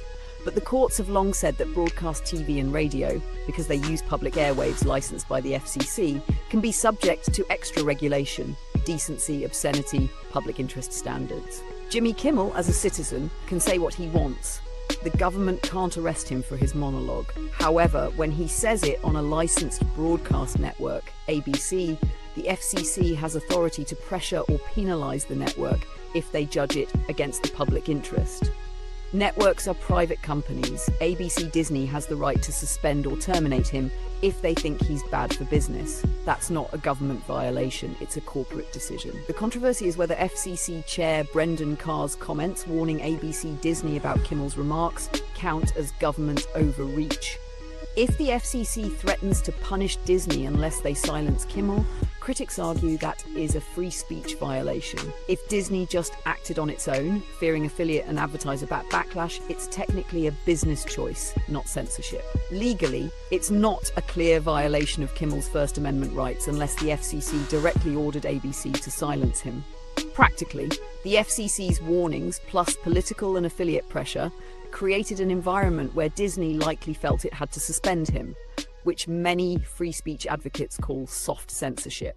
but the courts have long said that broadcast TV and radio, because they use public airwaves licensed by the F.C.C., can be subject to extra regulation, decency, obscenity, public interest standards. Jimmy Kimmel, as a citizen, can say what he wants. The government can't arrest him for his monologue. However, when he says it on a licensed broadcast network, ABC, the F.C.C. has authority to pressure or penalise the network if they judge it against the public interest. Networks are private companies. ABC Disney has the right to suspend or terminate him if they think he's bad for business. That's not a government violation, it's a corporate decision. The controversy is whether F.C.C. Chair Brendan Carr's comments warning ABC Disney about Kimmel's remarks count as government overreach. If the F.C.C. threatens to punish Disney unless they silence Kimmel, critics argue that is a free speech violation. If Disney just acted on its own, fearing affiliate and advertiser backlash, it's technically a business choice, not censorship. Legally, it's not a clear violation of Kimmel's First Amendment rights unless the F.C.C. directly ordered ABC to silence him. Practically, the F.C.C.'s warnings, plus political and affiliate pressure, created an environment where Disney likely felt it had to suspend him, which many free speech advocates call soft censorship.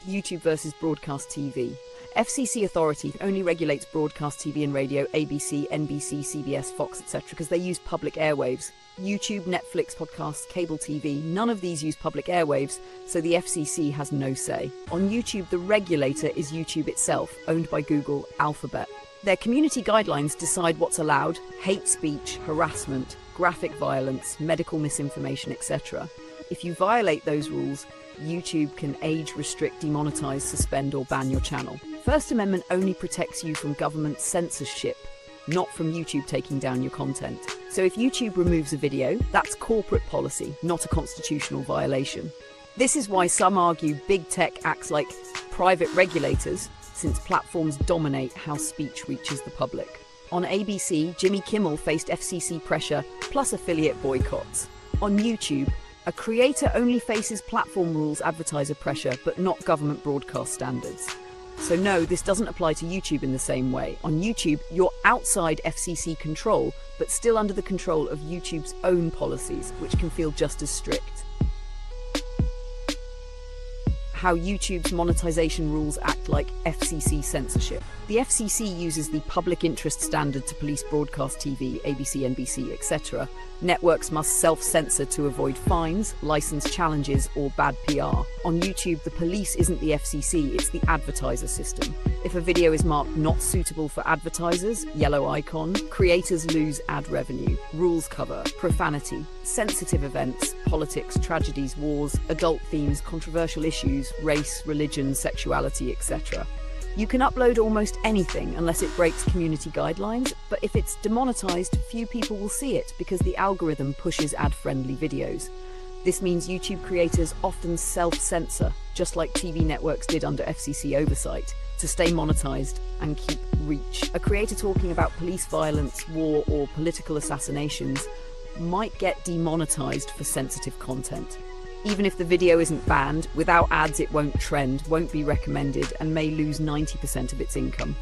YouTube versus broadcast TV. F.C.C. authority only regulates broadcast TV and radio, ABC, NBC, CBS, Fox, etc. because they use public airwaves. YouTube, Netflix, podcasts, cable TV, none of these use public airwaves, so the F.C.C. has no say. On YouTube, the regulator is YouTube itself, owned by Google, Alphabet. Their community guidelines decide what's allowed: hate speech, harassment, graphic violence, medical misinformation, etc. If you violate those rules, YouTube can age restrict, demonetize, suspend or ban your channel. First Amendment only protects you from government censorship, not from YouTube taking down your content. So if YouTube removes a video, that's corporate policy, not a constitutional violation. This is why some argue big tech acts like private regulators, since platforms dominate how speech reaches the public. On ABC, Jimmy Kimmel faced F.C.C. pressure plus affiliate boycotts. On YouTube, a creator only faces platform rules, advertiser pressure, but not government broadcast standards. So no, this doesn't apply to YouTube in the same way. On YouTube, you're outside F.C.C. control, but still under the control of YouTube's own policies, which can feel just as strict. How YouTube's monetization rules act like F.C.C. censorship. The F.C.C. uses the public interest standard to police broadcast TV, ABC, NBC, etc. Networks must self-censor to avoid fines, license challenges, or bad PR. On YouTube, the police isn't the F.C.C., it's the advertiser system. If a video is marked not suitable for advertisers, yellow icon, creators lose ad revenue. Rules cover profanity, sensitive events, politics, tragedies, wars, adult themes, controversial issues, race, religion, sexuality, etc. You can upload almost anything unless it breaks community guidelines, but if it's demonetized, few people will see it because the algorithm pushes ad-friendly videos. This means YouTube creators often self-censor, just like TV networks did under F.C.C. oversight, to stay monetized and keep reach. A creator talking about police violence, war, or political assassinations might get demonetized for sensitive content. Even if the video isn't banned, without ads it won't trend, won't be recommended, and may lose 90% of its income.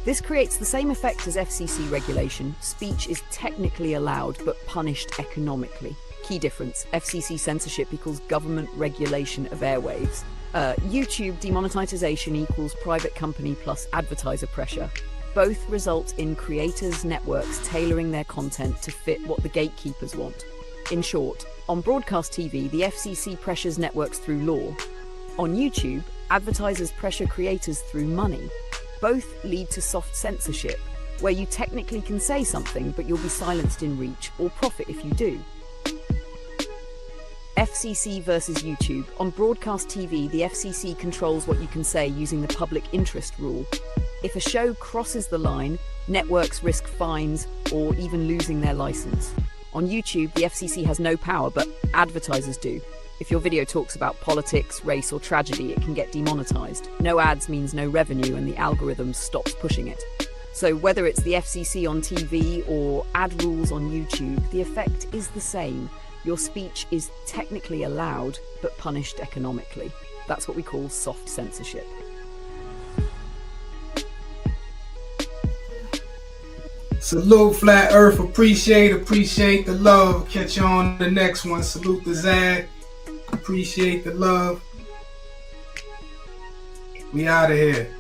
This creates the same effect as F.C.C. regulation. Speech is technically allowed, but punished economically. Key difference: F.C.C. censorship equals government regulation of airwaves. YouTube demonetization equals private company plus advertiser pressure. Both result in creators' networks tailoring their content to fit what the gatekeepers want. In short, on broadcast TV, the F.C.C. pressures networks through law. On YouTube, advertisers pressure creators through money. Both lead to soft censorship, where you technically can say something, but you'll be silenced in reach or profit if you do. F.C.C. versus YouTube. On broadcast TV, the F.C.C. controls what you can say using the public interest rule. If a show crosses the line, networks risk fines or even losing their license. On YouTube, the F.C.C. has no power, but advertisers do. If your video talks about politics, race, or tragedy, it can get demonetized. No ads means no revenue, and the algorithm stops pushing it. So whether it's the F.C.C. on TV or ad rules on YouTube, the effect is the same. Your speech is technically allowed, but punished economically. That's what we call soft censorship. Salute, Flat Earth. Appreciate the love. Catch you on the next one. Salute the Zag. Appreciate the love. We out of here.